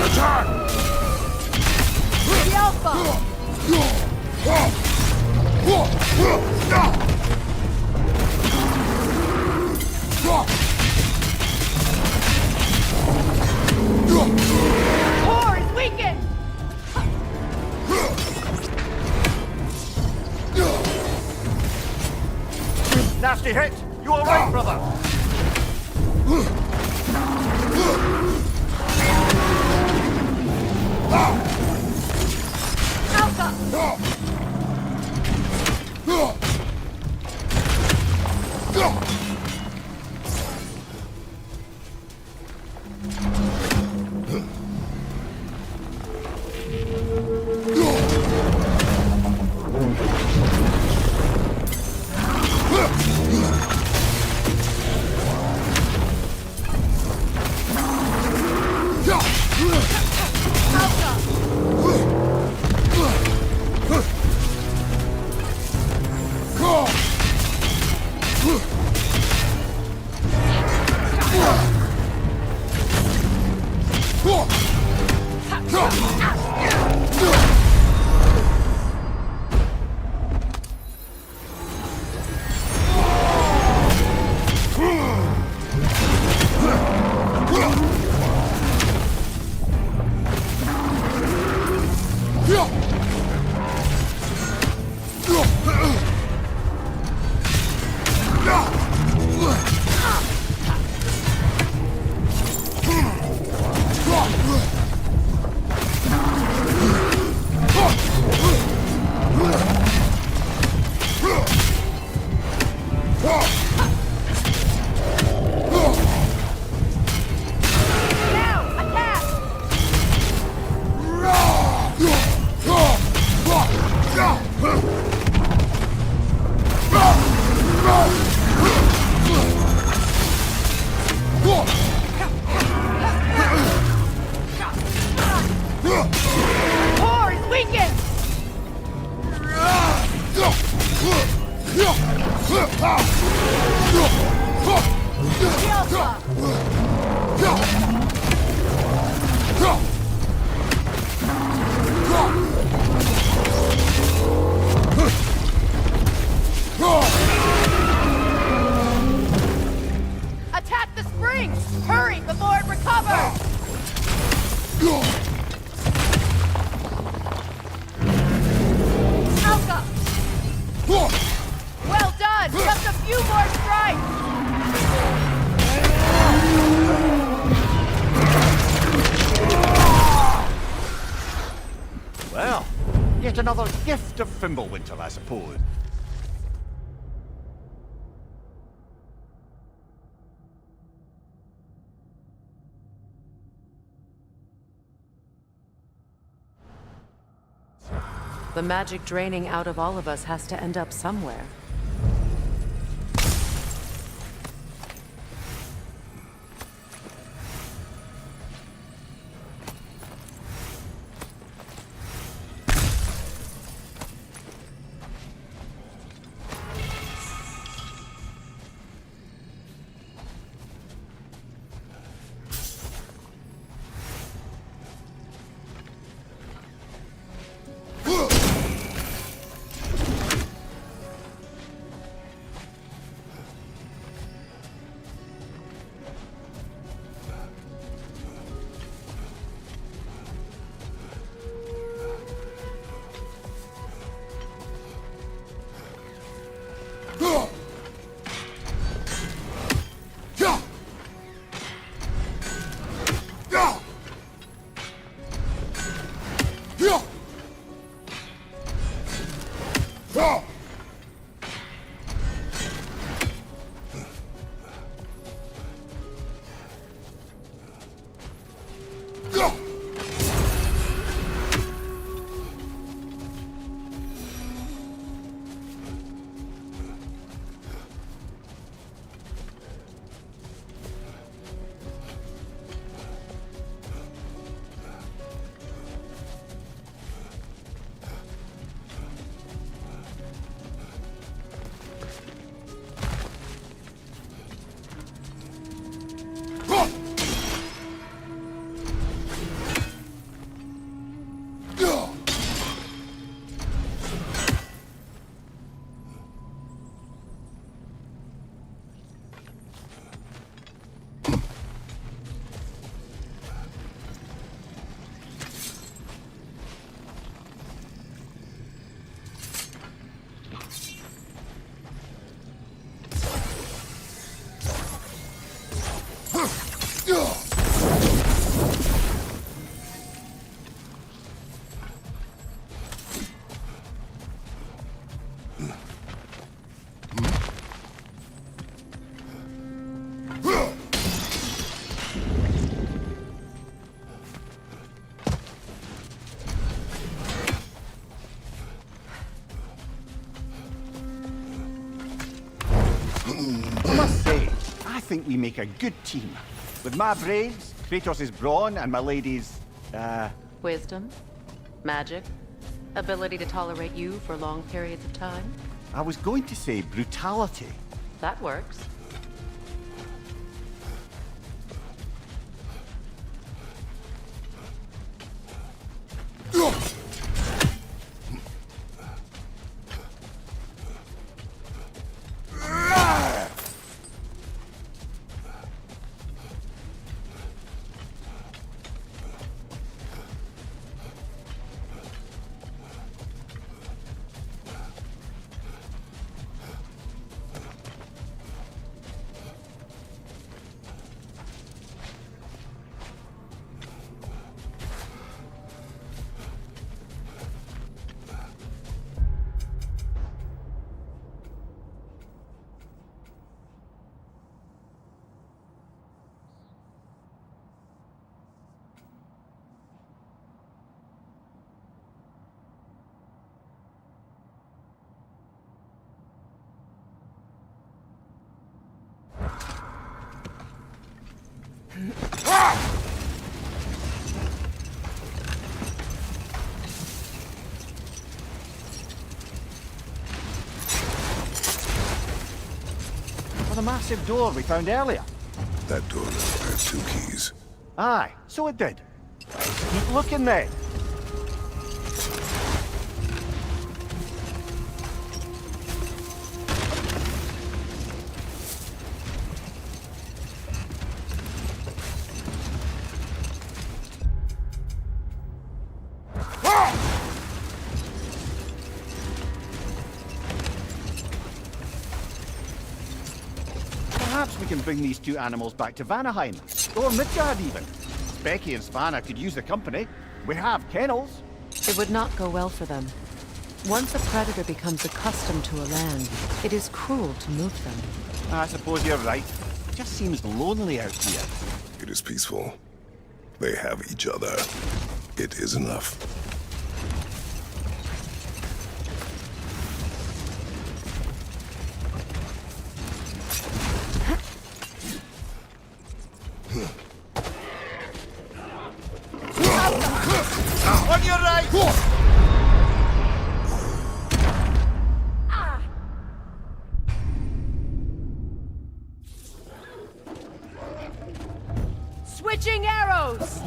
Attack! The Alpha! Core is weakened! Nasty hit! You all right, brother? Alpha! Alpha! Attack the springs! Hurry before it recovers! Alka! Well done! Just a few more strikes! Well, yet another gift of Fimbulwinter, I suppose. The magic draining out of all of us has to end up somewhere. I must say, I think we make a good team. With my brains, Kratos' brawn, and my lady's, Wisdom? Magic? Ability to tolerate you for long periods of time? I was going to say brutality. That works. Or the massive door we found earlier? That door had 2 keys. Aye, so it did. Keep looking then. Perhaps we can bring these 2 animals back to Vanaheim, or Midgard even. Becky and Svanna could use the company. We have kennels. It would not go well for them. Once a predator becomes accustomed to a land, it is cruel to move them. I suppose you're right. It just seems lonely out here. It is peaceful. They have each other. It is enough. On your right! Switching arrows!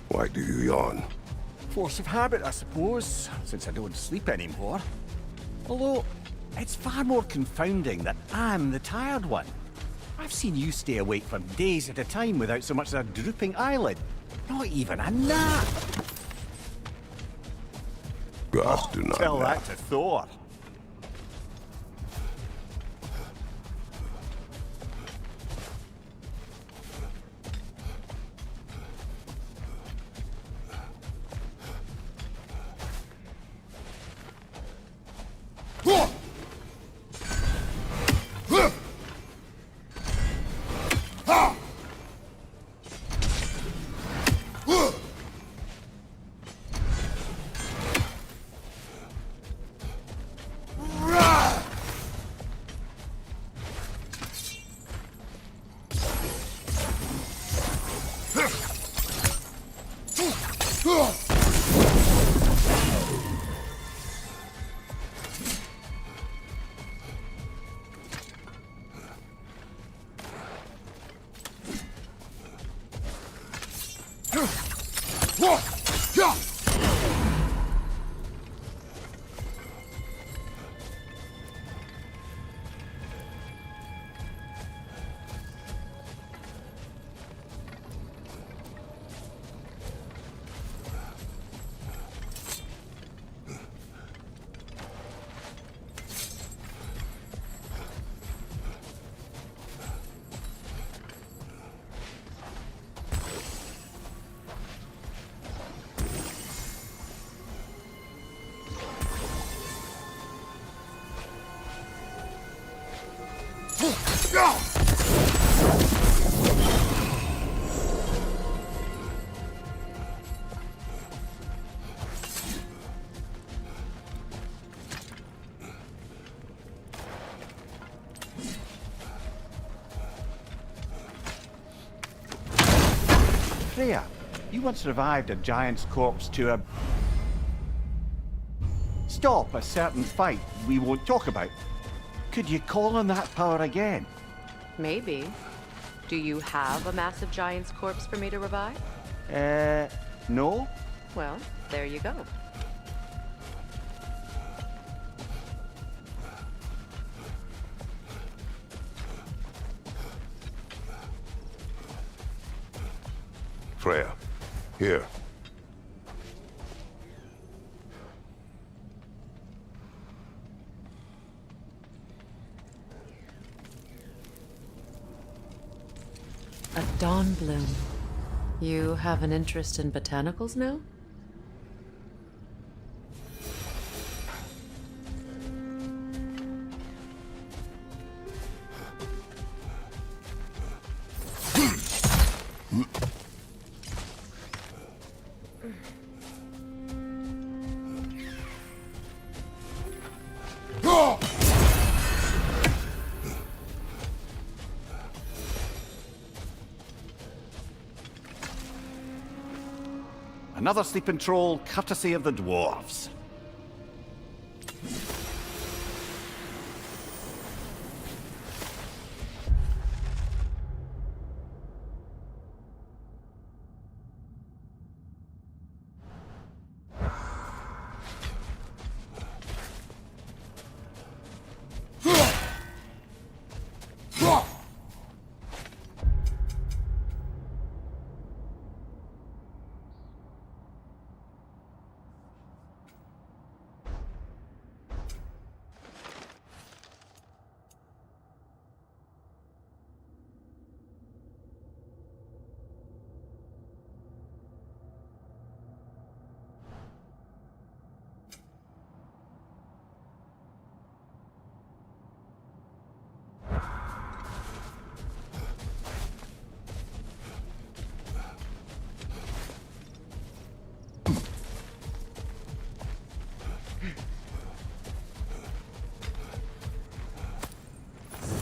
Why do you yawn? Force of habit, I suppose, since I don't sleep anymore. Although, it's far more confounding that I'm the tired one. I've seen you stay awake for days at a time without so much as a drooping eyelid. Not even a nap. Gods do not Tell nap. that to Thor. Freya, you once revived a giant's corpse to stop a certain fight we won't talk about. Could you call on that power again? Maybe. Do you have a massive giant's corpse for me to revive? No? Well, there you go. Freya, here. A dawn bloom. You have an interest in botanicals now? Another sleeping troll, courtesy of the dwarves.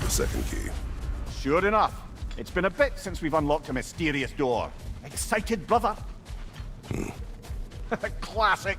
Second key. Sure enough. It's been a bit since we've unlocked a mysterious door. Excited, brother? Classic.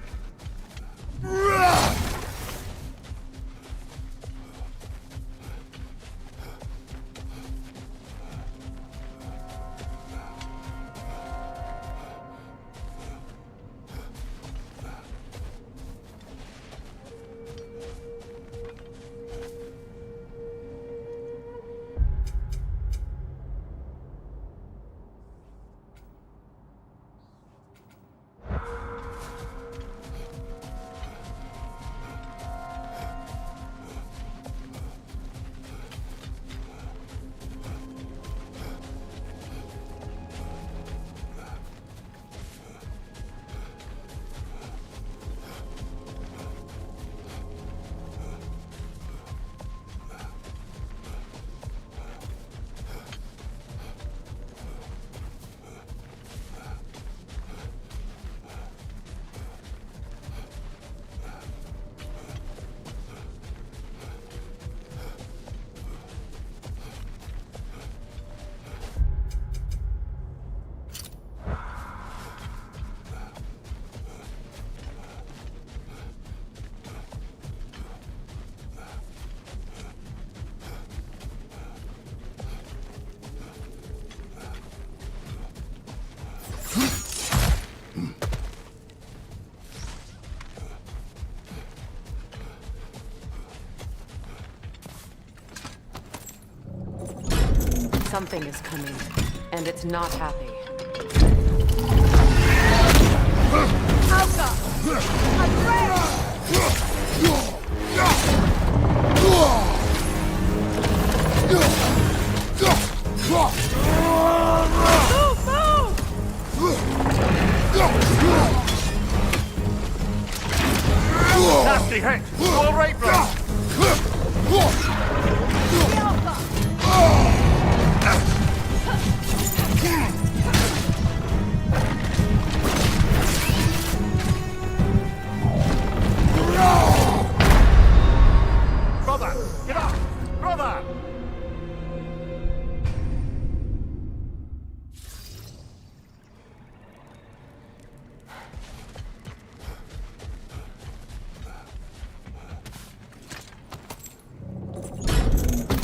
Something is coming, and it's not happy. Nasty hit! You all right, bro? Brother, get up! Brother!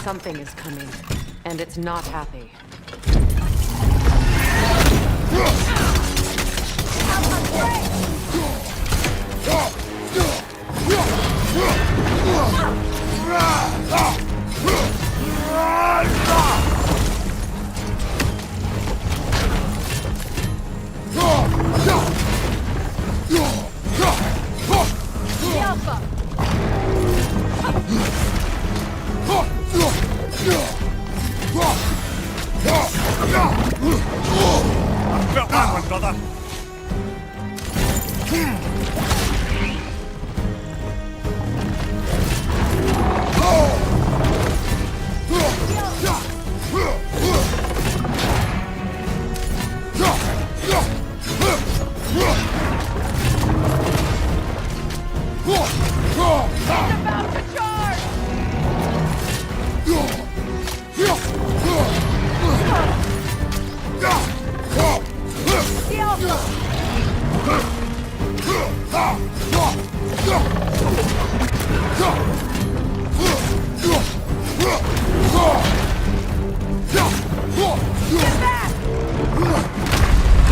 Something is coming, and it's not happy. Felt that one, brother.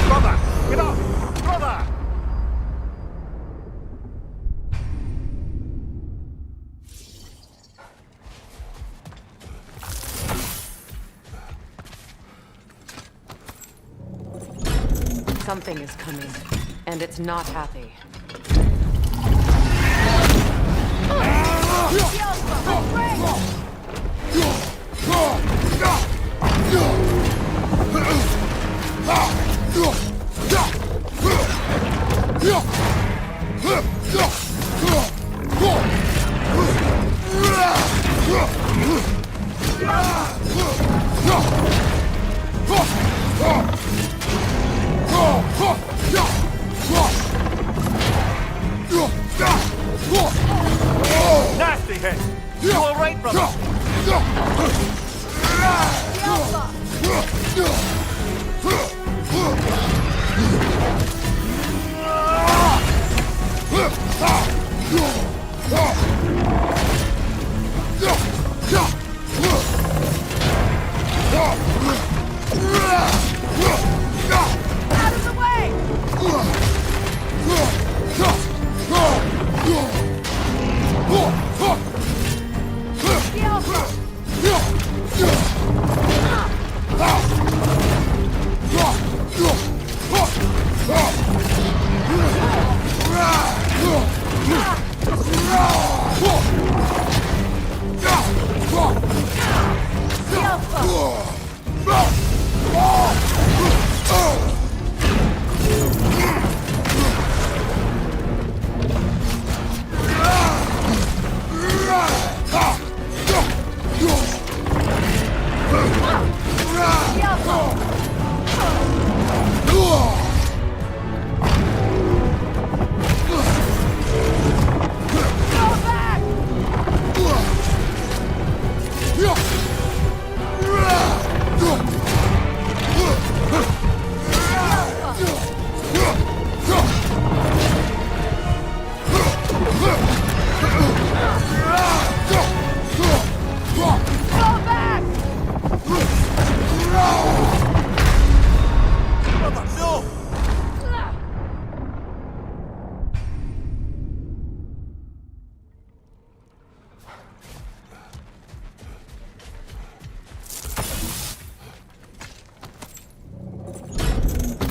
Brother, get up! Brother! Something is coming, and it's not happy. Nasty hit! You all right, brother?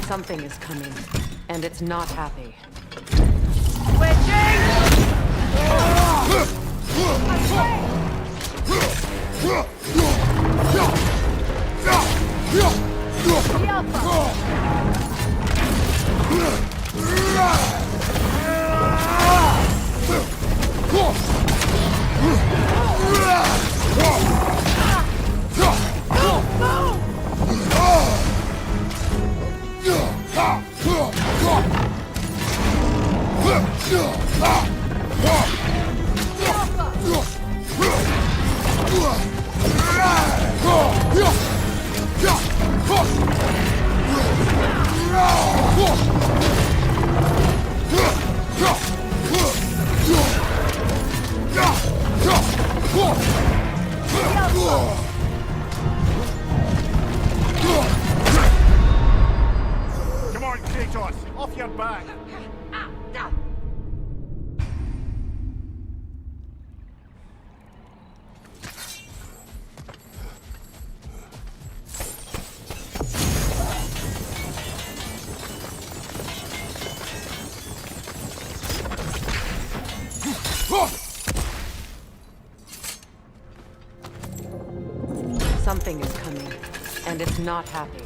Something is coming, and it's not happy. Come on, Kratos, off your back. Something is coming, and it's not happy.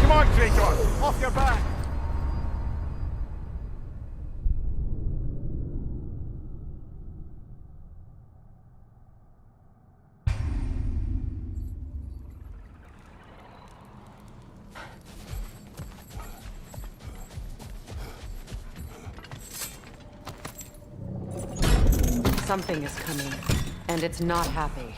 Come on, Kratos, off your back. Something is coming, and it's not happy.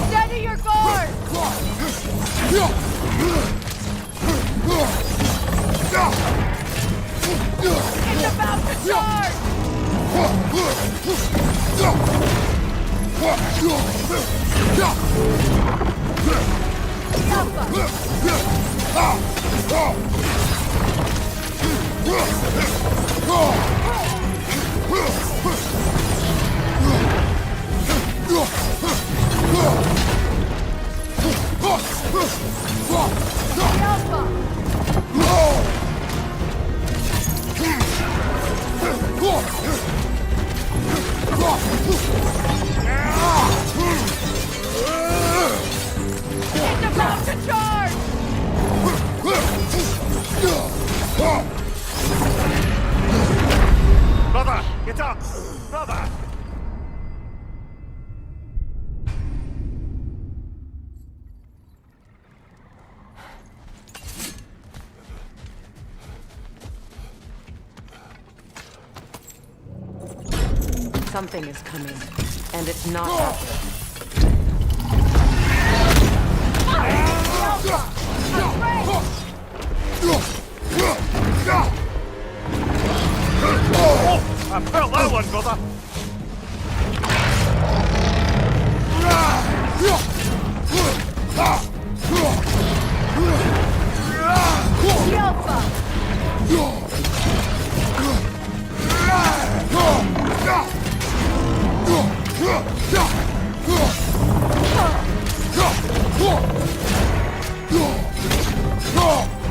Steady your guard! It's about to charge! It's about to charge! Brother, get up! Brother! Something is coming, and it's not happy. I felt that one, brother! Go!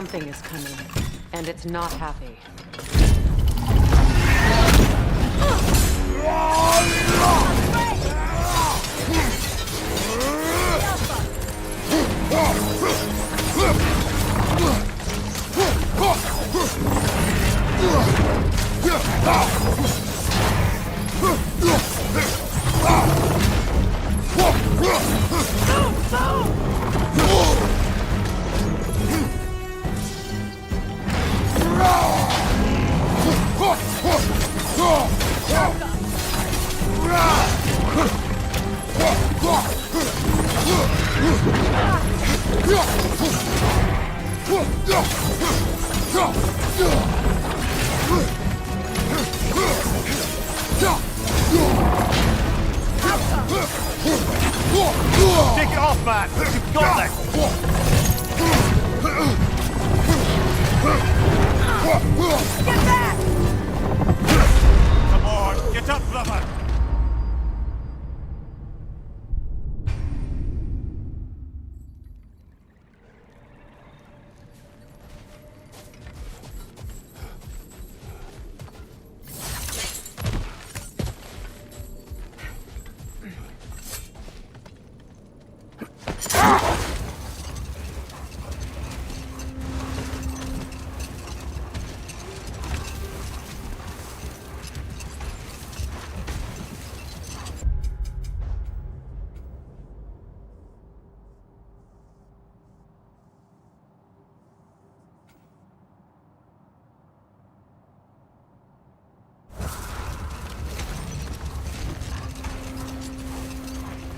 Something is coming, and it's not happy. Take it off, man! You've got this! Get back! Come on, get up, brother!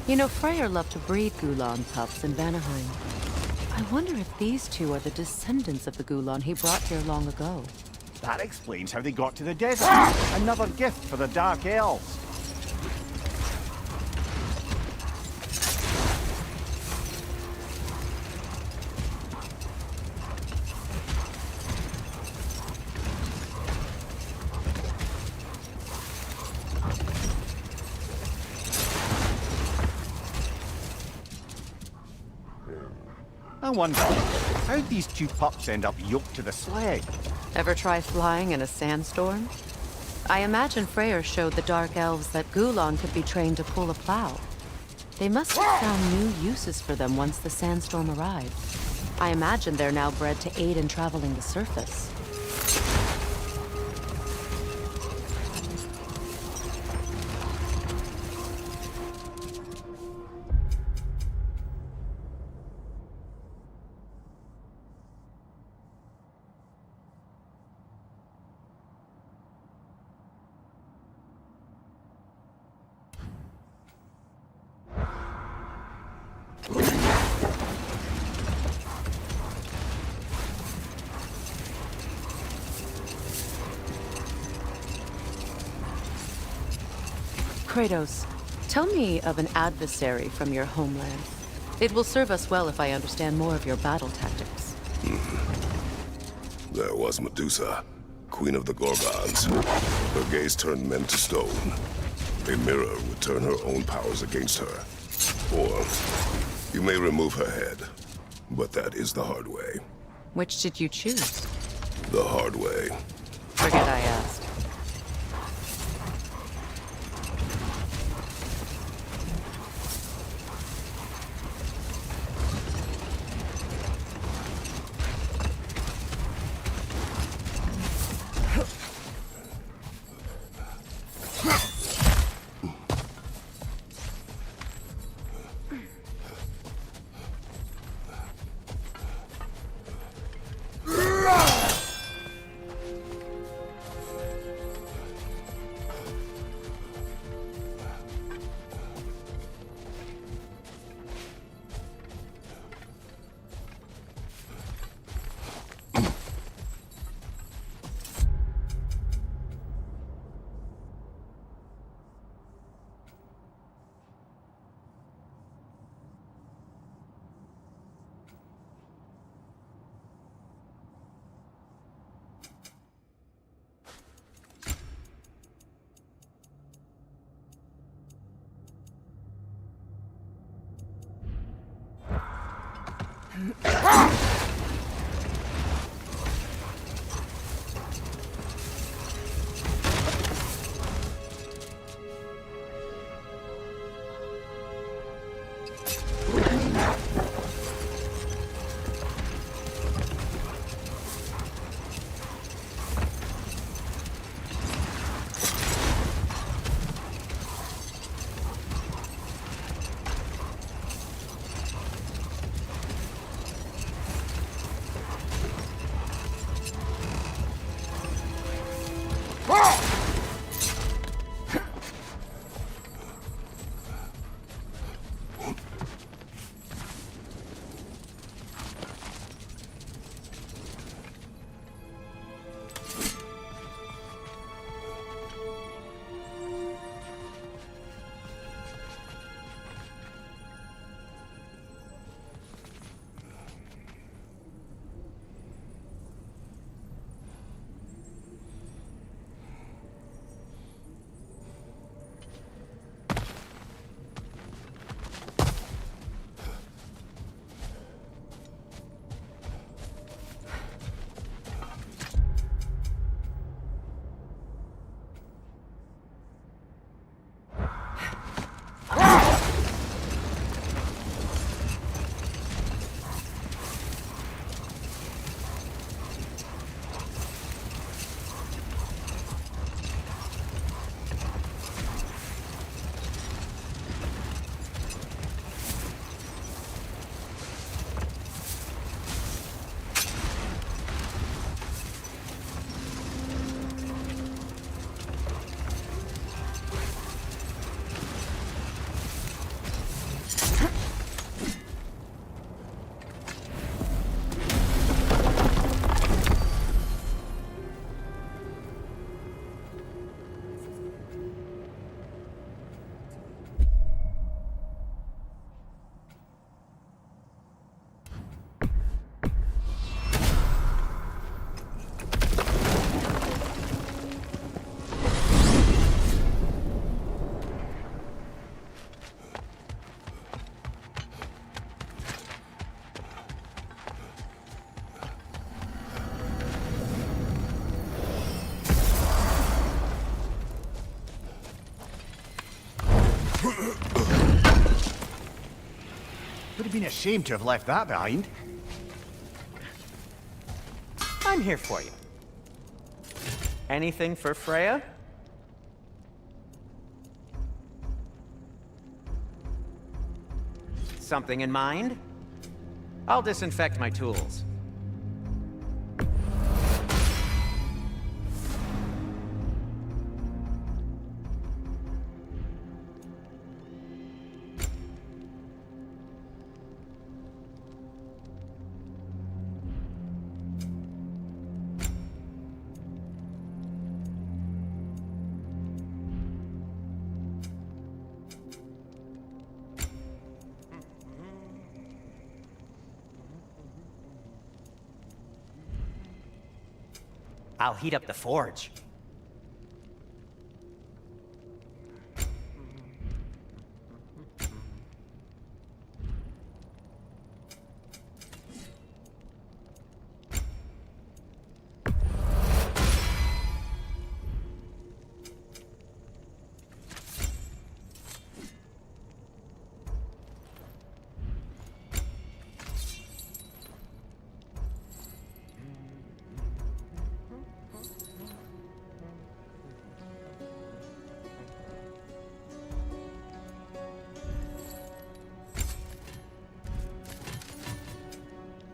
You know, Freyr loved to breed Gulan pups in Vanaheim. I wonder if these two are the descendants of the Gulan he brought here long ago. That explains how they got to the desert. Another gift for the Dark Elves. I wonder, how'd these two pups end up yoked to the sled? Ever try flying in a sandstorm? I imagine Freyr showed the Dark Elves that Gulan could be trained to pull a plow. They must have found new uses for them once the sandstorm arrived. I imagine they're now bred to aid in traveling the surface. Kratos, tell me of an adversary from your homeland. It will serve us well if I understand more of your battle tactics. There was Medusa, queen of the Gorgons. Her gaze turned men to stone. A mirror would turn her own powers against her. Or you may remove her head, but that is the hard way. Which did you choose? The hard way. Forget I asked. Would have been a shame to have left that behind. I'm here for you. Anything for Freya? Something in mind? I'll disinfect my tools. I'll heat up the forge.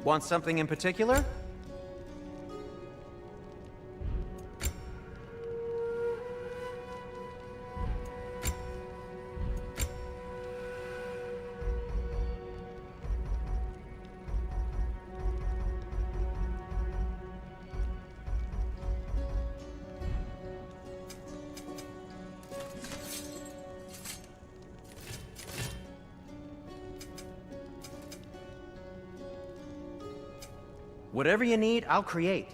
Want something in particular? Whatever you need, I'll create.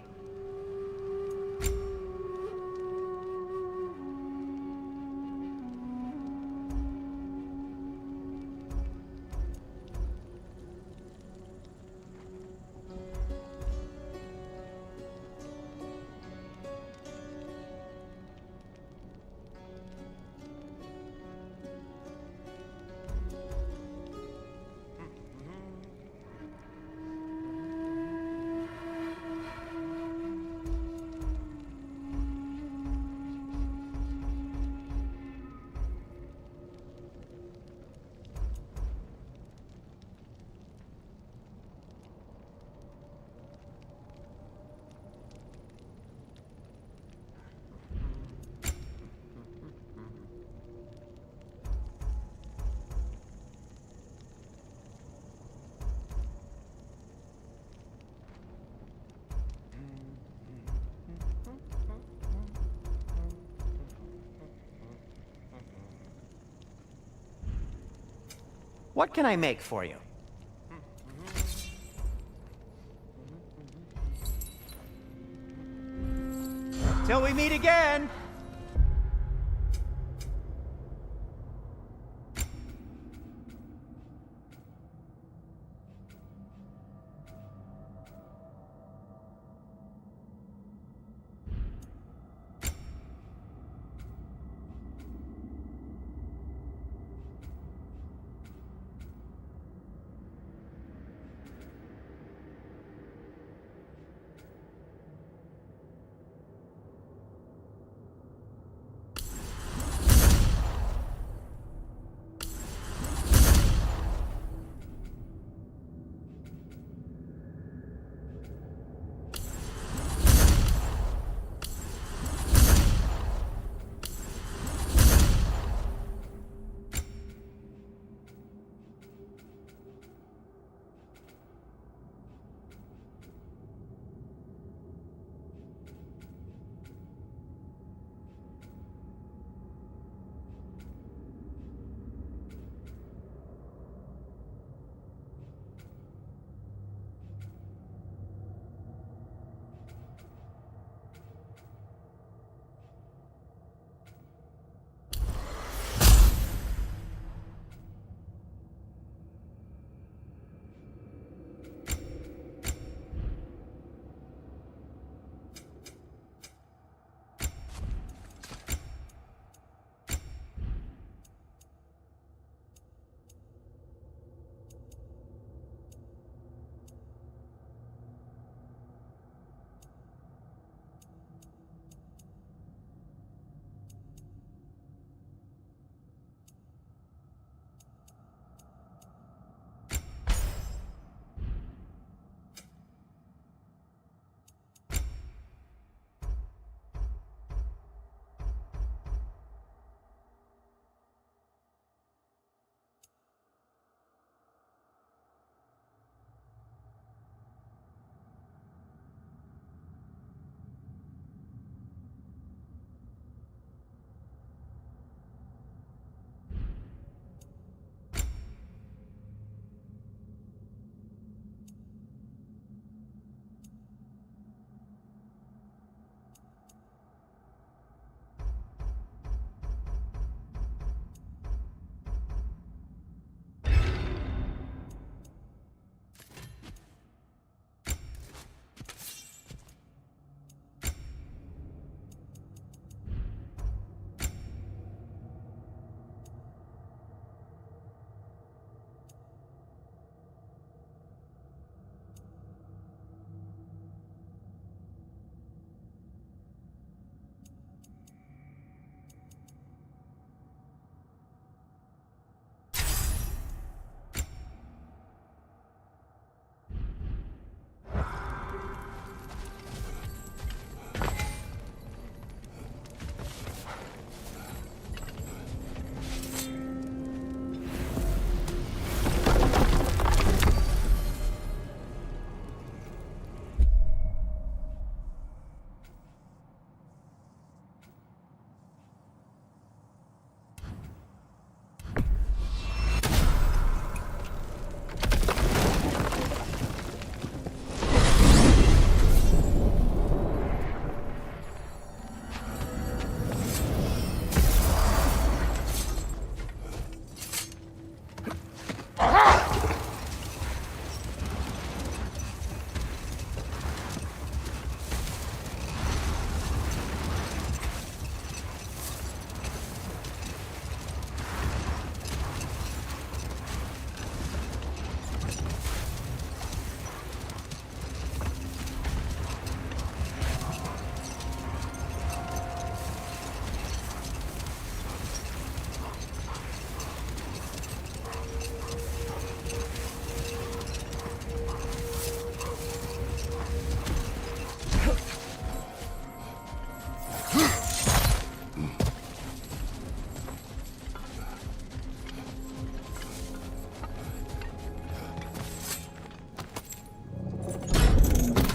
What can I make for you? Till we meet again!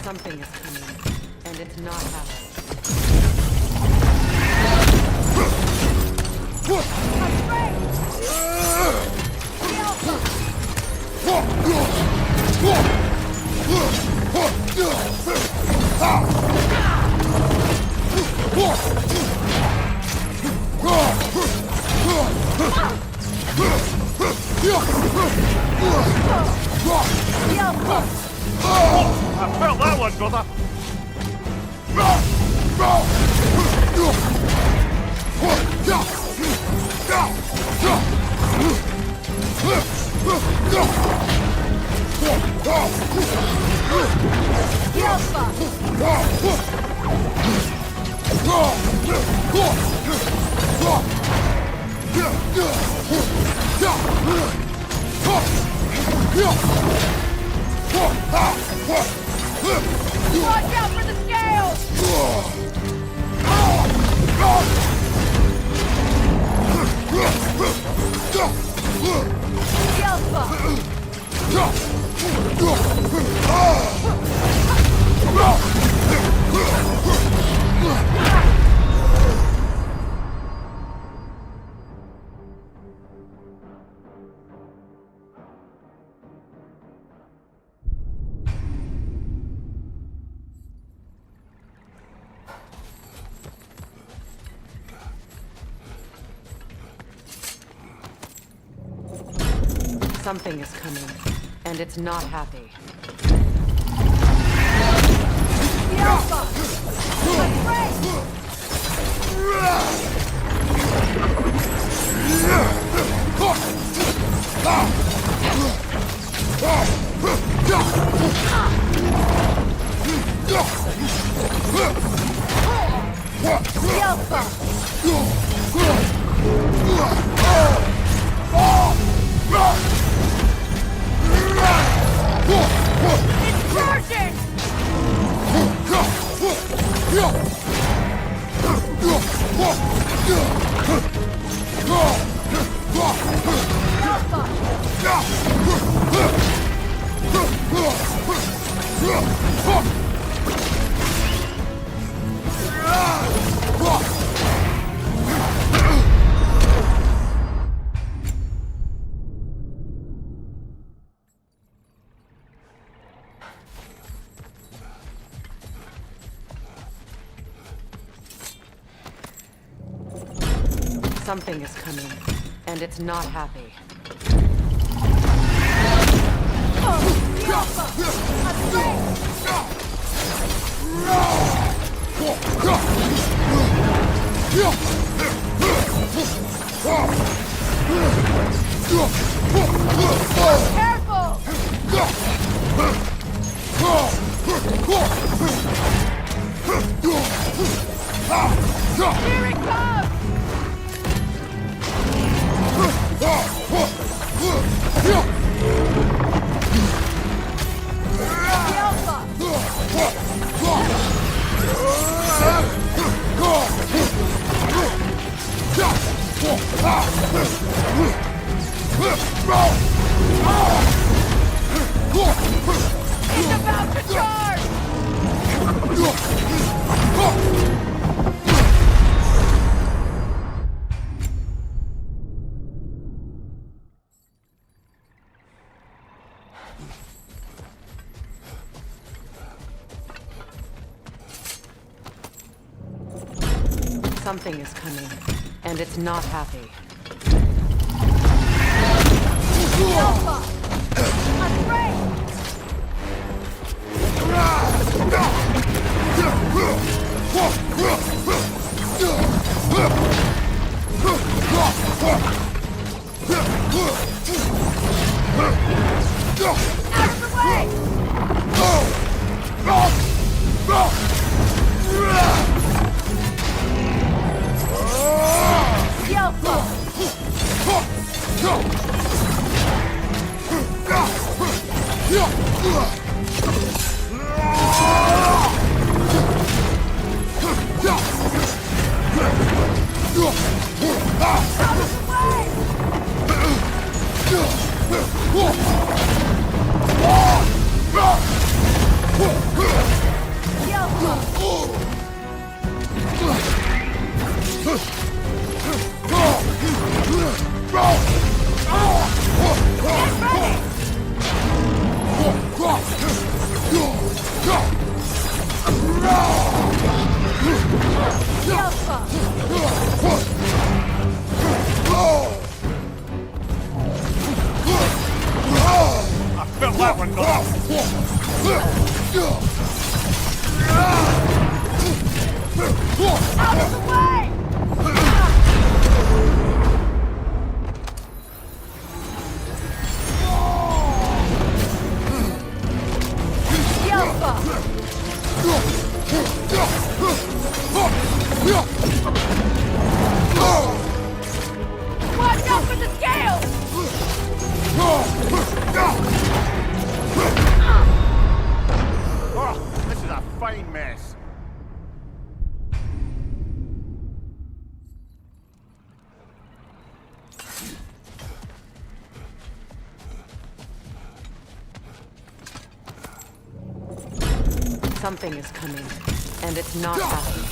Something is coming, and it's not happening. I felt that one, brother. Watch out for the scales! Something is coming, and it's not happy. Something is coming, and it's not happy. Here it comes! It's about to charge! Something is coming, and it's not happy. Out of the way! I felt that one go. Watch out for the scales! Oh, this is a fine mess. Something is coming, and it's not happy.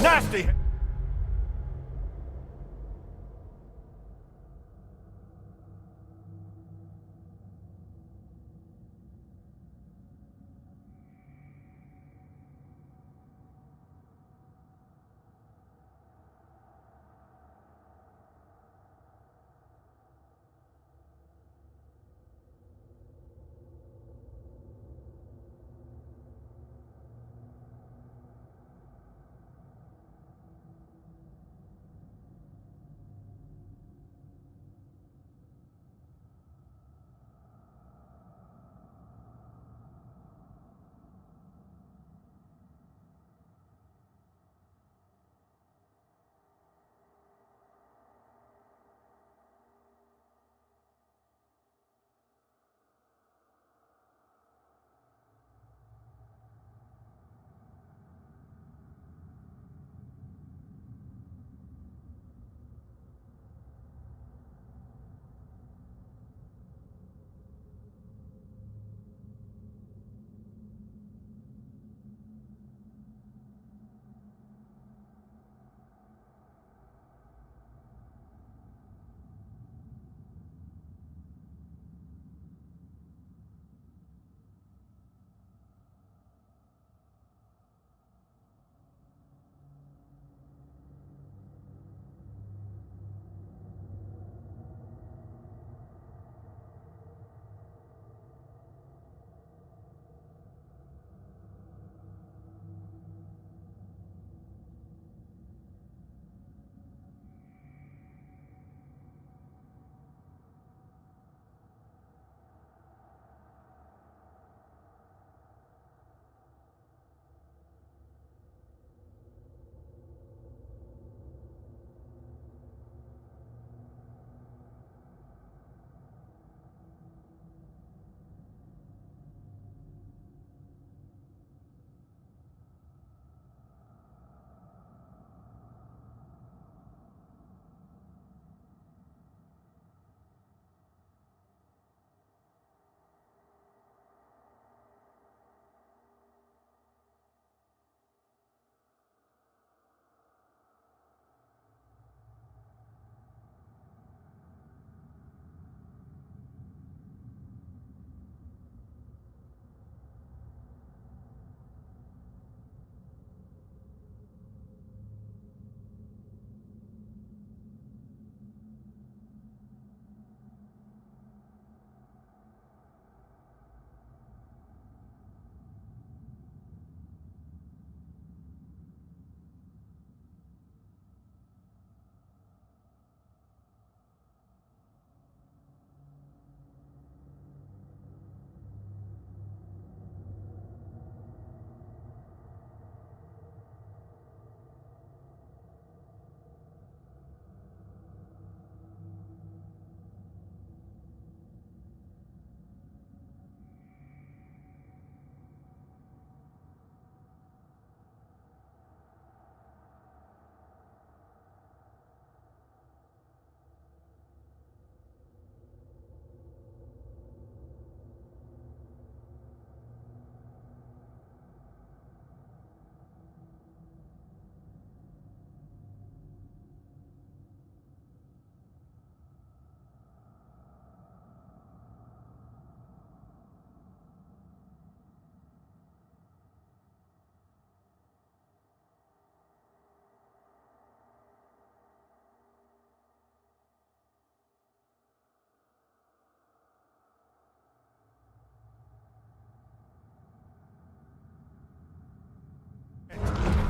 Nasty!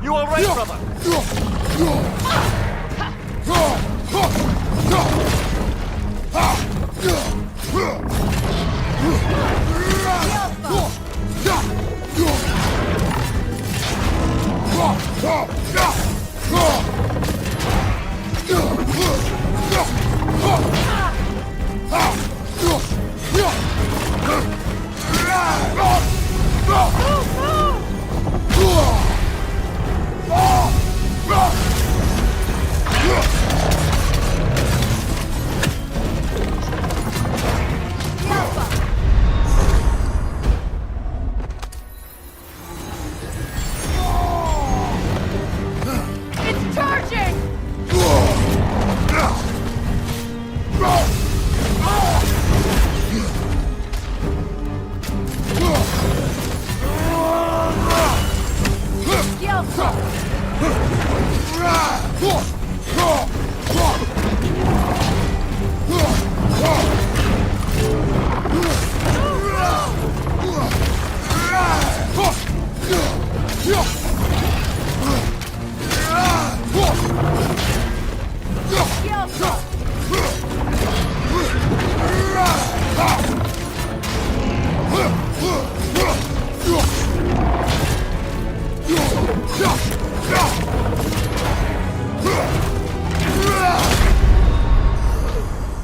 You all right, brother? It's charging!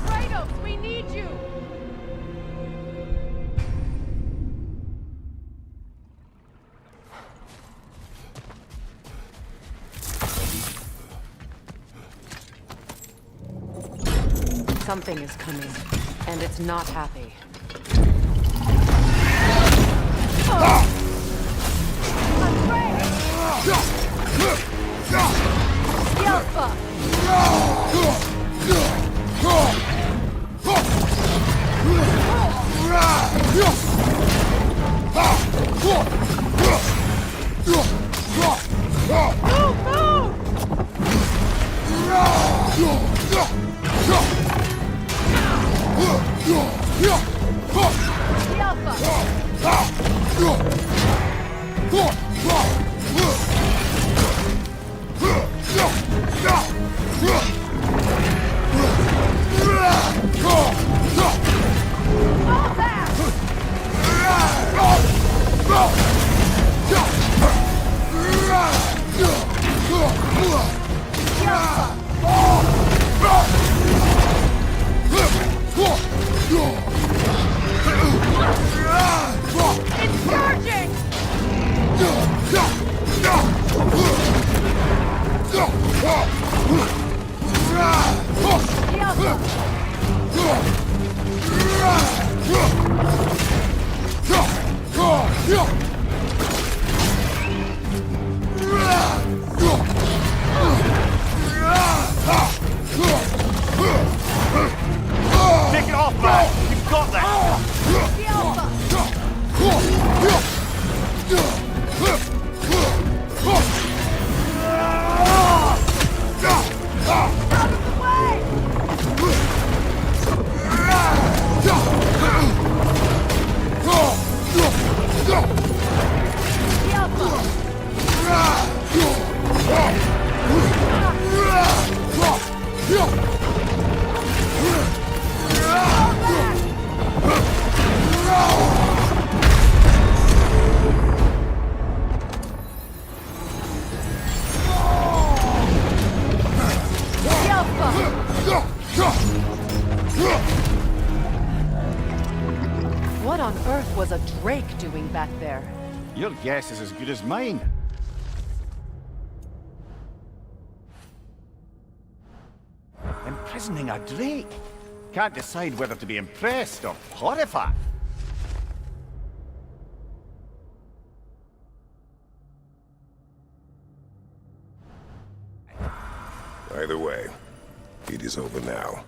Kratos, we need you! Something is coming, and it's not happy. It's charging! Take it off, man! You've got that! What on earth was a Drake doing back there? Your guess is as good as mine. Imprisoning a Drake? Can't decide whether to be impressed or horrified. Either way, it is over now.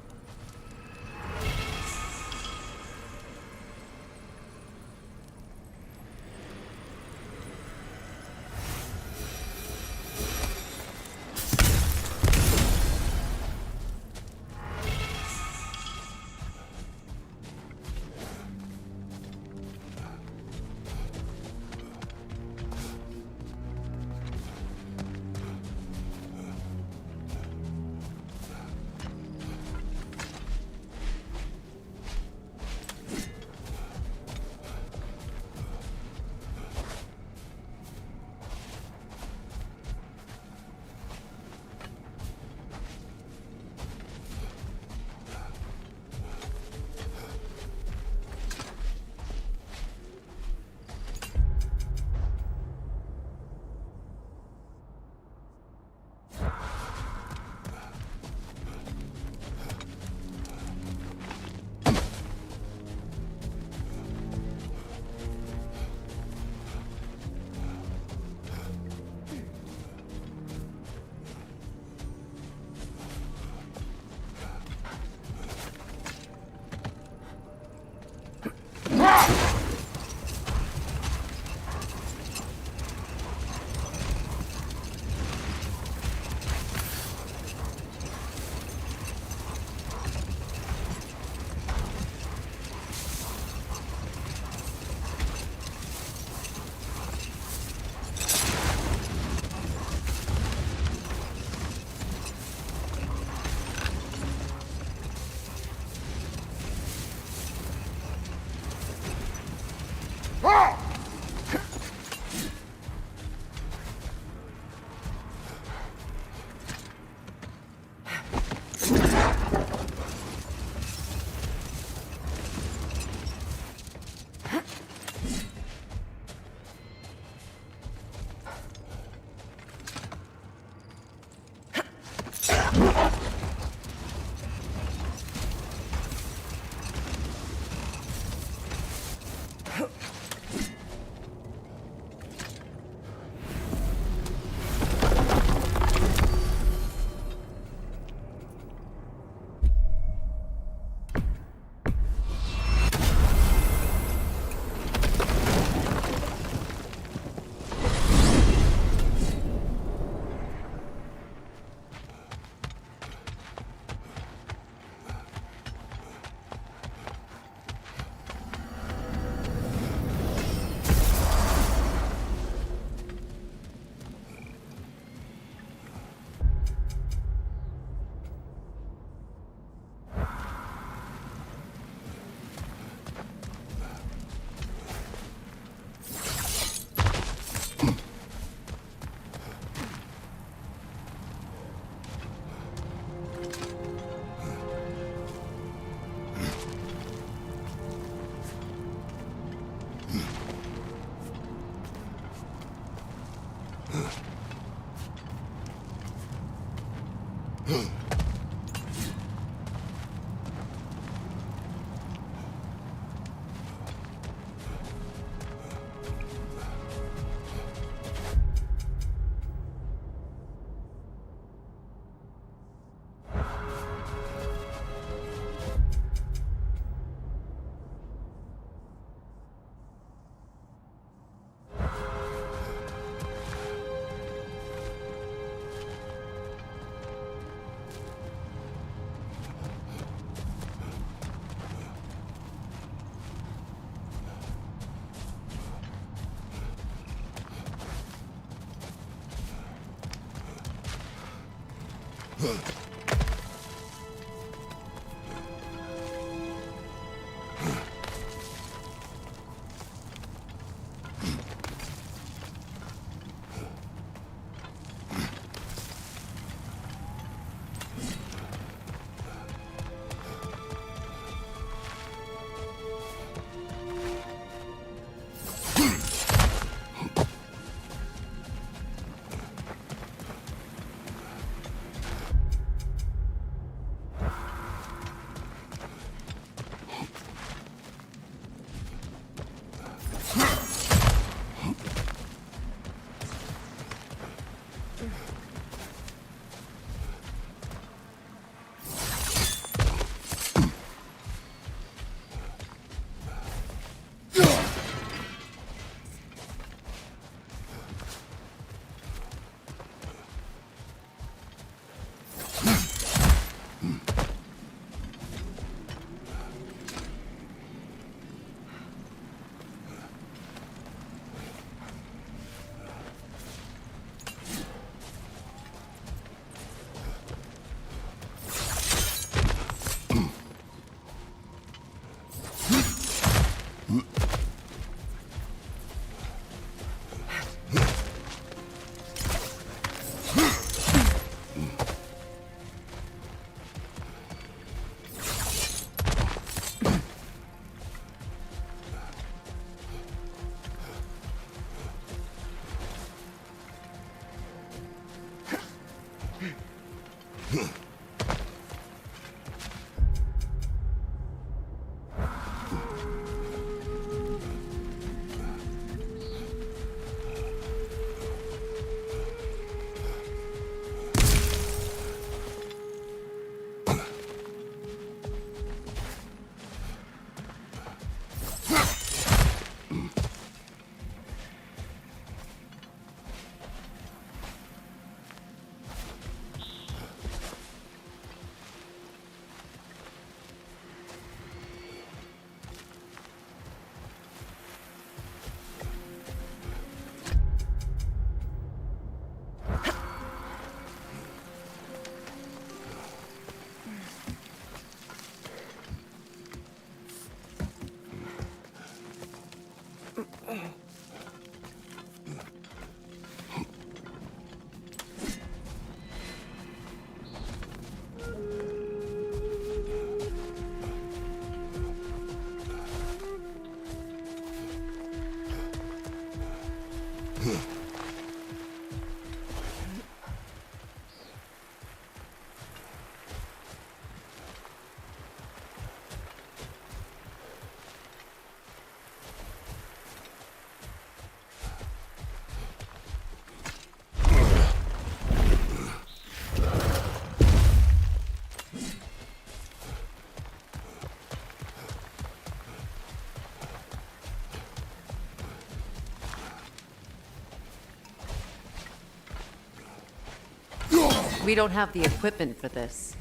We don't have the equipment for this.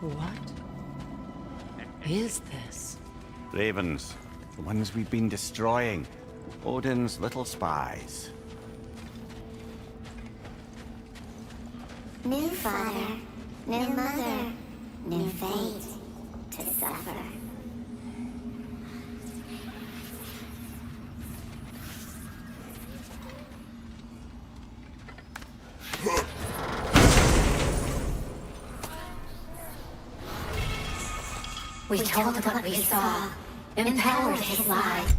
What is this? Ravens. The ones we've been destroying. Odin's little spies. New father, new mother, new fate to suffer. We told what we saw, empowered his lies.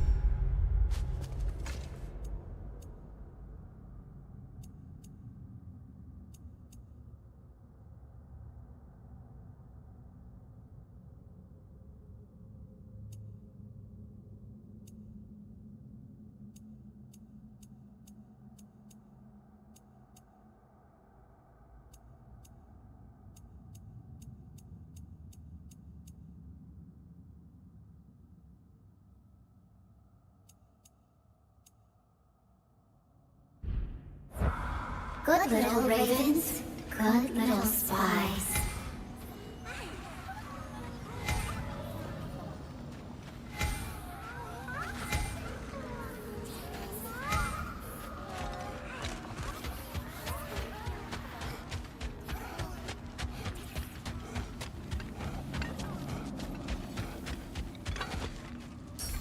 Good little ravens, good little spies.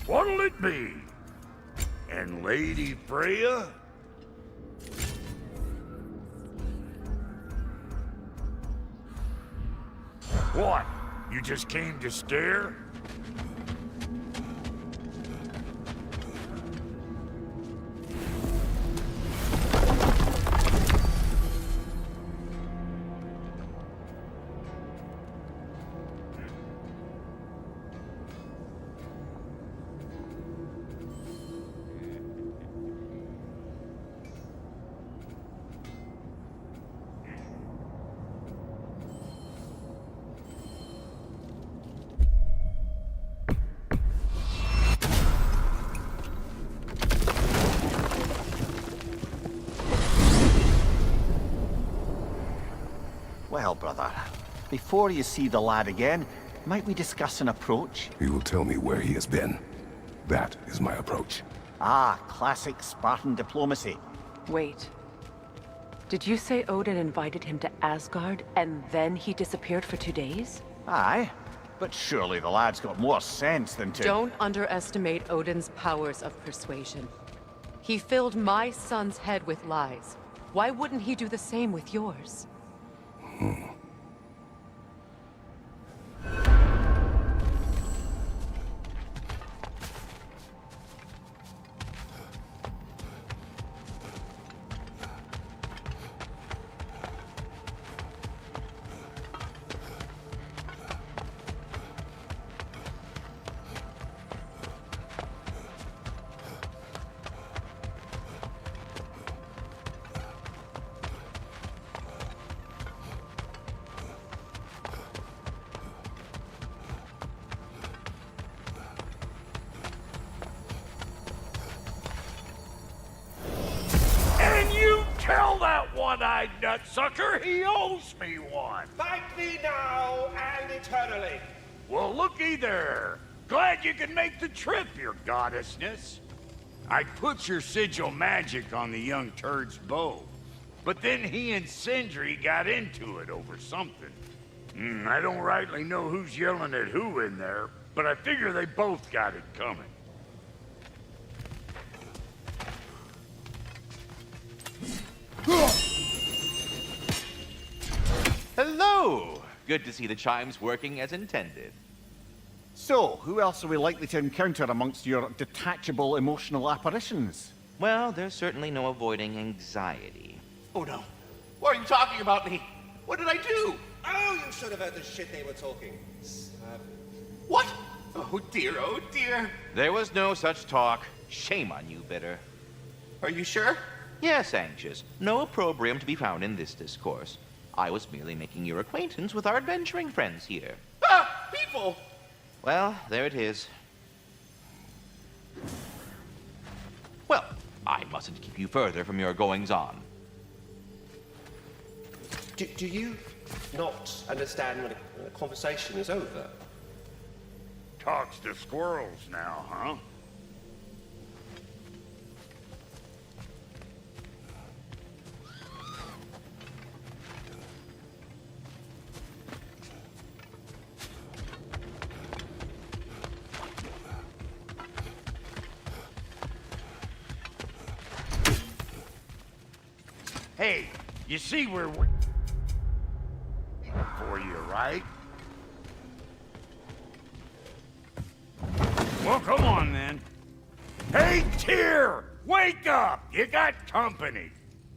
What'll it be? And Lady Freya? What? You just came to stare? Well, brother, before you see the lad again, might we discuss an approach? He will tell me where he has been. That is my approach. Ah, classic Spartan diplomacy. Wait. Did you say Odin invited him to Asgard, and then he disappeared for 2 days? Aye, but surely the lad's got more sense than to... Don't underestimate Odin's powers of persuasion. He filled my son's head with lies. Why wouldn't he do the same with yours? Tell that one-eyed nutsucker he owes me one. Thank thee now and eternally. Well, looky there. Glad you can make the trip, your goddessness. I put your sigil magic on the young turd's bow, but then he and Sindri got into it over something. I don't rightly know who's yelling at who in there, but I figure they both got it coming. Hello! Good to see the chimes working as intended. So, who else are we likely to encounter amongst your detachable emotional apparitions? Well, there's certainly no avoiding anxiety. Oh no. Why are you talking about me? What did I do? Oh, you should have heard the shit they were talking. What? Oh dear, oh dear. There was no such talk. Shame on you, Bitter. Are you sure? Yes, Anxious. No opprobrium to be found in this discourse. I was merely making your acquaintance with our adventuring friends here. Ah, people! Well, there it is. Well, I mustn't keep you further from your goings-on. Do you not understand when it The conversation is over. Talks to squirrels now, huh? Hey, you see we're waiting for you, right? Well, come on then. Hey, Tyr! Wake up! You got company.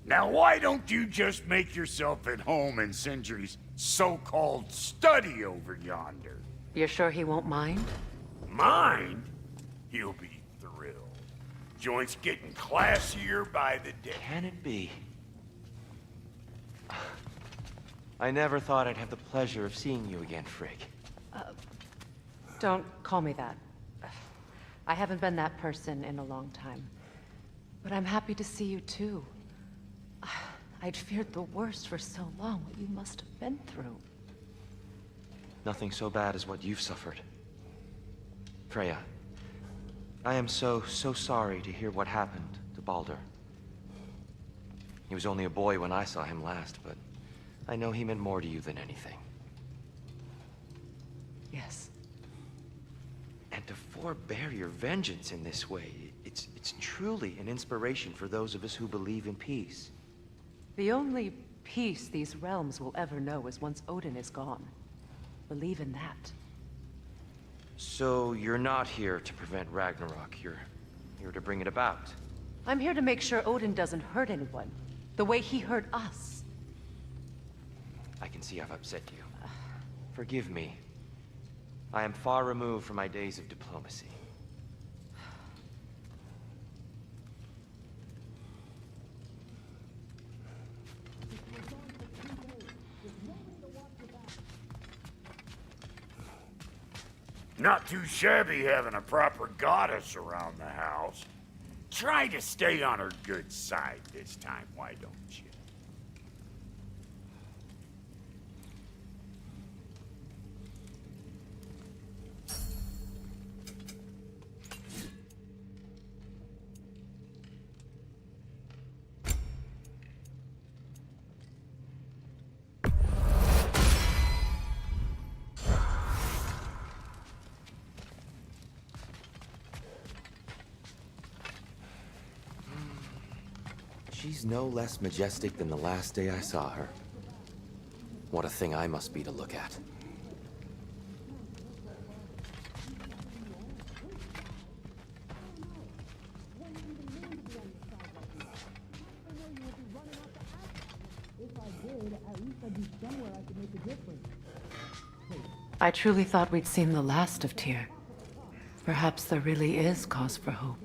Now, why don't you just make yourself at home in Sindri's so-called study over yonder? You're sure he won't mind? Mind? He'll be thrilled. Joint's getting classier by the day. Can it be? I never thought I'd have the pleasure of seeing you again, Frigg. Don't call me that. I haven't been that person in a long time. But I'm happy to see you too. I'd feared the worst for so long, what you must have been through. Nothing so bad as what you've suffered. Freya, I am so sorry to hear what happened to Baldur. He was only a boy when I saw him last, but I know he meant more to you than anything. Yes. And to forbear your vengeance in this way, it's truly an inspiration for those of us who believe in peace. The only peace these realms will ever know is once Odin is gone. Believe in that. So you're not here to prevent Ragnarok, you're here to bring it about. I'm here to make sure Odin doesn't hurt anyone, the way he hurt us. I can see I've upset you. Forgive me. I am far removed from my days of diplomacy. Not too shabby having a proper goddess around the house. Try to stay on her good side this time, why don't you? She's no less majestic than the last day I saw her. What a thing I must be to look at. I truly thought we'd seen the last of Tyr. Perhaps there really is cause for hope.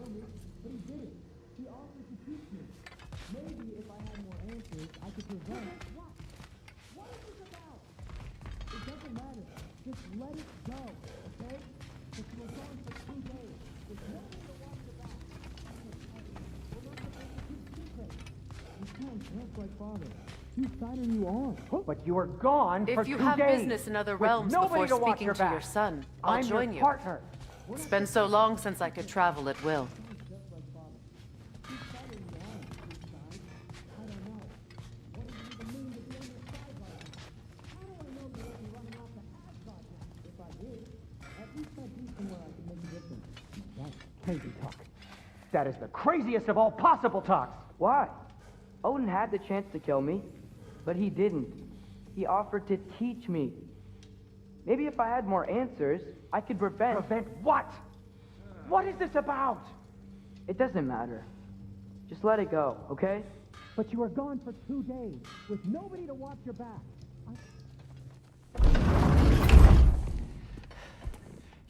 But you were gone for 2 days. If you have business in other realms before to watch speaking your to back. your son, I'll I'm join your you. partner. It's been so long since I could travel at will. Crazy talk. That is the craziest of all possible talks. Why? Odin had the chance to kill me, but he didn't. He offered to teach me. Maybe if I had more answers, I could prevent... Prevent what? What is this about? It doesn't matter. Just let it go, okay? But you were gone for 2 days, with nobody to watch your back.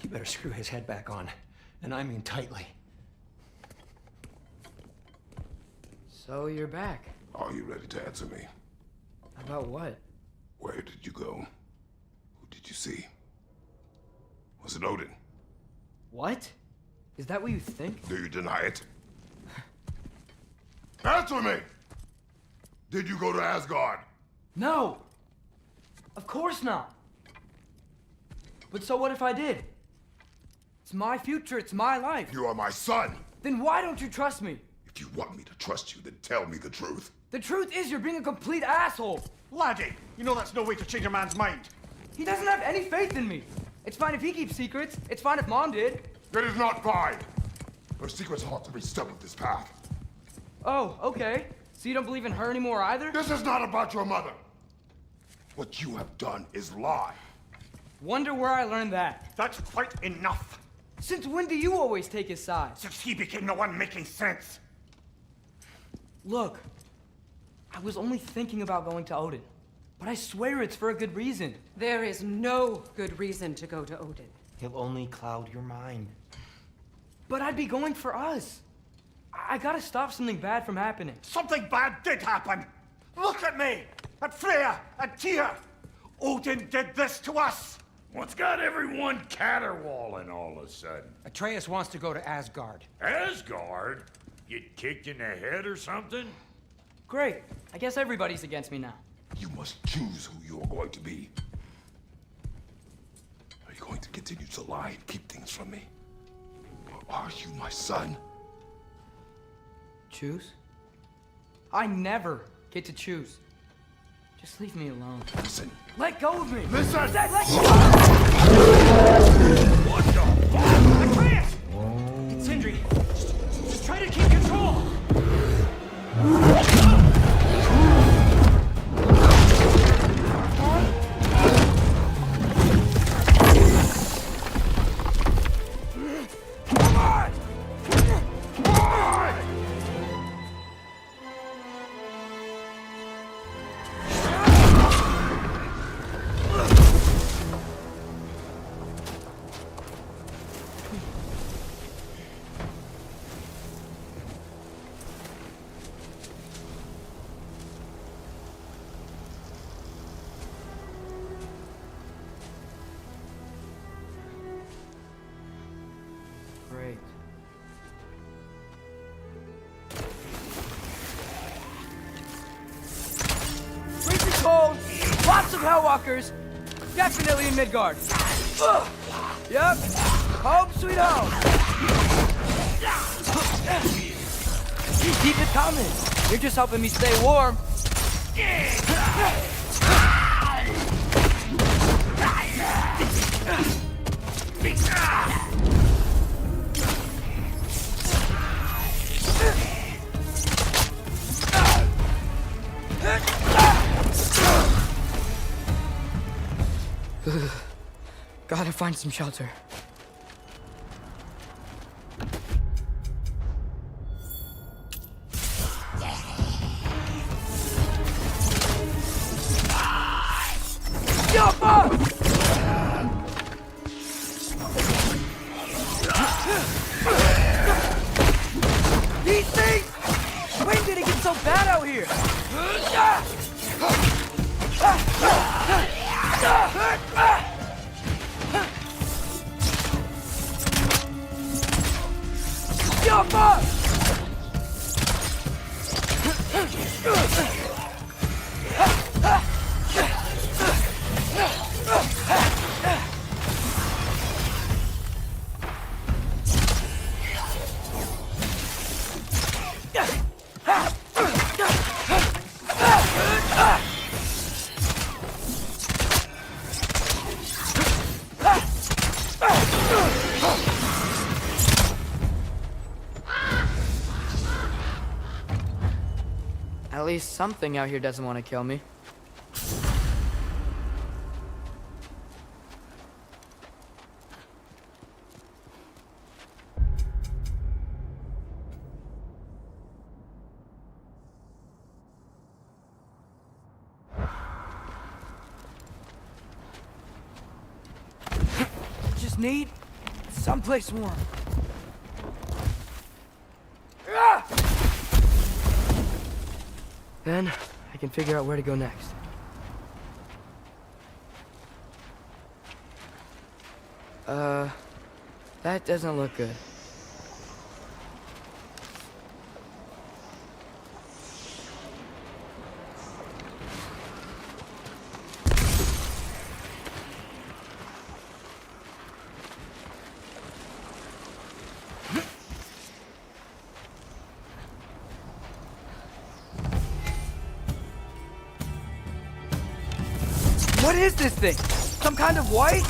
You better screw his head back on. And I mean tightly. So you're back. Are you ready to answer me? About what? Where did you go? Who did you see? Was it Odin? What? Is that what you think? Do you deny it? Answer me! Did you go to Asgard? No! Of course not! But so what if I did? It's my future, it's my life. You are my son! Then why don't you trust me? If you want me to trust you, then tell me the truth. The truth is you're being a complete asshole. Laddie, you know that's no way to change a man's mind. He doesn't have any faith in me. It's fine if he keeps secrets. It's fine if Mom did. That is not fine! Her secrets ought to be stuck with this path. Oh, okay. So you don't believe in her anymore either? This is not about your mother! What you have done is lie. Wonder where I learned that. That's quite enough. Since when do you always take his side? Since he became the one making sense. Look, I was only thinking about going to Odin. But I swear it's for a good reason. There is no good reason to go to Odin. He'll only cloud your mind. But I'd be going for us. I gotta stop something bad from happening. Something bad did happen. Look at me, at Freya, at Tyr. Odin did this to us. What's got everyone caterwauling all of a sudden? Atreus wants to go to Asgard. Asgard? Get kicked in the head or something? Great. I guess everybody's against me now. You must choose who you are going to be. Are you going to continue to lie and keep things from me? Or are you my son? Choose? I never get to choose. Just leave me alone. Listen. Let go of me! Listen! I said let go! What the fuck? Atreus! Sindri, just try to keep control! Great. Freezing cold, lots of Hellwalkers, definitely in Midgard. Ugh. Yep, home sweet home. Keep it coming. You're just helping me stay warm. Gotta find some shelter. Jump up! These things! When did it get so bad out here? Jump up! At least something out here doesn't want to kill me. Just need someplace warm. Then I can figure out where to go next. That doesn't look good. What is this thing? Some kind of white?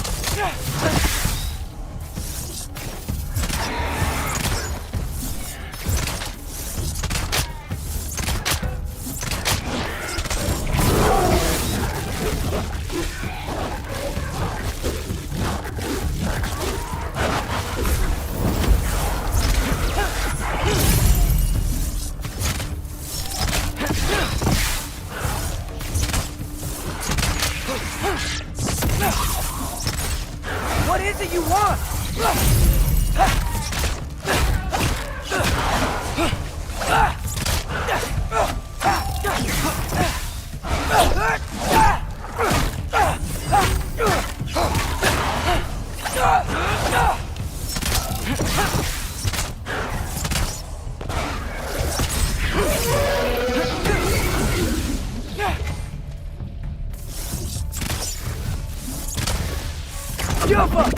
What is it you want? Jump up!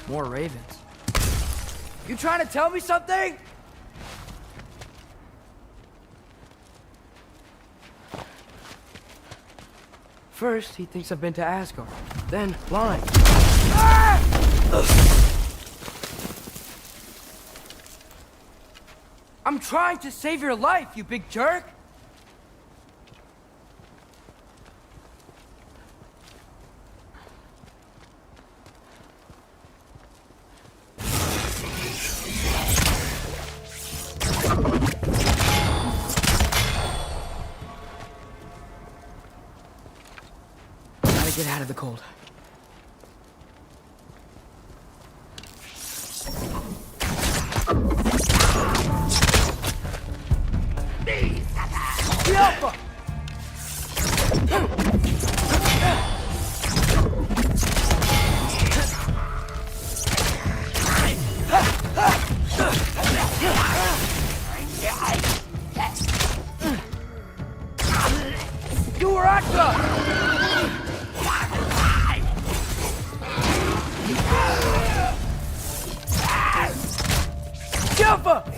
More ravens. You trying to tell me something? First, he thinks I've been to Asgard. Then, lying. Ah! I'm trying to save your life, you big jerk! Get out of the cold. Alpha! You were Aqua! Jumper!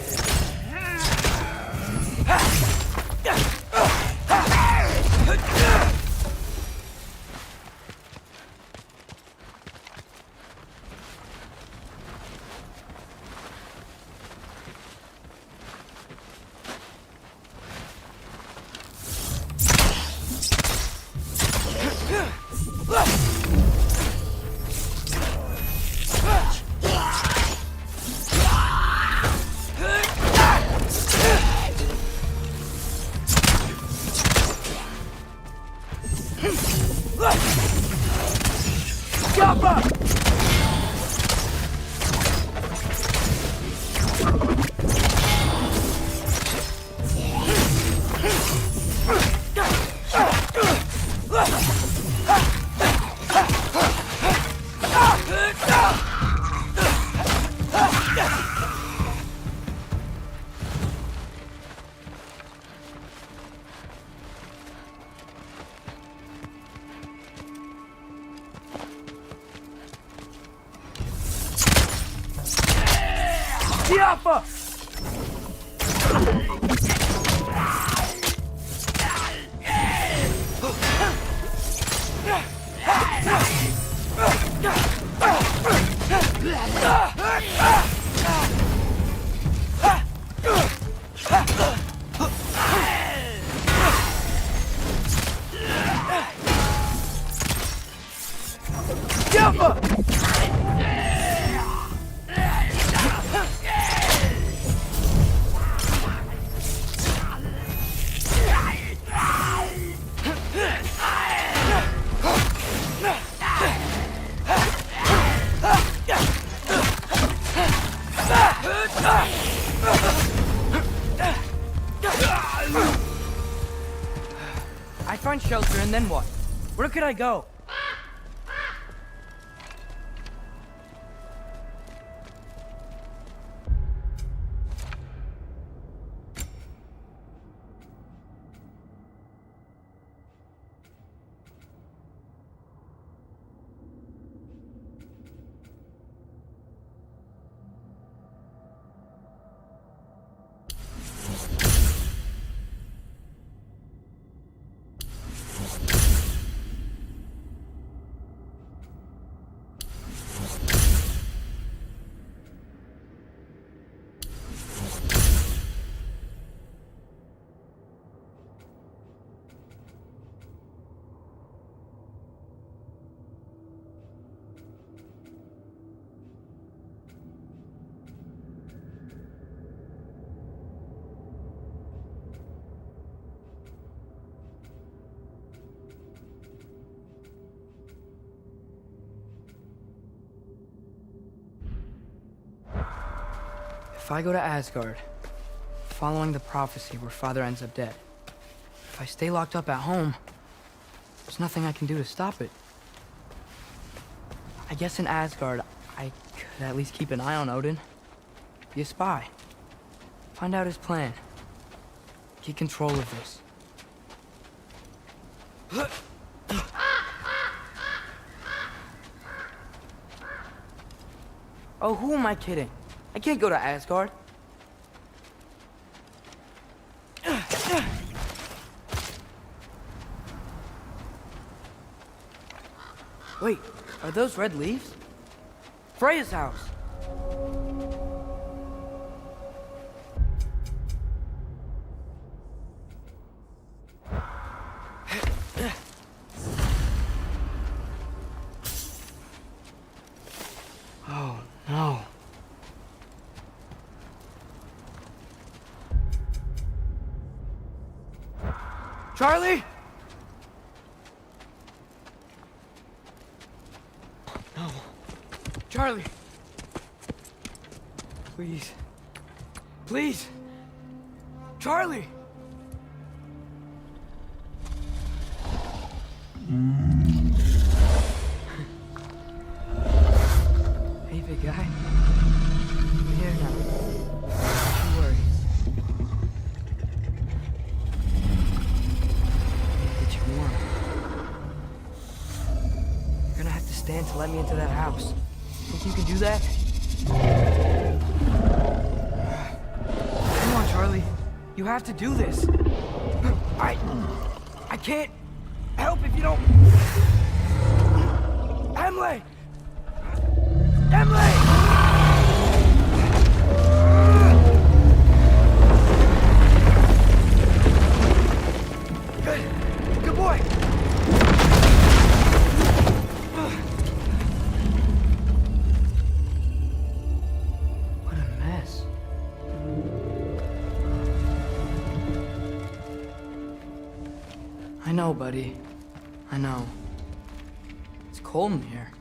Alpha! I find shelter and then what? Where could I go? If I go to Asgard, following the prophecy where Father ends up dead, if I stay locked up at home, there's nothing I can do to stop it. I guess in Asgard, I could at least keep an eye on Odin. Be a spy. Find out his plan. Get control of this. Oh, who am I kidding? I can't go to Asgard. Wait, are those red leaves? Freya's house! Oh, no. Charlie? No. Charlie. Please. Please. Charlie. Hey, big guy. I'm here now. Don't you worry. Get you warm. You're gonna have to stand to let me into that house. Think you can do that? Come on, Charlie. You have to do this. I can't help if you don't. Emily! Emily! Good boy. What a mess. I know, buddy. I know. It's cold in here.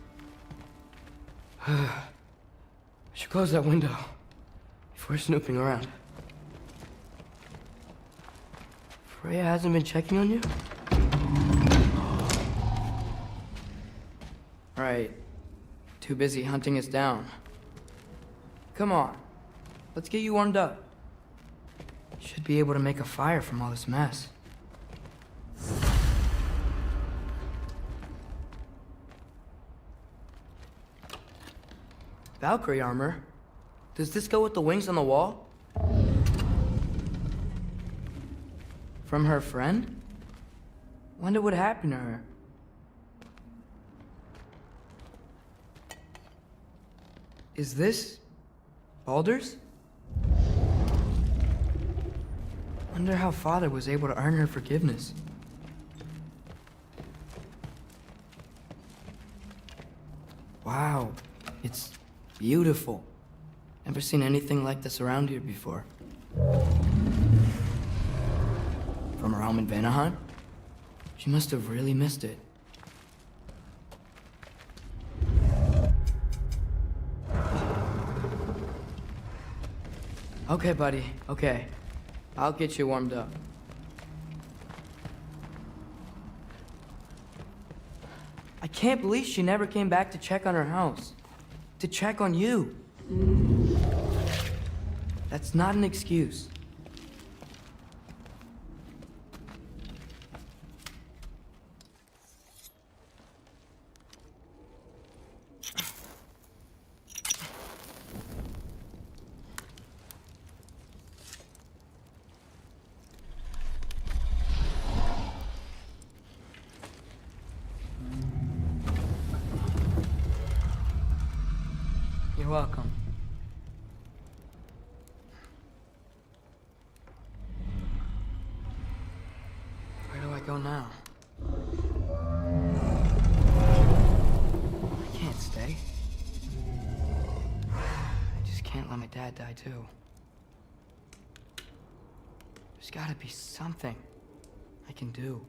I should close that window if we're snooping around. Freya hasn't been checking on you? Right. Too busy hunting us down. Come on. Let's get you warmed up. Should be able to make a fire from all this mess. Valkyrie armor? Does this go with the wings on the wall? From her friend? Wonder what happened to her. Is this Baldur's? Wonder how Father was able to earn her forgiveness. Wow, it's beautiful. Never seen anything like this around here before. From her home in Vanaheim? She must have really missed it. Okay, buddy, okay. I'll get you warmed up. I can't believe she never came back to check on her house. To check on you. That's not an excuse. You're welcome. Where do I go now? I can't stay. I just can't let my dad die too. There's gotta be something I can do.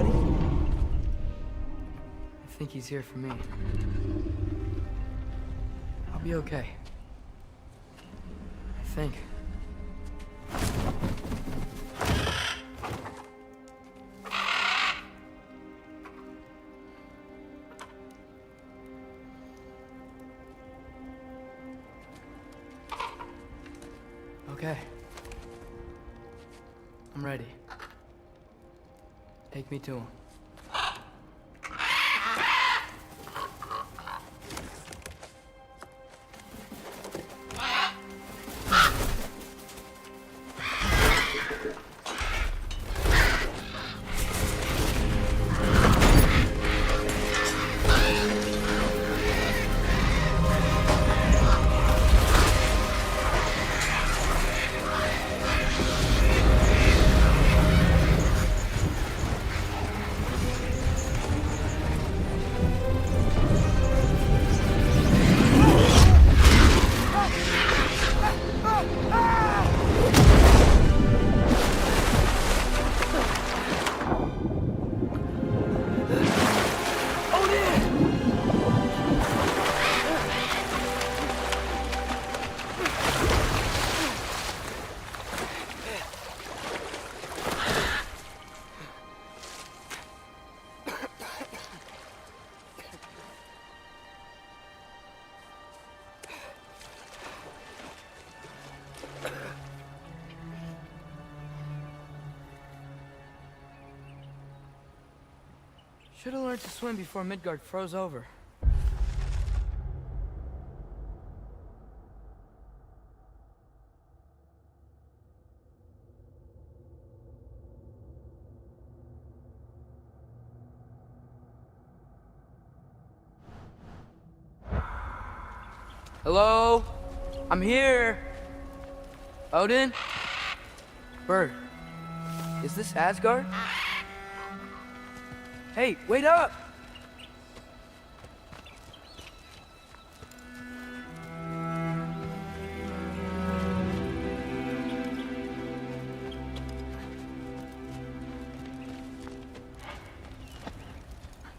ready? I think he's here for me. I'll be okay. I think. Okay. I'm ready. Take me to him. Should have learned to swim before Midgard froze over. Hello? I'm here. Odin? Bird. Is this Asgard? Hey, wait up!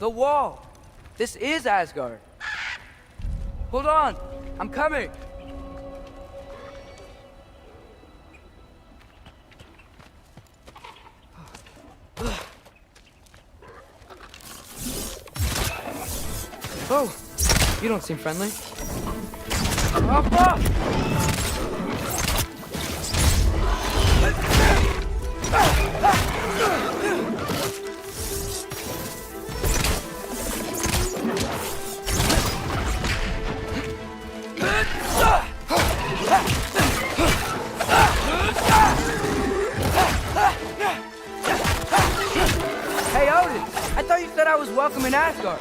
The wall! This is Asgard! Hold on! I'm coming! Oh! You don't seem friendly. Hey, Odin! I thought you said I was welcome in Asgard.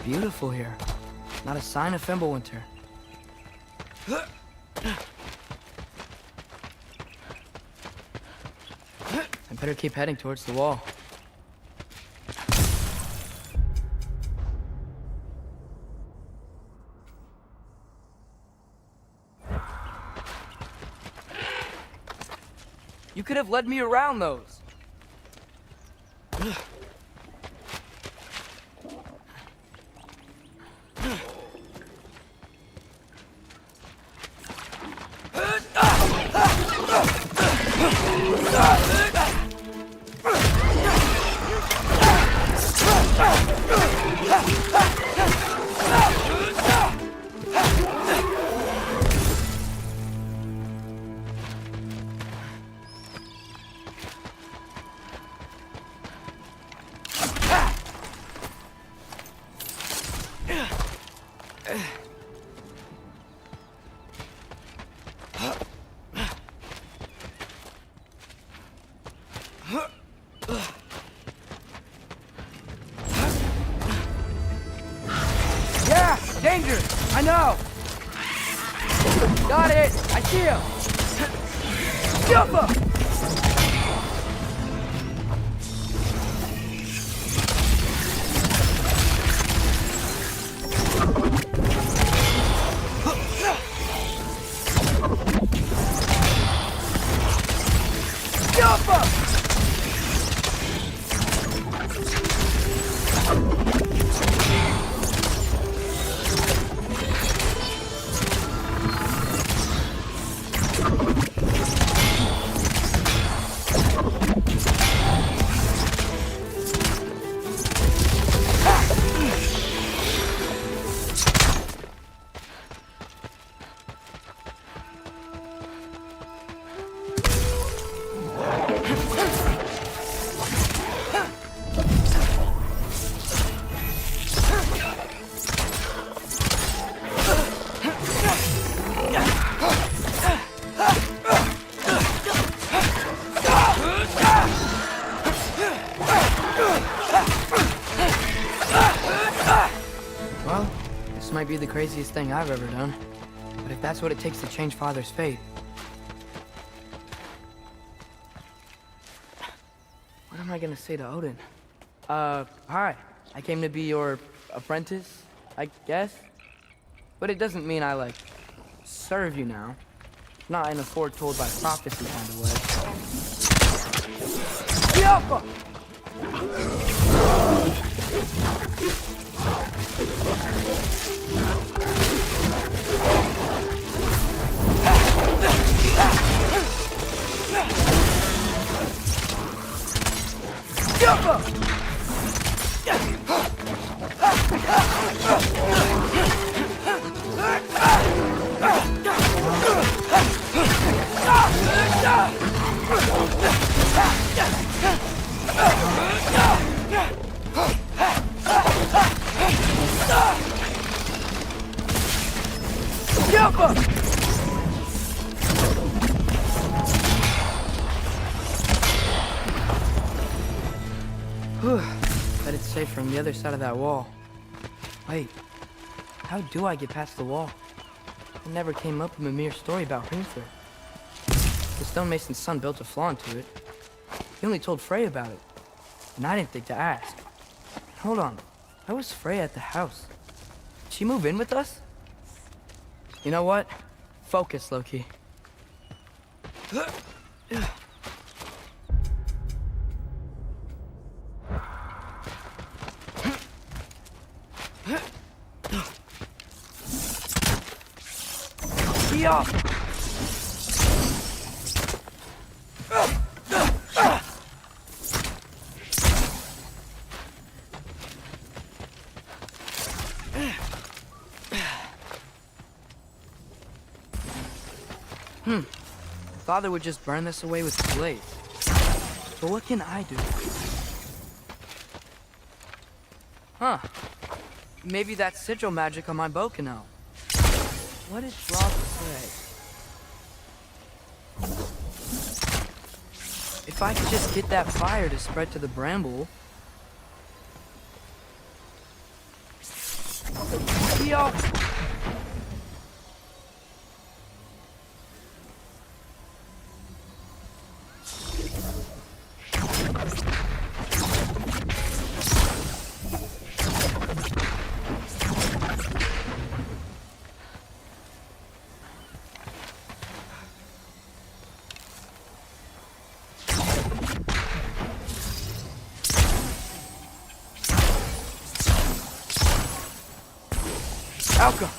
Beautiful here. Not a sign of Fimbulwinter. I better keep heading towards the wall. You could have led me around those. Yeah, danger! I know! Got it! I see him! Jump up! Jump up! Well, this might be the craziest thing I've ever done. But if that's what it takes to change Father's fate... What am I gonna say to Odin? Hi. I came to be your apprentice, I guess? But it doesn't mean I, like, serve you now. Not in a foretold by prophecy kind of way. Yappa! Bet it's safe from the other side of that wall. Wait, how do I get past the wall? It never came up in Mimir's story about Hrimthur. The stonemason's son built a flaw into it. He only told Frey about it, and I didn't think to ask. Hold on, why was Frey at the house? Did she move in with us? You know what? Focus, Loki. Father would just burn this away with his blade. But what can I do? Huh. Maybe that sigil magic on my bow can help. What did Rob say? If I could just get that fire to spread to the bramble... Yo! Alka!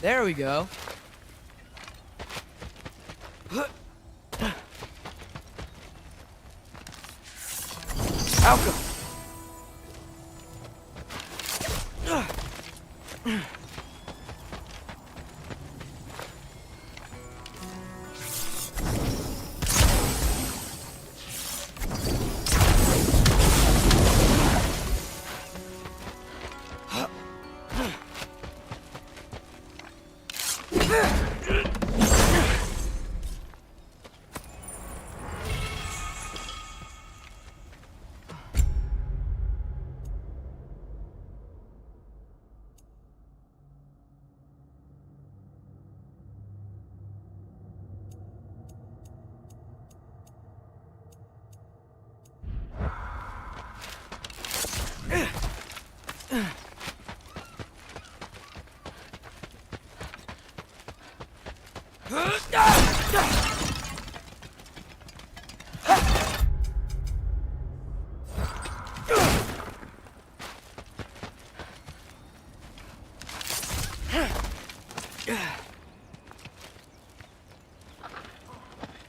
There we go. Outcome.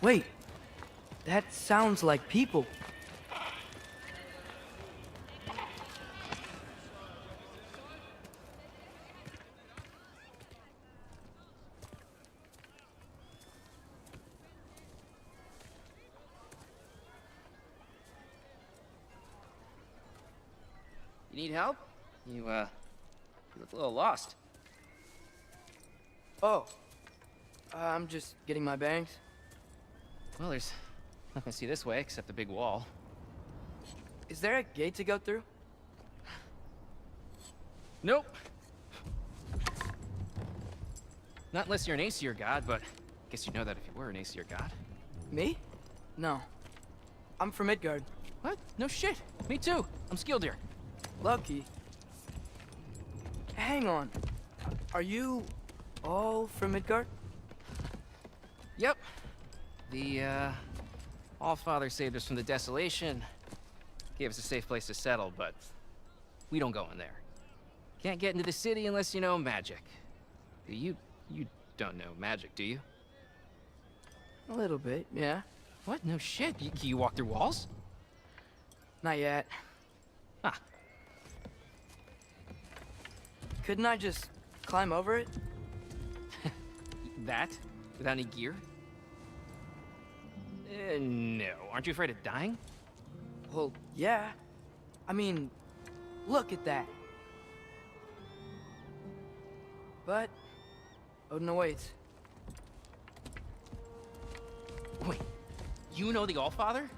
Wait, that sounds like people. You need help? You look a little lost. Oh, I'm just getting my bangs. Well, there's nothing to see this way except the big wall. Is there a gate to go through? Nope. Not unless you're an Aesir god, but I guess you'd know that if you were an Aesir god. Me? No. I'm from Midgard. What? No shit. Me too. I'm Skildir. Lucky. Hang on. Are you all from Midgard? Yep. The, Allfather saved us from the desolation. Gave us a safe place to settle, but we don't go in there. Can't get into the city unless you know magic. You don't know magic, do you? A little bit, yeah. What? No shit. Can you walk through walls? Not yet. Huh. Couldn't I just climb over it? That? Without any gear? No. Aren't you afraid of dying? Well, yeah. I mean, look at that. But Odin awaits. Wait, you know the Allfather?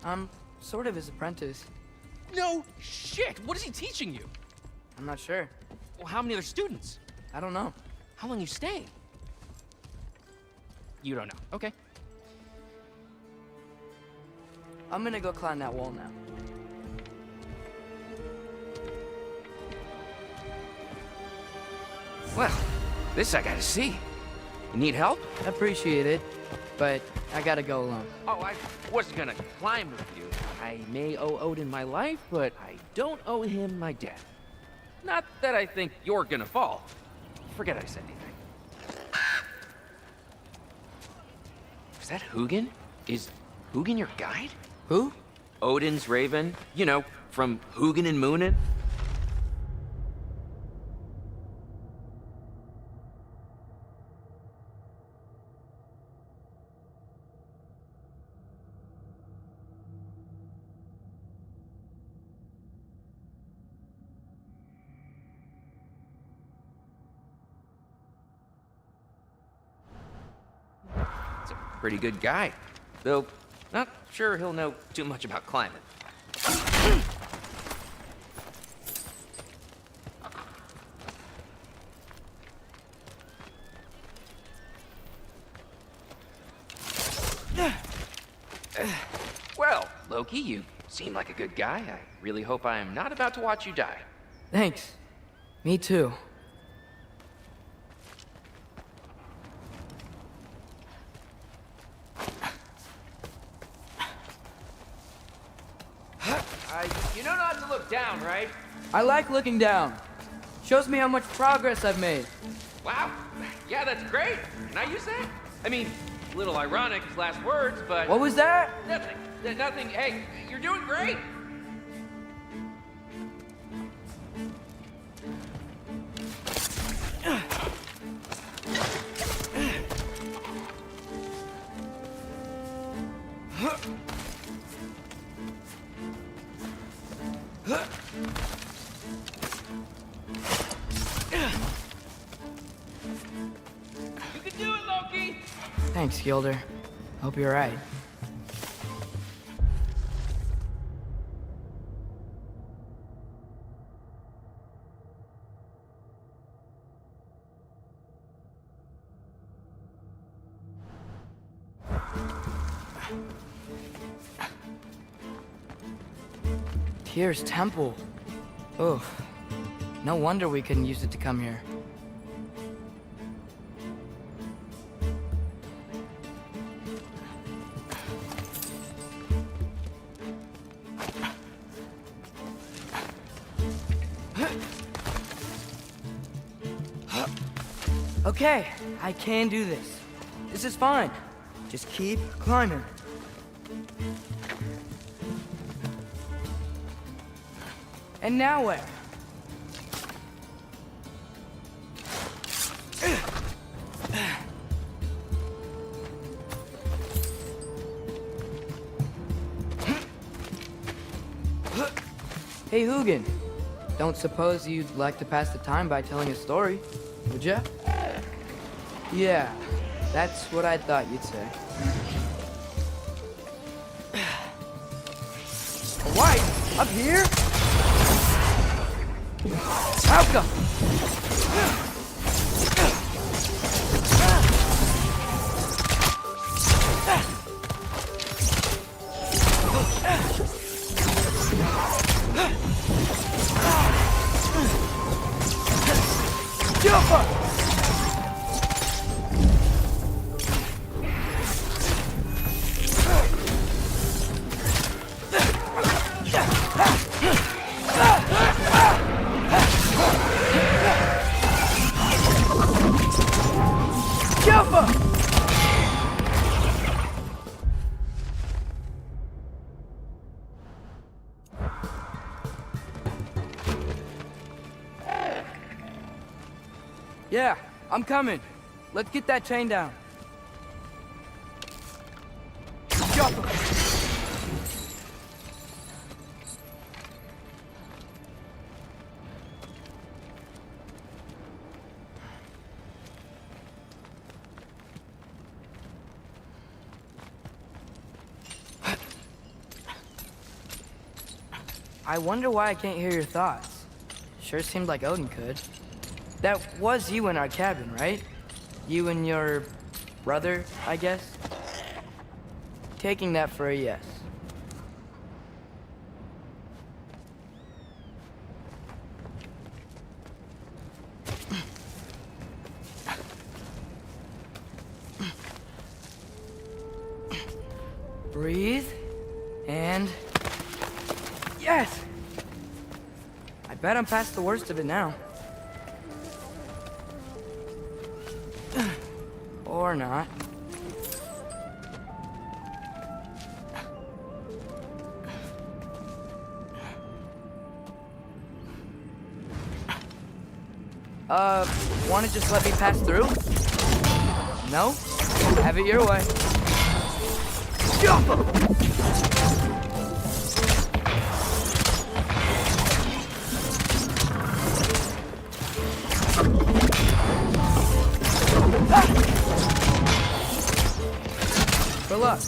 I'm sort of his apprentice. No shit! What is he teaching you? I'm not sure. Well, how many other students? I don't know. How long you staying? You don't know. Okay. I'm gonna go climb that wall now. Well, this I gotta see. You need help? Appreciate it, but I gotta go alone. Oh, I wasn't gonna climb with you. I may owe Odin my life, but I don't owe him my death. Not that I think you're gonna fall. Forget I said anything. Is that Hugin? Is Hugin your guide? Who? Odin's raven. You know, from Hugin and Moonin. He's a pretty good guy. Though, not sure he'll know too much about climbing. Well, Loki, you seem like a good guy. I really hope I am not about to watch you die. Thanks. Me too. You know not to look down, right? I like looking down. Shows me how much progress I've made. Wow. Yeah, that's great. Can I use that? I mean, a little ironic his last words, but... What was that? Nothing. Nothing. Hey, you're doing great. You can do it, Loki! Thanks, Gilder. Hope you're right. Tyr's temple. Oh, no wonder we couldn't use it to come here. Okay, I can do this. This is fine. Just keep climbing. And now where? Hey, Hugin. Don't suppose you'd like to pass the time by telling a story, would ya? Yeah, that's what I thought you'd say. Alright, up here? Alka! Yeah, I'm coming. Let's get that chain down. I wonder why I can't hear your thoughts. Sure seemed like Odin could. That was you in our cabin, right? You and your brother, I guess? Taking that for a yes. Breathe, and... Yes! I bet I'm past the worst of it now. Or not. Wanna just let me pass through? No? Have it your way. Good luck.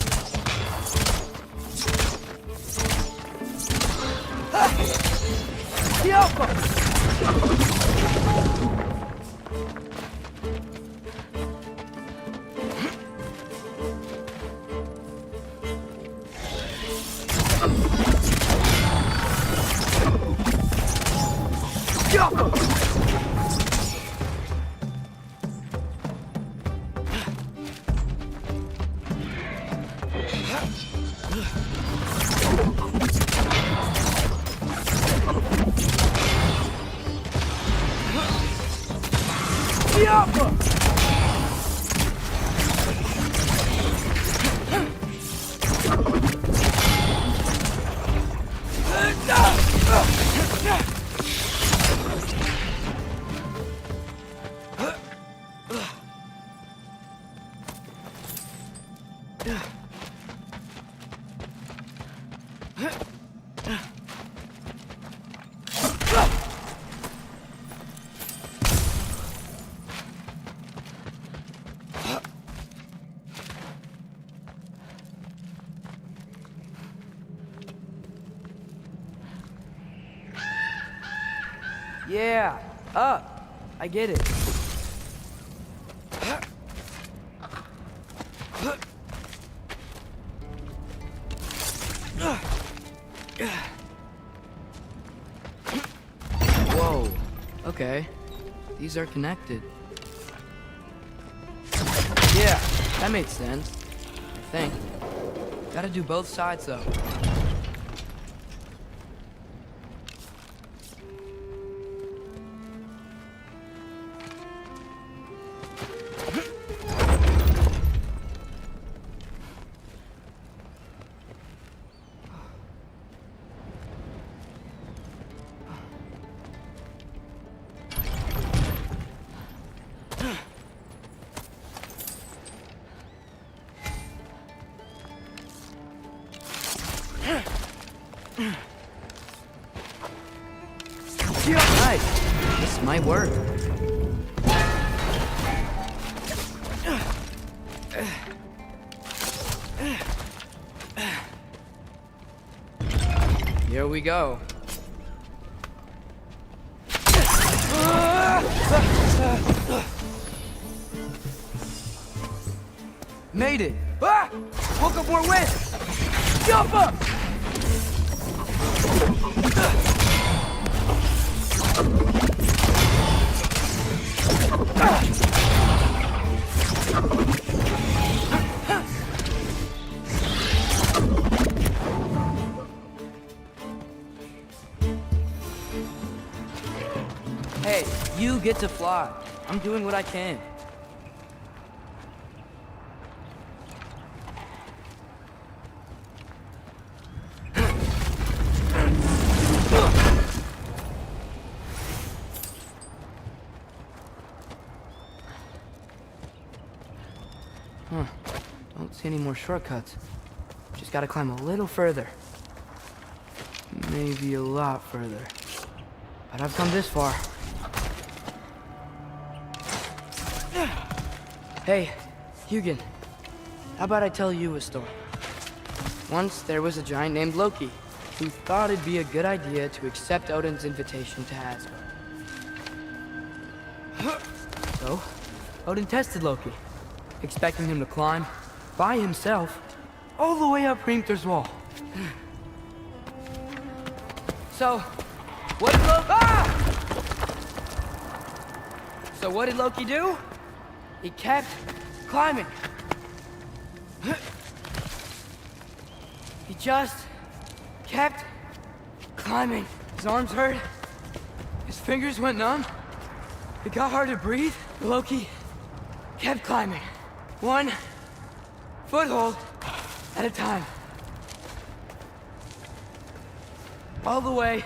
Yup! Yeah, up. I get it. Whoa. Okay. These are connected. Yeah, that made sense. I think. Gotta do both sides, though. Nice. This might work. Here we go. Made it. Ah! Woke up more wind. Jump up! Hey, you get to fly. I'm doing what I can. Huh. Don't see any more shortcuts. Just gotta climb a little further. Maybe a lot further. But I've come this far. Hey, Hugin. How about I tell you a story? Once there was a giant named Loki who thought it'd be a good idea to accept Odin's invitation to Asgard. So, Odin tested Loki, expecting him to climb by himself all the way up Hrimthur's wall. So, what did Loki do? He kept climbing. He just kept climbing. His arms hurt. His fingers went numb. It got hard to breathe. Loki kept climbing. One foothold at a time. All the way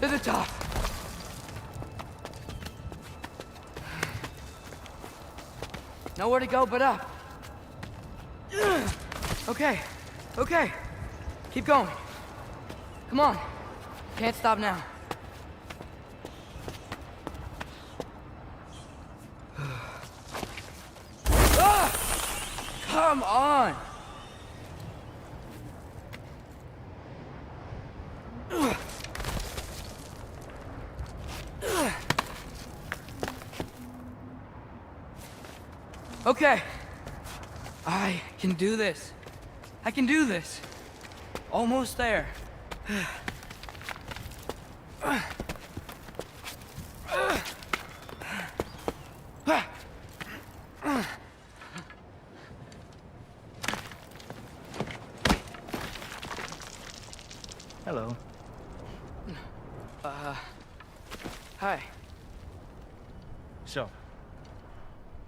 to the top. Nowhere to go but up. Okay, okay. Keep going. Come on. Can't stop now. Come on! Okay. I can do this. I can do this. Almost there. Hello. Hi. So,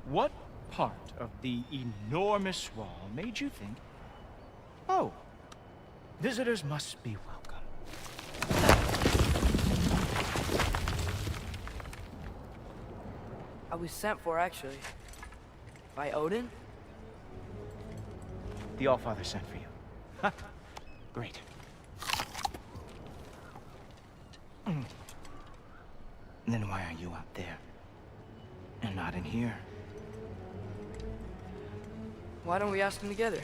what part of the enormous wall made you think, oh, visitors must be welcome? I was sent for, actually. By Odin? The Allfather sent for you. Huh. Great. Then why are you up there? And not in here? Why don't we ask them together?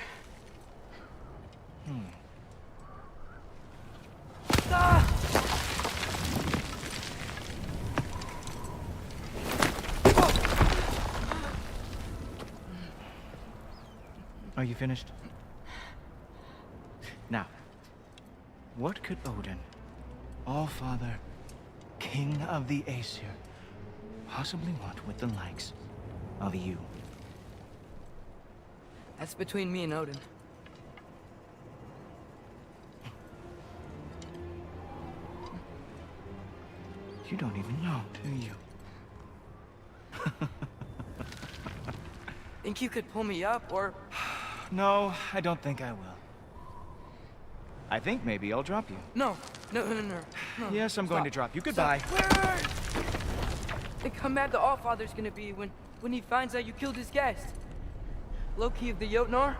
you finished? Now, what could Odin, All-Father, King of the Aesir, possibly want with the likes of you? That's between me and Odin. You don't even know, do you? Think you could pull me up, or... No, I don't think I will. I think maybe I'll drop you. No. Yes, I'm going to drop you. Goodbye. Wait. Think how mad the Allfather's gonna be when he finds out you killed his guest. Loki of the Jotnar?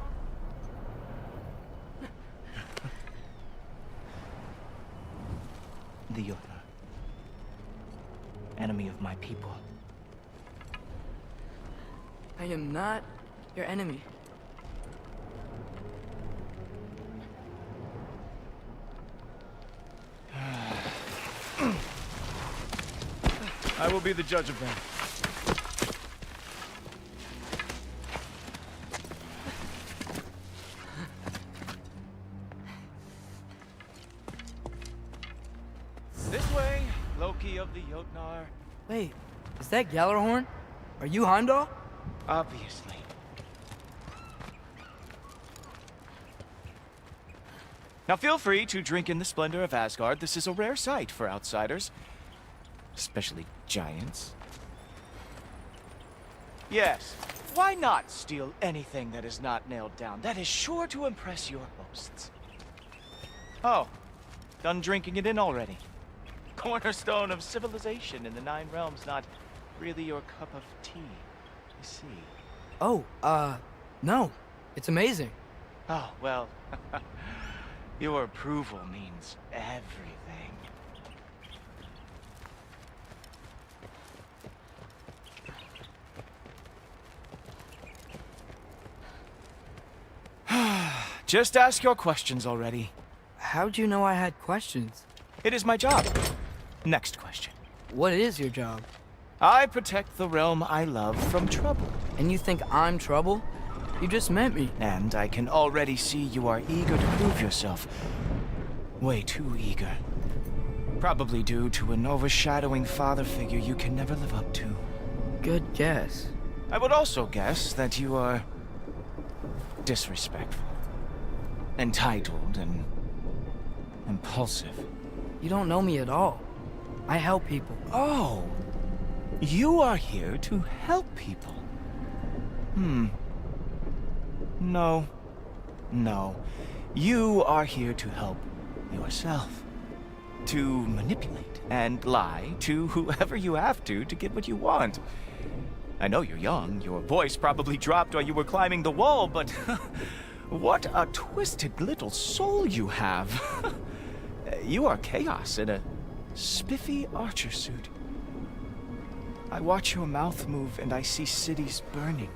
The Jotnar. Enemy of my people. I am not your enemy. I will be the judge of that. This way, Loki of the Jotnar. Wait, is that Gjallarhorn? Are you Heimdall? Obviously. Now feel free to drink in the splendor of Asgard. This is a rare sight for outsiders. Especially giants. Yes, why not steal anything that is not nailed down? That is sure to impress your hosts. Oh, done drinking it in already. Cornerstone of civilization in the Nine Realms, not really your cup of tea, you see. Oh, no. It's amazing. Oh, well, your approval means everything. Just ask your questions already. How'd you know I had questions? It is my job. Next question. What is your job? I protect the realm I love from trouble. And you think I'm trouble? You just met me. And I can already see you are eager to prove yourself. Way too eager. Probably due to an overshadowing father figure you can never live up to. Good guess. I would also guess that you are disrespectful, entitled, and impulsive. You don't know me at all. I help people. Oh, you are here to help people. No. You are here to help yourself. To manipulate and lie to whoever you have to get what you want. I know you're young, your voice probably dropped while you were climbing the wall, but what a twisted little soul you have. You are chaos in a spiffy archer suit. I watch your mouth move and I see cities burning.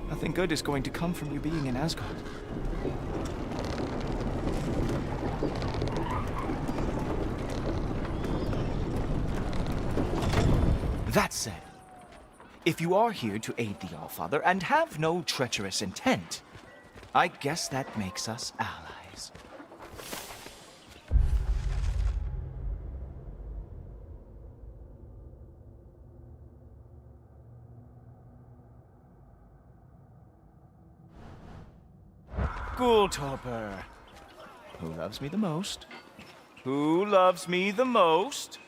Nothing good is going to come from you being in Asgard. That said, if you are here to aid the Allfather and have no treacherous intent, I guess that makes us allies. Ghoultoper. Who loves me the most? Who loves me the most?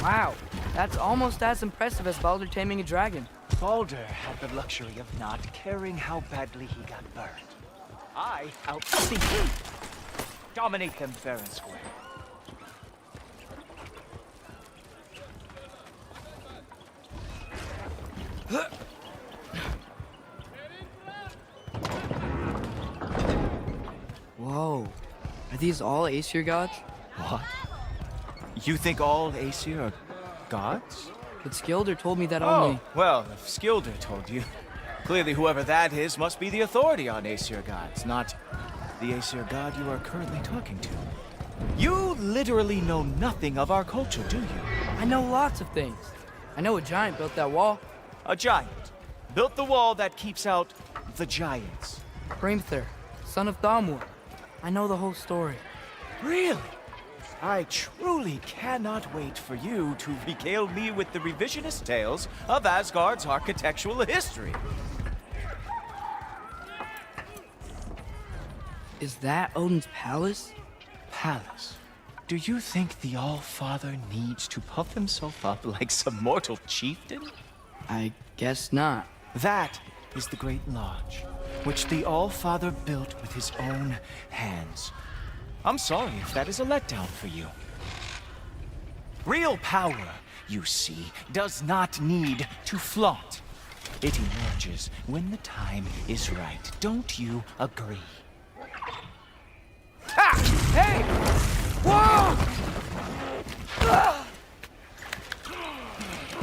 Wow, that's almost as impressive as Baldur taming a dragon. Baldur had the luxury of not caring how badly he got burned. I outsee him. Dominate them fair and square. Whoa, are these all Aesir gods? What? You think all Aesir are gods? But Skilder told me that Oh, only... well, if Skilder told you, clearly whoever that is must be the authority on Aesir gods, not the Aesir god you are currently talking to. You literally know nothing of our culture, do you? I know lots of things. I know a giant built that wall. A giant built the wall that keeps out the giants. Hrimthur, son of Thamur. I know the whole story. Really? I truly cannot wait for you to regale me with the revisionist tales of Asgard's architectural history. Is that Odin's palace? Palace? Do you think the All-Father needs to puff himself up like some mortal chieftain? I guess not. That is the Great Lodge, which the All-Father built with his own hands. I'm sorry if that is a letdown for you. Real power, you see, does not need to flaunt. It emerges when the time is right. Don't you agree? Ha! Hey! Whoa!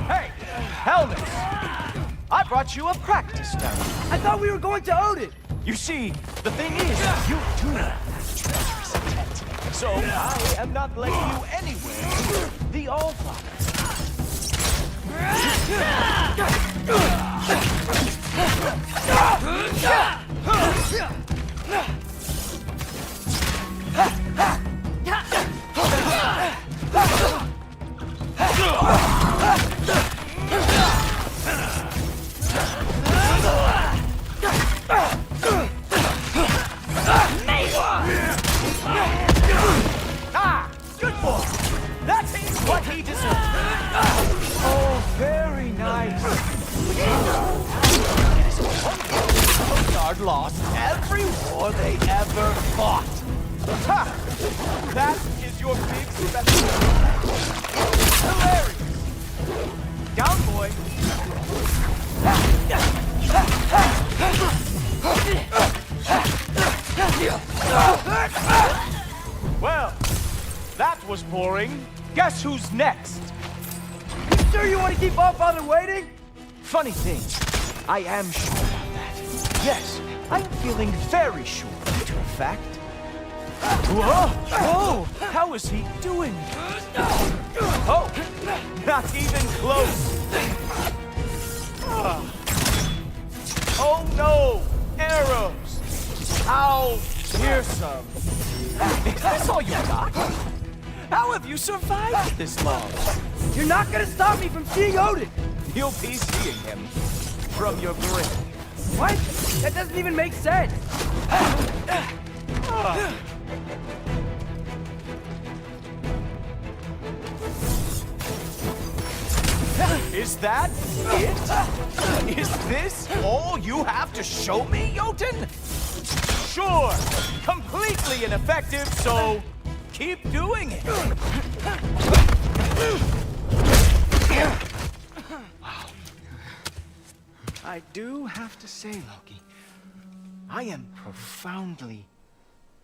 Hey, helmet! I brought you a practice gun. I thought we were going to Odin! You see, the thing is, you do have treacherous intent. So I am not letting you anywhere. The All-Father. Ah, good boy. That is what he deserves. Oh, very nice. It is wonderful. Asgard lost every war they ever fought. Ha! That is your big special. Hilarious. Down, boy. Well, that was boring. Guess who's next? You sure you want to keep All-Father waiting? Funny thing, I am sure about that. Yes, I am feeling very sure, to a fact. Whoa! Whoa! How is he doing? Oh, not even close. Oh no! Arrows! How fearsome! Is this all you got? How have you survived this long? You're not gonna stop me from seeing Odin! You'll be seeing him from your grave. What? That doesn't even make sense! Is that it? Is this all you have to show me, Jotun? Sure, completely ineffective, so keep doing it. Wow. I do have to say, Loki, I am profoundly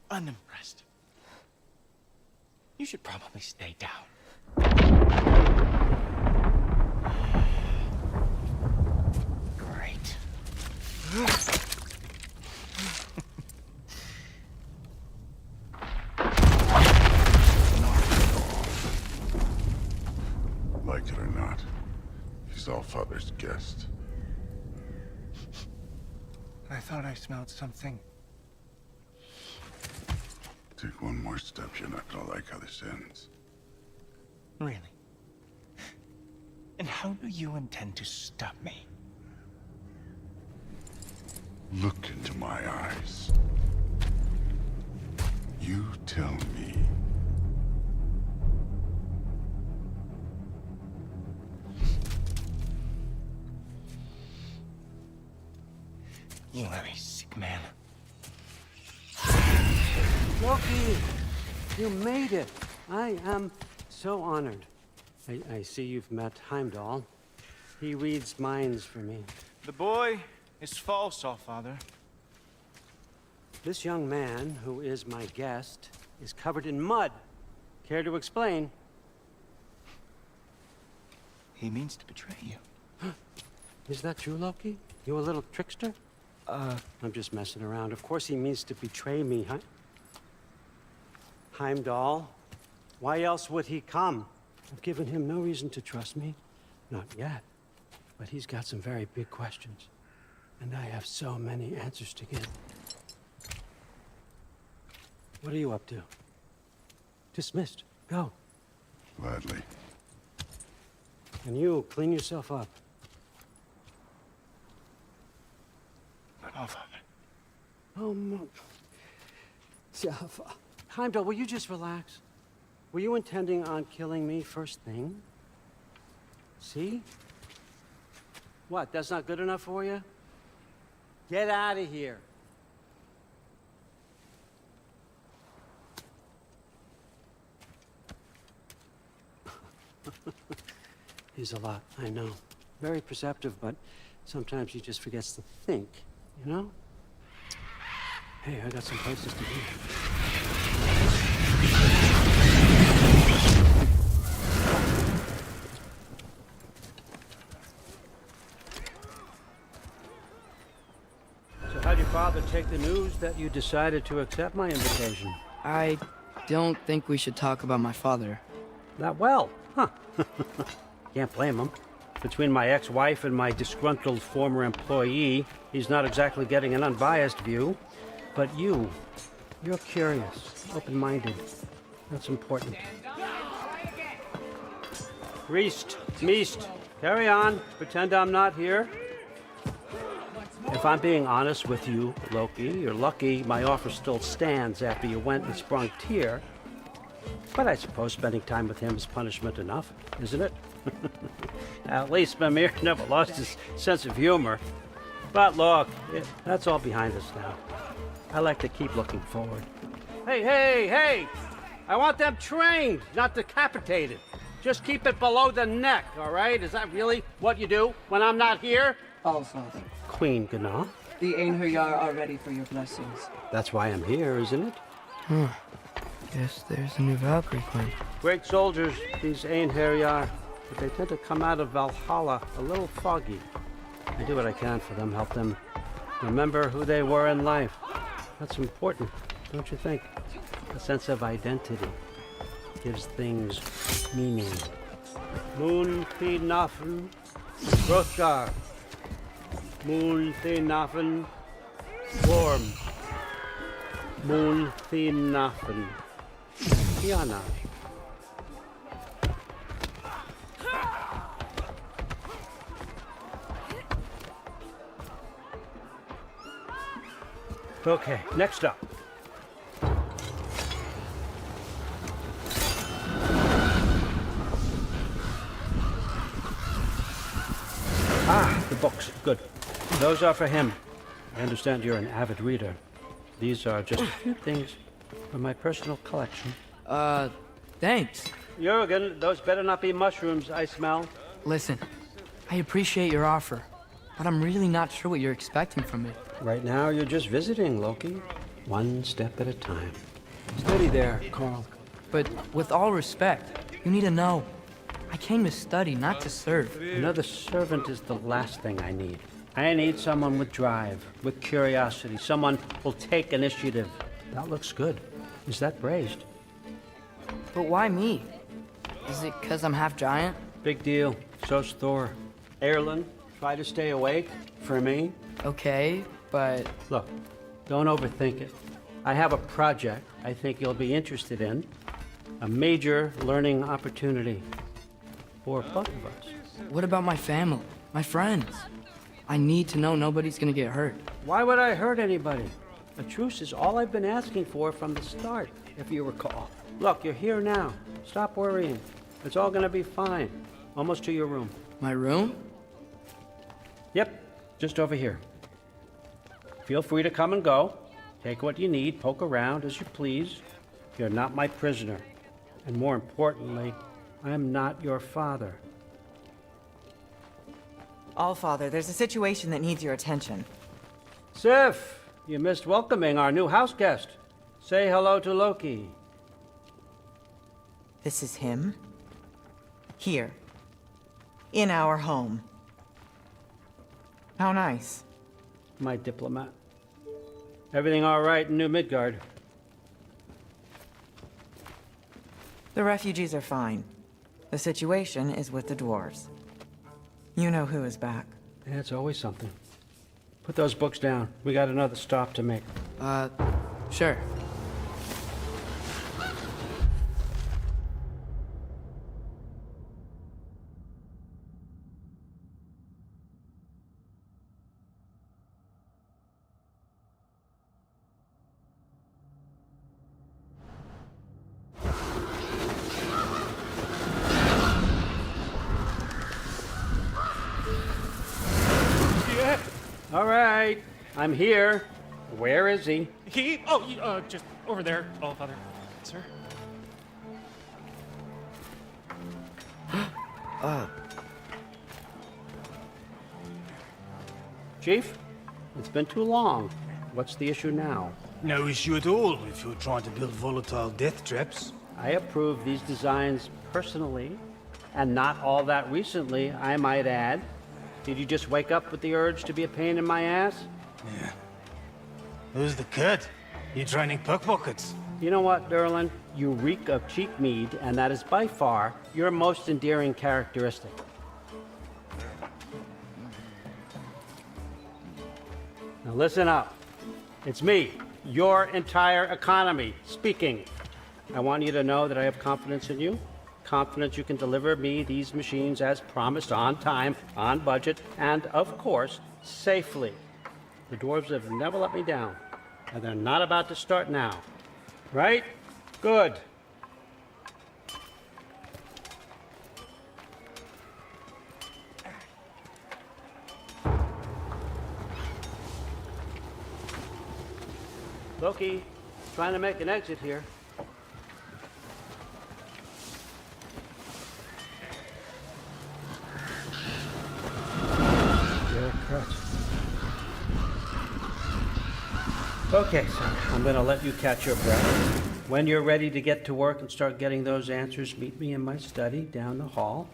unimpressed. You should probably stay down. Great. Like it or not, he's All-Father's guest. I thought I smelled something. Take one more step, you're not gonna like how this ends. Really? And how do you intend to stop me? Look into my eyes. You tell me. You are a sick man. Loki, you made it. I am so honored. I see you've met Heimdall. He reads minds for me. The boy is false, All-Father. This young man, who is my guest, is covered in mud. Care to explain? He means to betray you. Is that true, Loki? You a little trickster? I'm just messing around. Of course he means to betray me, huh? Heimdall, why else would he come? I've given him no reason to trust me. Not yet. But he's got some very big questions. And I have so many answers to give. What are you up to? Dismissed. Go. Gladly. And you, clean yourself up. Oh, Heimdall, will you just relax? Were you intending on killing me first thing? See? What, that's not good enough for you? Get out of here. He's a lot, I know. Very perceptive, but sometimes he just forgets to think, you know? Hey, I got some places to be. So how'd your father take the news that you decided to accept my invitation? I don't think we should talk about my father. Not well, huh? Can't blame him. Between my ex-wife and my disgruntled former employee, he's not exactly getting an unbiased view. But you're curious, open-minded. That's important. Reist, Meest, carry on. Pretend I'm not here. If I'm being honest with you, Loki, you're lucky my offer still stands after you went and sprung Tyr. But I suppose spending time with him is punishment enough, isn't it? At least Mimir never lost his sense of humor. But look, that's all behind us now. I like to keep looking forward. Hey! I want them trained, not decapitated. Just keep it below the neck, all right? Is that really what you do when I'm not here? All Father. Queen Gná. The Einherjar are ready for your blessings. That's why I'm here, isn't it? Guess there's a new Valkyrie queen. Great soldiers, these Einherjar. But they tend to come out of Valhalla a little foggy. I do what I can for them, help them remember who they were in life. That's important, don't you think? A sense of identity gives things meaning. Moon Thinafen, Hrothgar. Moon Thinafen, Worm. Moon Thinafen, Tiana. Okay, next up. The books. Good. Those are for him. I understand you're an avid reader. These are just a few things from my personal collection. Thanks. Jurgen, those better not be mushrooms I smell. Listen, I appreciate your offer, but I'm really not sure what you're expecting from me. Right now, you're just visiting, Loki. One step at a time. Steady there, Carl. But with all respect, you need to know. I came to study, not to serve. Another servant is the last thing I need. I need someone with drive, with curiosity, someone who'll take initiative. That looks good. Is that braised? But why me? Is it because I'm half giant? Big deal. So's Thor. Erlen, try to stay awake for me. Okay, but... Look, don't overthink it. I have a project I think you'll be interested in. A major learning opportunity. For both of us. What about my family? My friends? I need to know nobody's gonna get hurt. Why would I hurt anybody? A truce is all I've been asking for from the start, if you recall. Look, you're here now. Stop worrying. It's all gonna be fine. Almost to your room. My room? Yep, just over here. Feel free to come and go. Take what you need, poke around as you please. You're not my prisoner. And more importantly, I'm not your father. Allfather, there's a situation that needs your attention. Sif, you missed welcoming our new house guest. Say hello to Loki. This is him? Here. In our home. How nice. My diplomat. Everything all right in New Midgard? The refugees are fine. The situation is with the dwarves. You know who is back. Yeah, it's always something. Put those books down. We got another stop to make. Sure. All right, I'm here. Where is he? Just over there, Allfather. Sir? Chief, it's been too long. What's the issue now? No issue at all if you're trying to build volatile death traps. I approve these designs personally, and not all that recently, I might add. Did you just wake up with the urge to be a pain in my ass? Yeah. Who's the cut? You training pickpockets? You know what, Derlin? You reek of cheap mead, and that is by far your most endearing characteristic. Now listen up. It's me, your entire economy, speaking. I want you to know that I have confidence in you. Confidence you can deliver me these machines as promised, on time, on budget, and of course, safely. The dwarves have never let me down, and they're not about to start now. Right? Good. Loki, trying to make an exit here. Okay, so I'm going to let you catch your breath. When you're ready to get to work and start getting those answers, meet me in my study down the hall.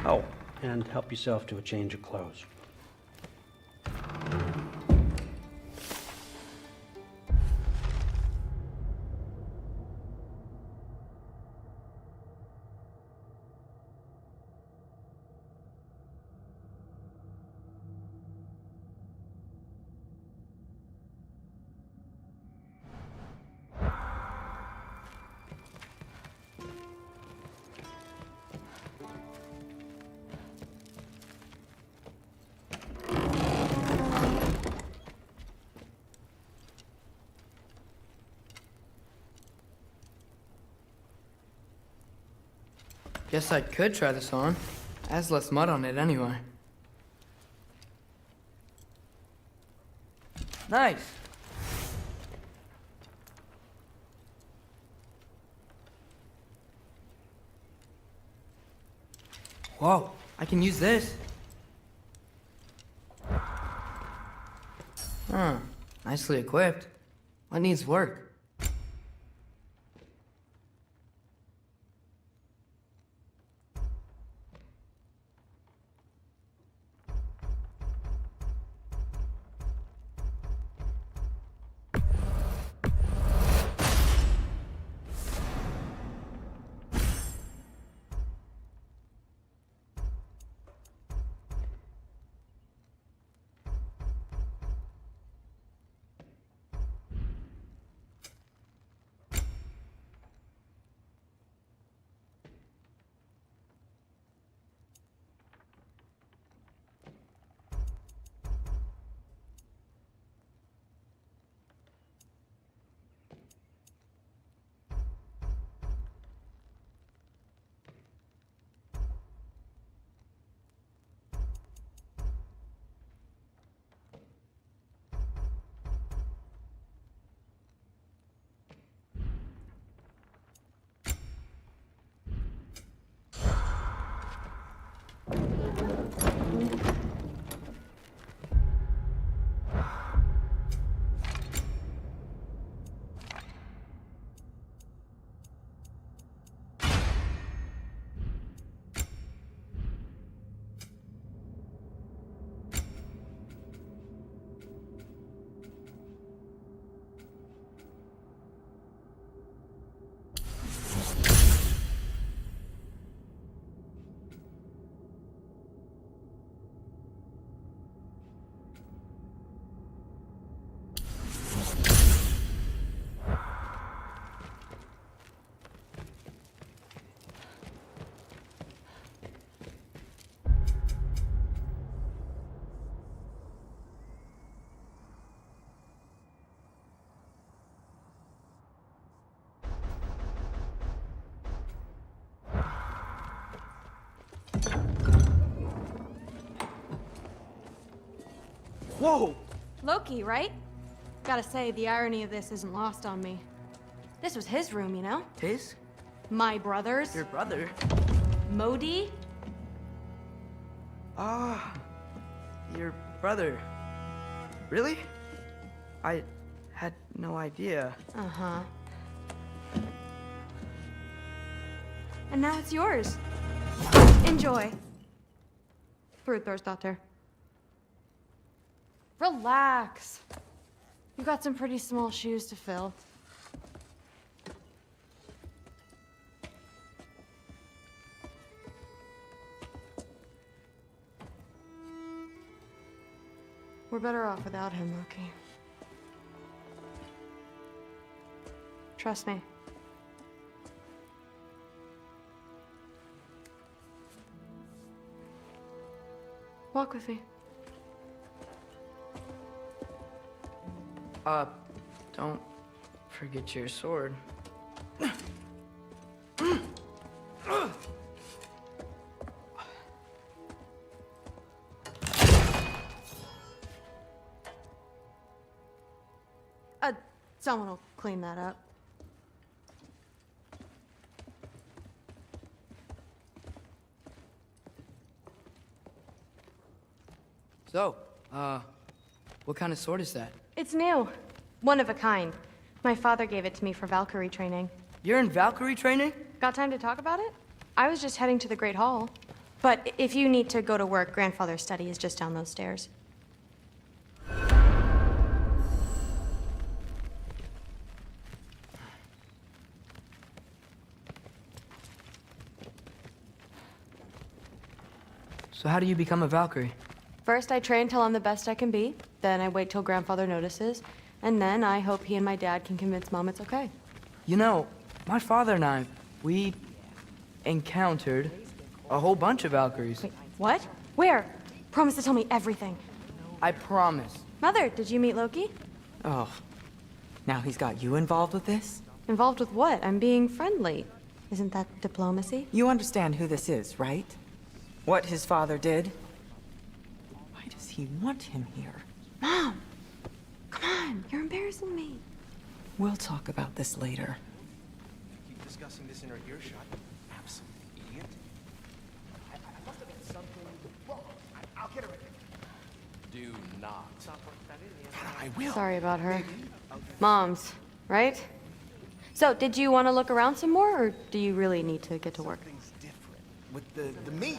Oh, and help yourself to a change of clothes. Guess I could try this on. Has less mud on it anyway. Nice. Whoa, I can use this. Huh, nicely equipped. What needs work? Whoa! Loki, right? Gotta say, the irony of this isn't lost on me. This was his room, you know? His? My brother's. Your brother? Modi? Ah, your brother. Really? I had no idea. Uh-huh. And now it's yours. Enjoy. Brudbörsdotter. Relax. You got some pretty small shoes to fill. We're better off without him, Loki. Trust me. Walk with me. Don't forget your sword. Someone will clean that up. So, what kind of sword is that? It's new. One of a kind. My father gave it to me for Valkyrie training. You're in Valkyrie training? Got time to talk about it? I was just heading to the Great Hall. But if you need to go to work, Grandfather's study is just down those stairs. So how do you become a Valkyrie? First, I train till I'm the best I can be. Then I wait till Grandfather notices. And then I hope he and my dad can convince Mom it's okay. You know, my father and I, we encountered a whole bunch of Valkyries. Wait, what? Where? Promise to tell me everything. I promise. Mother, did you meet Loki? Oh, now he's got you involved with this? Involved with what? I'm being friendly. Isn't that diplomacy? You understand who this is, right? What his father did? Why does he want him here? Mom! Come on, you're embarrassing me. We'll talk about this later. Keep discussing this in her earshot. Absolute idiot. I must have done something wrong. I'll get her in. Do not. I will. Sorry about her. Moms, right? So, did you want to look around some more, or do you really need to get to work? Something's different with the meat.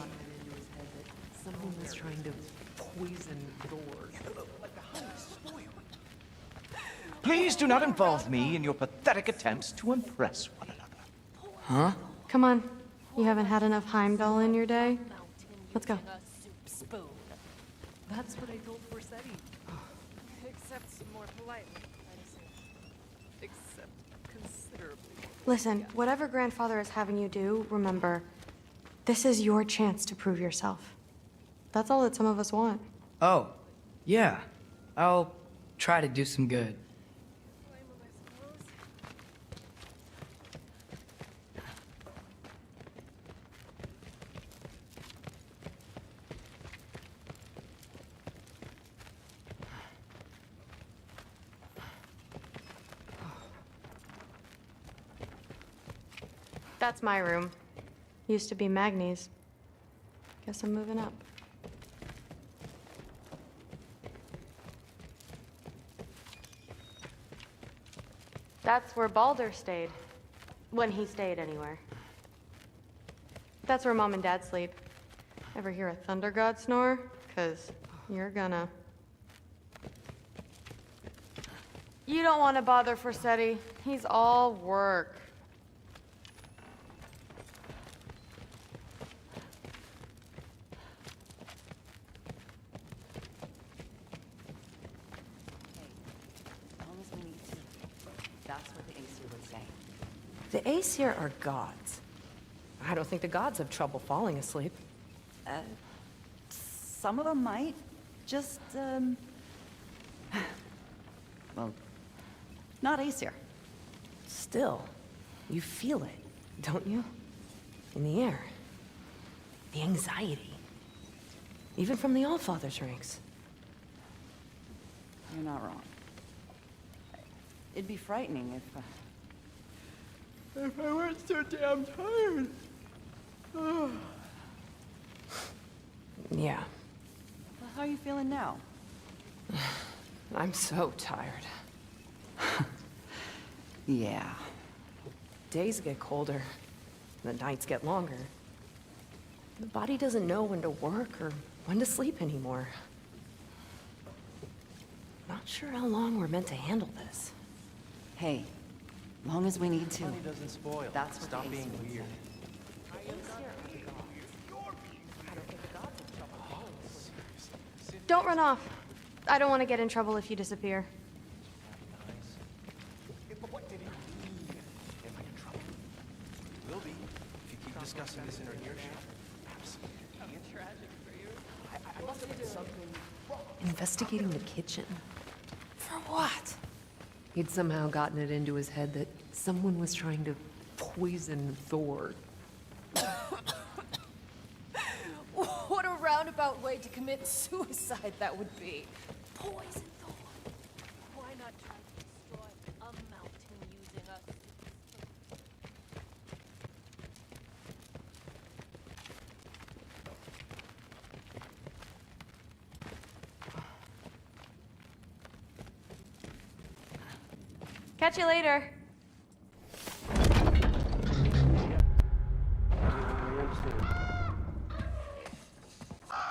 Someone was trying to poison doors. Like the honey spoiled. Please do not involve me in your pathetic attempts to impress one another. Huh? Come on. You haven't had enough Heimdall in your day? Let's go. Spoon. That's what I told Forseti. Except more politely, I'd say. Except considerably. Listen, whatever Grandfather is having you do, remember, this is your chance to prove yourself. That's all that some of us want. Oh, yeah. I'll try to do some good. That's my room. Used to be Magni's. Guess I'm moving up. That's where Baldur stayed. When he stayed, anywhere. That's where Mom and Dad sleep. Ever hear a thunder god snore? 'Cause you're gonna. You don't want to bother Forseti. He's all work. That's what the Aesir would say. The Aesir are gods. I don't think the gods have trouble falling asleep. Some of them might. Just, well, not Aesir. Still, you feel it, don't you? In the air. The anxiety. Even from the Allfather's ranks. You're not wrong. It'd be frightening if I weren't so damn tired. Yeah, Well, how are you feeling now? I'm so tired. Yeah. Days get colder, the nights get longer. The body doesn't know when to work or when to sleep anymore. Not sure how long we're meant to handle this. Hey, long as we need to. Honey doesn't spoil. That's what Stop the being Aesir would weird. say. Don't run off. I don't want to get in trouble if you disappear. But what did it mean? Am I in trouble? Will be, if you keep discussing this in our earshot. Absolutely. Tragic for you. I must have done something wrong. Investigating the kitchen. For what? He'd somehow gotten it into his head that someone was trying to poison Thor. What a roundabout way to commit suicide that would be. Poison Thor. Why not try to destroy a mountain using us? Catch you later.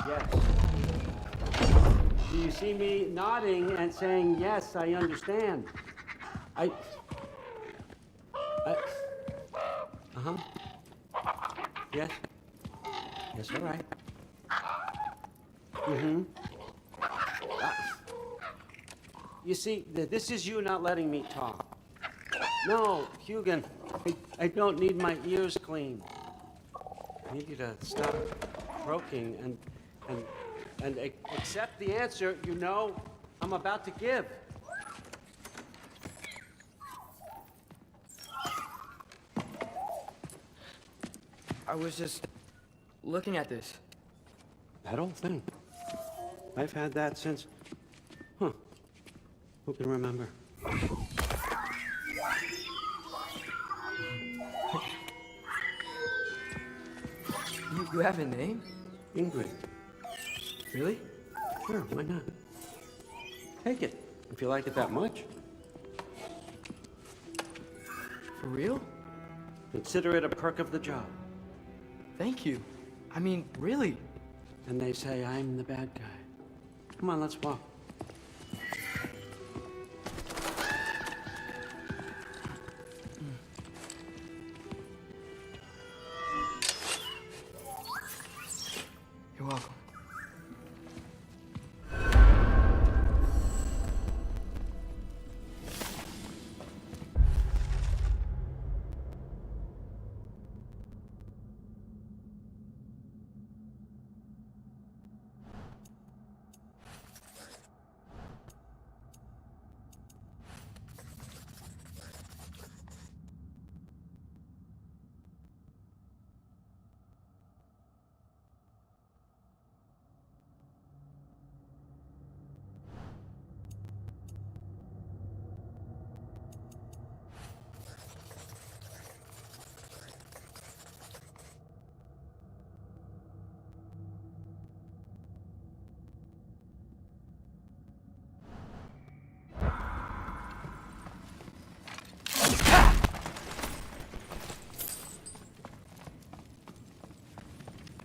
Yes. Do you see me nodding and saying, yes, I understand? Uh-huh. Yes. Yes, all right. Mm-hmm. You see, this is you not letting me talk. No, Hugin, I don't need my ears cleaned. I need you to stop croaking and accept the answer you know I'm about to give. I was just looking at this. That old thing. I've had that since... Huh. Who can remember? You have a name? Ingrid. Really? Sure, why not? Take it, if you like it that much. For real? Consider it a perk of the job. Thank you. I mean, really. And they say I'm the bad guy. Come on, let's walk. You're welcome.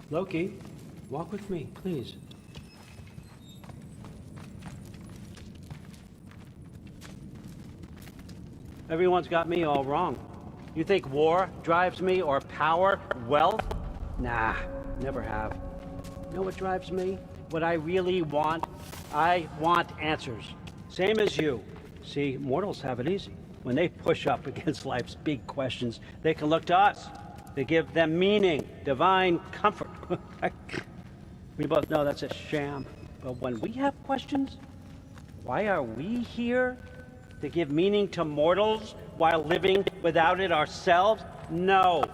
Loki, walk with me, please. Everyone's got me all wrong. You think war drives me, or power, wealth? Nah, never have. You know what drives me? What I really want? I want answers. Same as you. See, mortals have it easy. When they push up against life's big questions, they can look to us. They give them meaning, divine comfort. We both know that's a sham. But when we have questions, why are we here? To give meaning to mortals while living without it ourselves? No.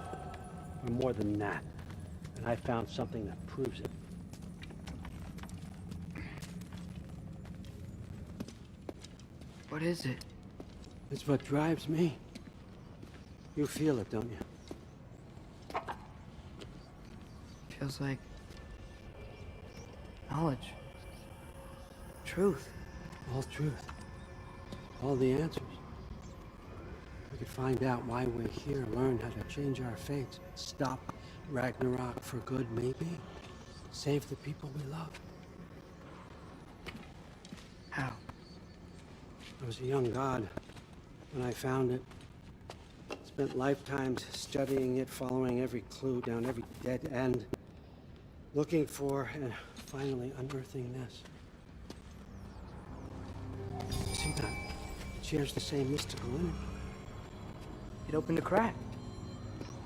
We're more than that. And I found something that proves it. What is it? It's what drives me. You feel it, don't you? Feels like knowledge. Truth. All truth. All the answers. We could find out why we're here, learn how to change our fates, stop Ragnarok for good, maybe. Save the people we love. How? I was a young god when I found it. Spent lifetimes studying it, following every clue down every dead end, looking for and finally unearthing this. See that? It shares the same mystical energy. It opened a crack.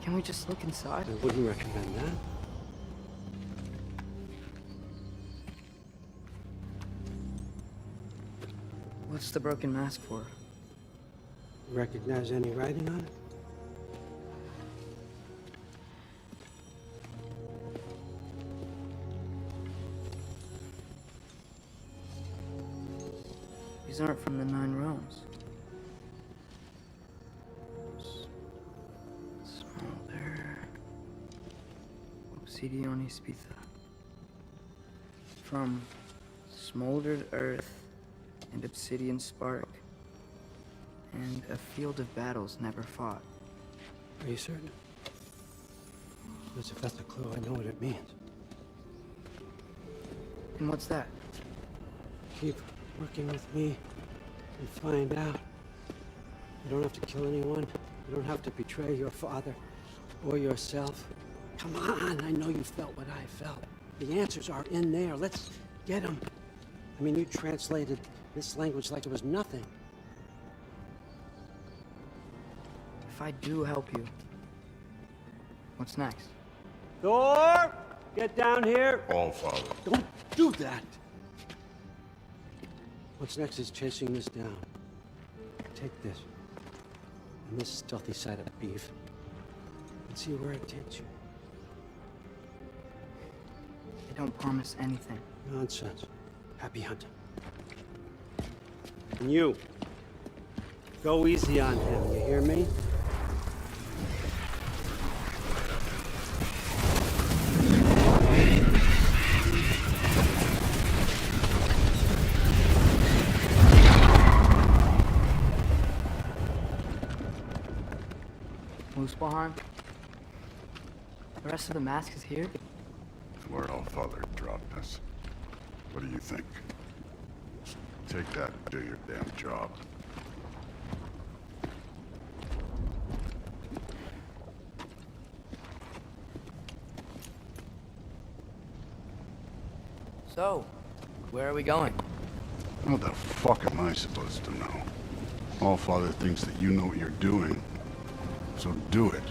Can we just look inside? I wouldn't recommend that. What's the broken mask for? Recognize any writing on it? These aren't from the 9 realms. Smolder. Obsidione Spitha. From smoldered earth and obsidian spark. And a field of battles never fought. Are you certain? Because if that's a clue, I know what it means. And what's that? Keep working with me and find out. You don't have to kill anyone. You don't have to betray your father or yourself. Come on, I know you felt what I felt. The answers are in there. Let's get them. I mean, you translated this language like it was nothing. If I do help you, what's next? Thor! Get down here! All Father. Don't do that! What's next is chasing this down. Take this. And this stealthy side of beef. And see where it takes you. I don't promise anything. Nonsense. Happy hunting. And you. Go easy on him, you hear me? Muspelheim? The rest of the mask is here? Lord Allfather dropped us. What do you think? Take that and do your damn job. So, where are we going? What the fuck am I supposed to know? Allfather thinks that you know what you're doing, so do it.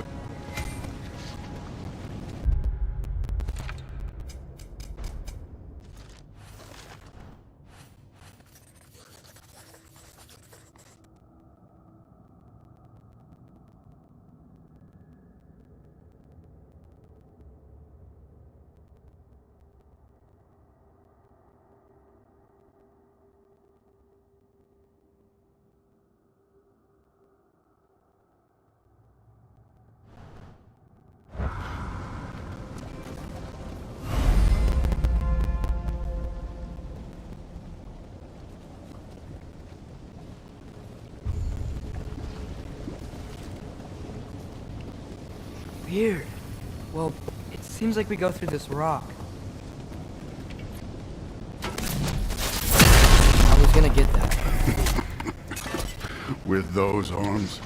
Weird. Well, it seems like we go through this rock. I was gonna get that. With those arms?